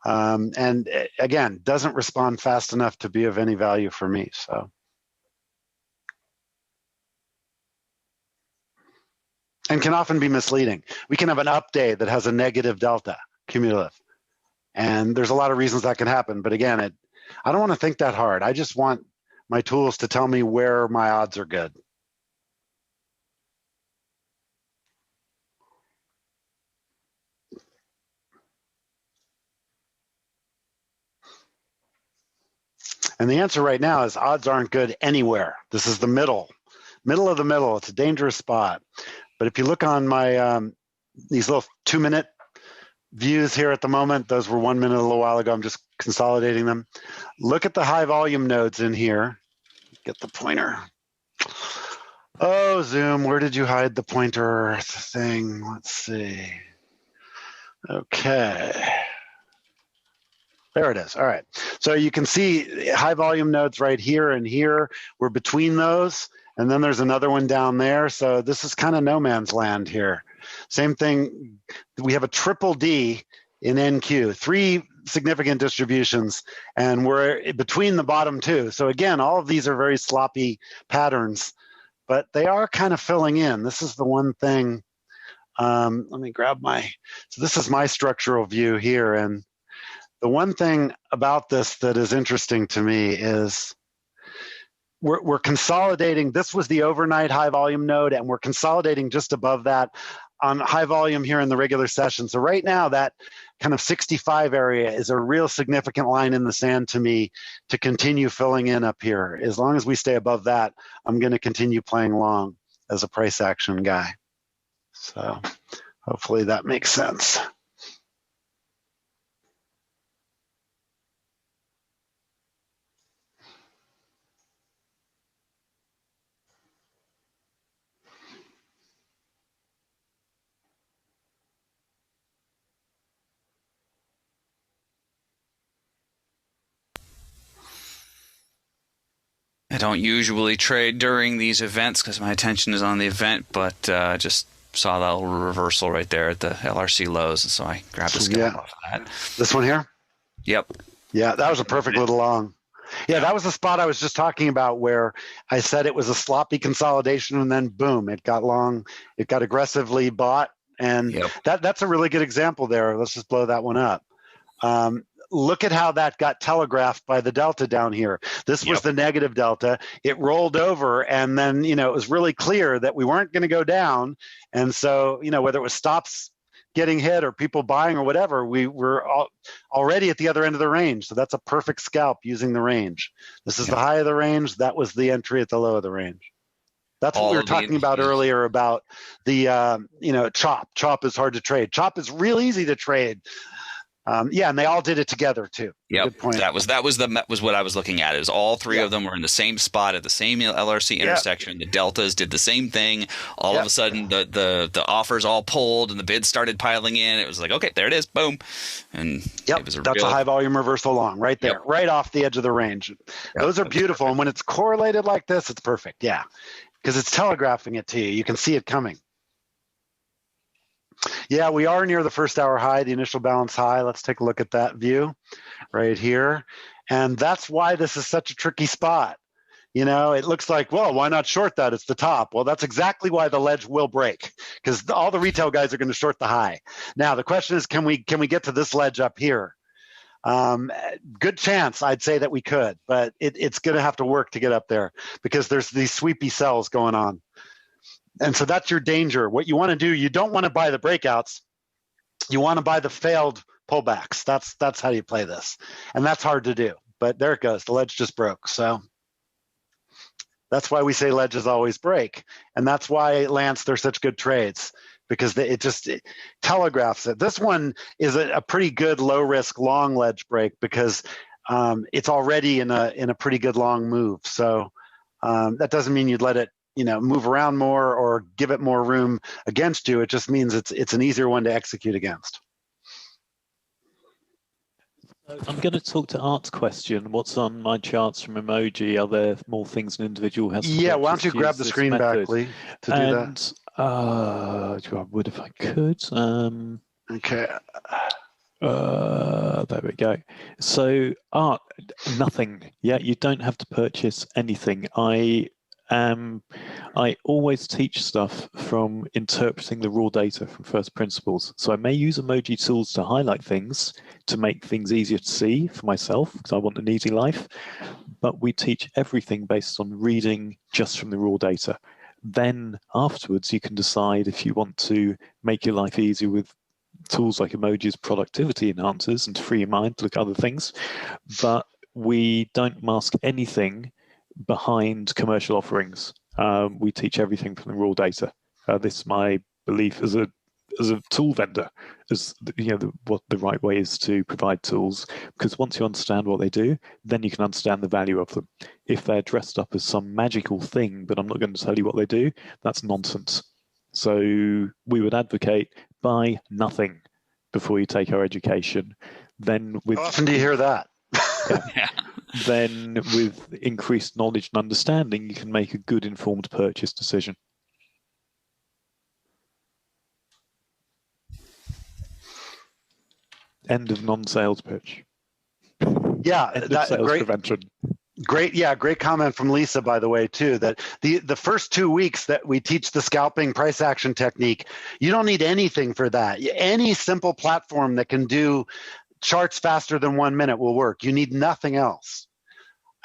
And again, doesn't respond fast enough to be of any value for me. So. And can often be misleading. We can have an up day that has a negative delta, cumulative, And there's a lot of reasons that can happen. But again, I don't want to think that hard. I just want my tools to tell me where my odds are good. And the answer right now is odds aren't good anywhere. This is the middle of the middle. It's a dangerous spot. But if you look on my these little 2-minute views here at the moment, those were 1 minute a little while ago. I'm just consolidating them. Look at the high volume nodes in here. Get the pointer. Oh, Zoom, where did you hide the pointer thing? Let's see. Okay. There it is. All right. So you can see high volume nodes right here and here. We're between those. And then there's another one down there. So this is kind of no man's land here. Same thing. We have a triple D in NQ, 3 significant distributions, and we're between the bottom 2. So again, all of these are very sloppy patterns, but they are kind of filling in. This is the one thing. Let me grab so this is my structural view here. And the one thing about this that is interesting to me is we're consolidating. This was the overnight high volume node, and we're consolidating just above that on high volume here in the regular session. So right now, that kind of 65 area is a real significant line in the sand to me to continue filling in up here. As long as we stay above that, I'm going to continue playing long as a price action guy. So hopefully that makes sense. I don't usually trade during these events because my attention is on the event, but just saw that little reversal right there at the LRC lows, and so I grabbed a scalp off of that. This one here? Yep. Yeah, that was a perfect little long. Yeah, that was the spot I was just talking about where I said it was a sloppy consolidation, and then boom, it got long. It got aggressively bought, and that's a really good example there. Let's just blow that one up. Look at how that got telegraphed by the delta down here. This was the negative delta. It rolled over, and then, it was really clear that we weren't going to go down. And so, whether it was stops getting hit or people buying or whatever, we were already at the other end of the range. So that's a perfect scalp using the range. This is the high of the range. That was the entry at the low of the range. That's what we were talking about earlier about the, chop. Chop is hard to trade. Chop is real easy to trade. And they all did it together too. Yep. Good point. That was what I was looking at. It was all 3 of them were in the same spot at the same LRC intersection. The deltas did the same thing. All of a sudden, the offers all pulled and the bids started piling in. It was like, okay, there it is, boom, and it was that's a high volume reversal long right there, right off the edge of the range. Those are beautiful, and when it's correlated like this, it's perfect. Yeah, because it's telegraphing it to you. You can see it coming. Yeah, we are near the first hour high, the initial balance high. Let's take a look at that view right here. And that's why this is such a tricky spot. It looks like, well, why not short that? It's the top. Well, that's exactly why the ledge will break, because all the retail guys are going to short the high. Now, the question is, can we get to this ledge up here? Good chance, I'd say that we could, but it's going to have to work to get up there because there's these sweepy sells going on. And so that's your danger. What you want to do, you don't want to buy the breakouts. You want to buy the failed pullbacks. That's how you play this. And that's hard to do. But there it goes. The ledge just broke. So that's why we say ledges always break. And that's why, Lance, they're such good trades, because it telegraphs it. This one is a pretty good low-risk long ledge break because it's already in a pretty good long move. So that doesn't mean you'd let it move around more or give it more room against you. It just means it's an easier one to execute against. I'm going to talk to Art's question. What's on my charts from Emoji? Are there more things an individual has to Yeah, why don't you grab the screen back, Lee, to do that? I would if I could. Okay. There we go. So Art, nothing. Yeah, you don't have to purchase anything. I always teach stuff from interpreting the raw data from first principles. So I may use emoji tools to highlight things, to make things easier to see for myself, because I want an easy life. But we teach everything based on reading just from the raw data. Then afterwards, you can decide if you want to make your life easier with tools like emojis, productivity enhancers, and to free your mind to look at other things. But we don't mask anything behind commercial offerings. We teach everything from the raw data. This is my belief as a tool vendor, as what the right way is to provide tools. Because once you understand what they do, then you can understand the value of them. If they're dressed up as some magical thing, but I'm not going to tell you what they do, that's nonsense. So we would advocate buy nothing before you take our education. Then with How often do you hear that? Yeah. Then with increased knowledge and understanding, you can make a good informed purchase decision. End of non-sales pitch. Yeah, End of sales prevention. Great comment from Lisa, by the way, too, that the first 2 weeks that we teach the scalping price action technique, you don't need anything for that. Any simple platform that can do charts faster than 1 minute will work. You need nothing else.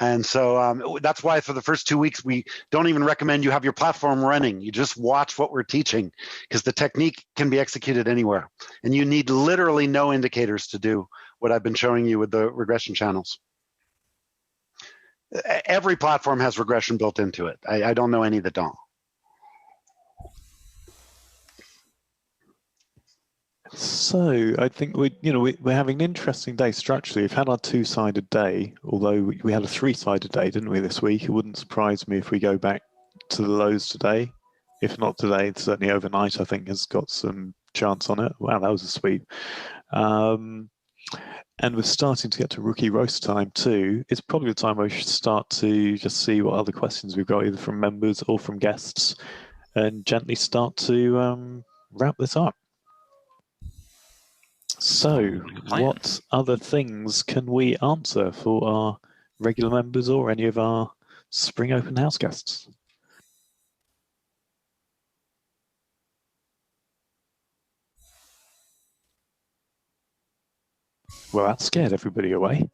And so that's why for the first 2 weeks, we don't even recommend you have your platform running. You just watch what we're teaching, because the technique can be executed anywhere. And you need literally no indicators to do what I've been showing you with the regression channels. Every platform has regression built into it. I don't know any that don't. So I think we're having an interesting day structurally. We've had our two-sided day, although we had a three-sided day, didn't we, this week? It wouldn't surprise me if we go back to the lows today. If not today, certainly overnight, I think, has got some chance on it. Wow, that was a sweep. And we're starting to get to rookie roast time too. It's probably the time we should start to just see what other questions we've got, either from members or from guests, and gently start to wrap this up. So, what other things can we answer for our regular members or any of our Spring Open House guests? Well, that scared everybody away.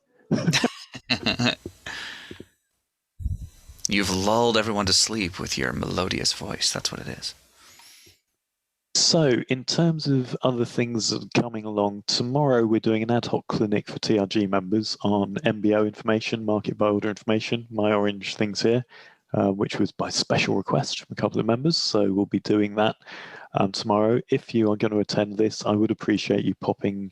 You've lulled everyone to sleep with your melodious voice. That's what it is. So, in terms of other things that are coming along, tomorrow we're doing an ad hoc clinic for TRG members on MBO information, market buy order information, my orange things here, which was by special request from a couple of members. So we'll be doing that tomorrow. If you are going to attend this, I would appreciate you popping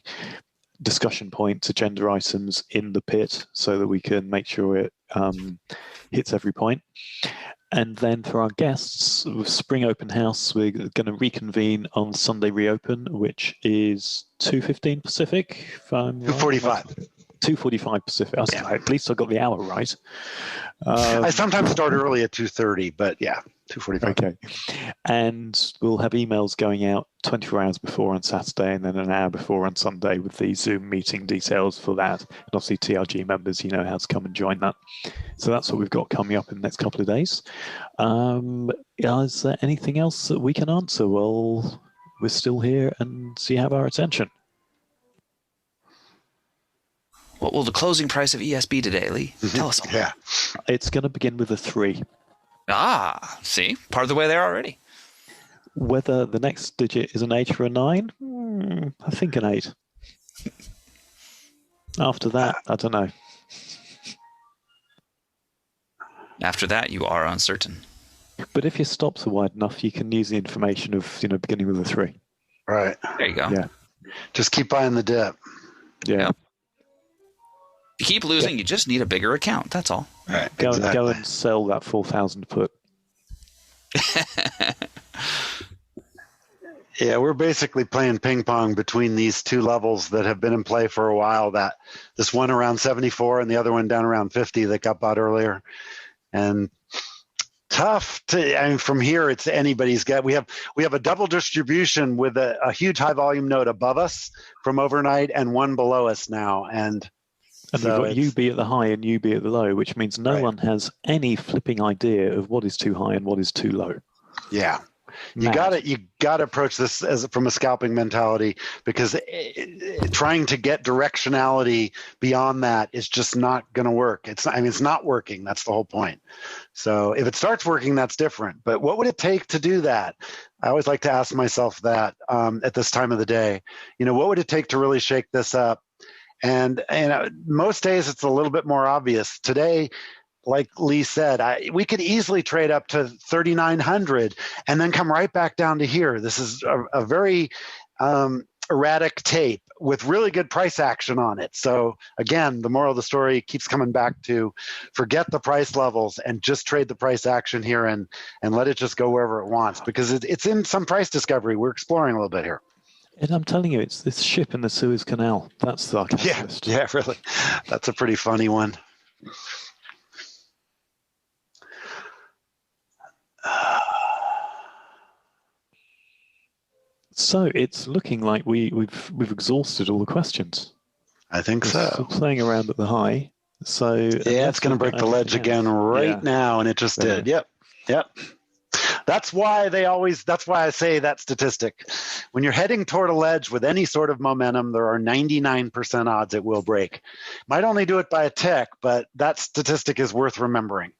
discussion points, agenda items in the pit so that we can make sure it hits every point. And then for our guests, with Spring Open House, we're going to reconvene on Sunday Reopen, which is 2:15 Pacific. 2:45. 2:45 Pacific. At least I got the hour right. I sometimes start early at 2:30, but yeah, 2:45. Okay. And we'll have emails going out 24 hours before on Saturday and then an hour before on Sunday with the Zoom meeting details for that. And obviously TRG members, you know how to come and join that. So that's what we've got coming up in the next couple of days. Is there anything else that we can answer? Well, we're still here and so you have our attention. What will the closing price of ES be today, Lee? Tell us all. Yeah. It's going to begin with a 3. Ah, see? Part of the way there already. Whether the next digit is an 8 or a 9? I think an 8. After that, I don't know. After that, you are uncertain. But if your stops are wide enough, you can use the information of, beginning with a 3. Right. There you go. Yeah. Just keep buying the dip. Yeah. Yep. You keep losing, you just need a bigger account. That's all. Right. Go Exactly. and sell that 4,000 put. Yeah, we're basically playing ping pong between these two levels that have been in play for a while. That this one around 74 and the other one down around 50 that got bought earlier, and tough to. I mean, from here it's anybody's guess. We have a double distribution with a huge high volume node above us from overnight and one below us now, and And So you've got UB at the high and UB at the low, which means no one has any flipping idea of what is too high and what is too low. Yeah. You Mad. got to approach this as from a scalping mentality, because trying to get directionality beyond that is just not going to work. It's not working. That's the whole point. So if it starts working, that's different. But what would it take to do that? I always like to ask myself that at this time of the day. What would it take to really shake this up? And most days it's a little bit more obvious. Today, like Lee said, we could easily trade up to 3,900 and then come right back down to here. This is a very erratic tape with really good price action on it. So again, the moral of the story keeps coming back to forget the price levels and just trade the price action here and let it just go wherever it wants, because it's in some price discovery. We're exploring a little bit here. And I'm telling you, it's this ship in the Suez Canal. That's the catalyst. Yeah, really. That's a pretty funny one. So it's looking like we've exhausted all the questions. I think We're so. still playing around at the high. So Yeah, it's going to break the ledge again now, and it just did. Yep. That's why I say that statistic. When you're heading toward a ledge with any sort of momentum, there are 99% odds it will break. Might only do it by a tick, but that statistic is worth remembering.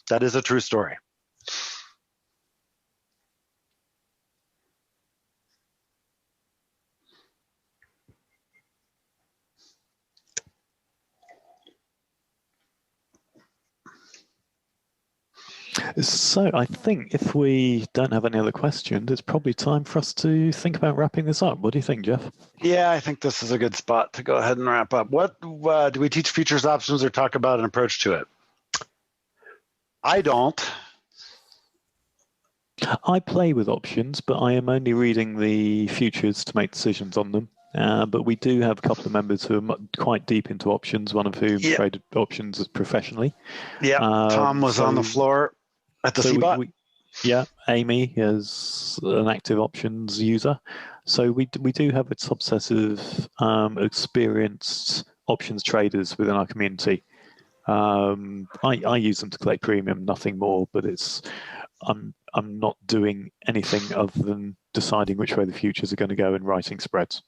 That is a true story. So I think if we don't have any other questions, it's probably time for us to think about wrapping this up. What do you think, Jeff? Yeah, I think this is a good spot to go ahead and wrap up. What do we teach futures options or talk about an approach to it? I don't. I play with options, but I am only reading the futures to make decisions on them. But we do have a couple of members who are quite deep into options, one of whom traded options professionally. Yeah, Tom was on the floor at the CBOT. Amy is an active options user. So we do have a subset of experienced options traders within our community. I use them to collect premium, nothing more, but I'm not doing anything other than deciding which way the futures are going to go and writing spreads.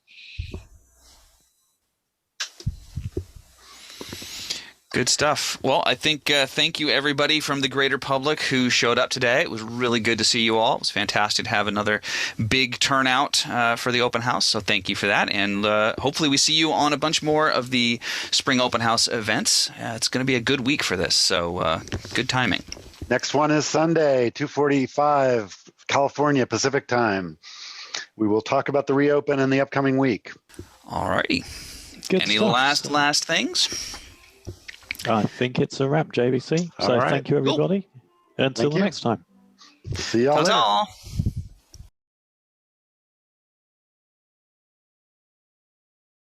Good stuff. Well, I think thank you everybody from the greater public who showed up today. It was really good to see you all. It was fantastic to have another big turnout for the open house. So thank you for that. And hopefully we see you on a bunch more of the spring open house events. It's going to be a good week for this. So good timing. Next one is Sunday, 2:45 California Pacific time. We will talk about the reopen in the upcoming week. All righty. Any last things? I think it's a wrap, JVC. So thank you, everybody. Until the next time. See y'all later.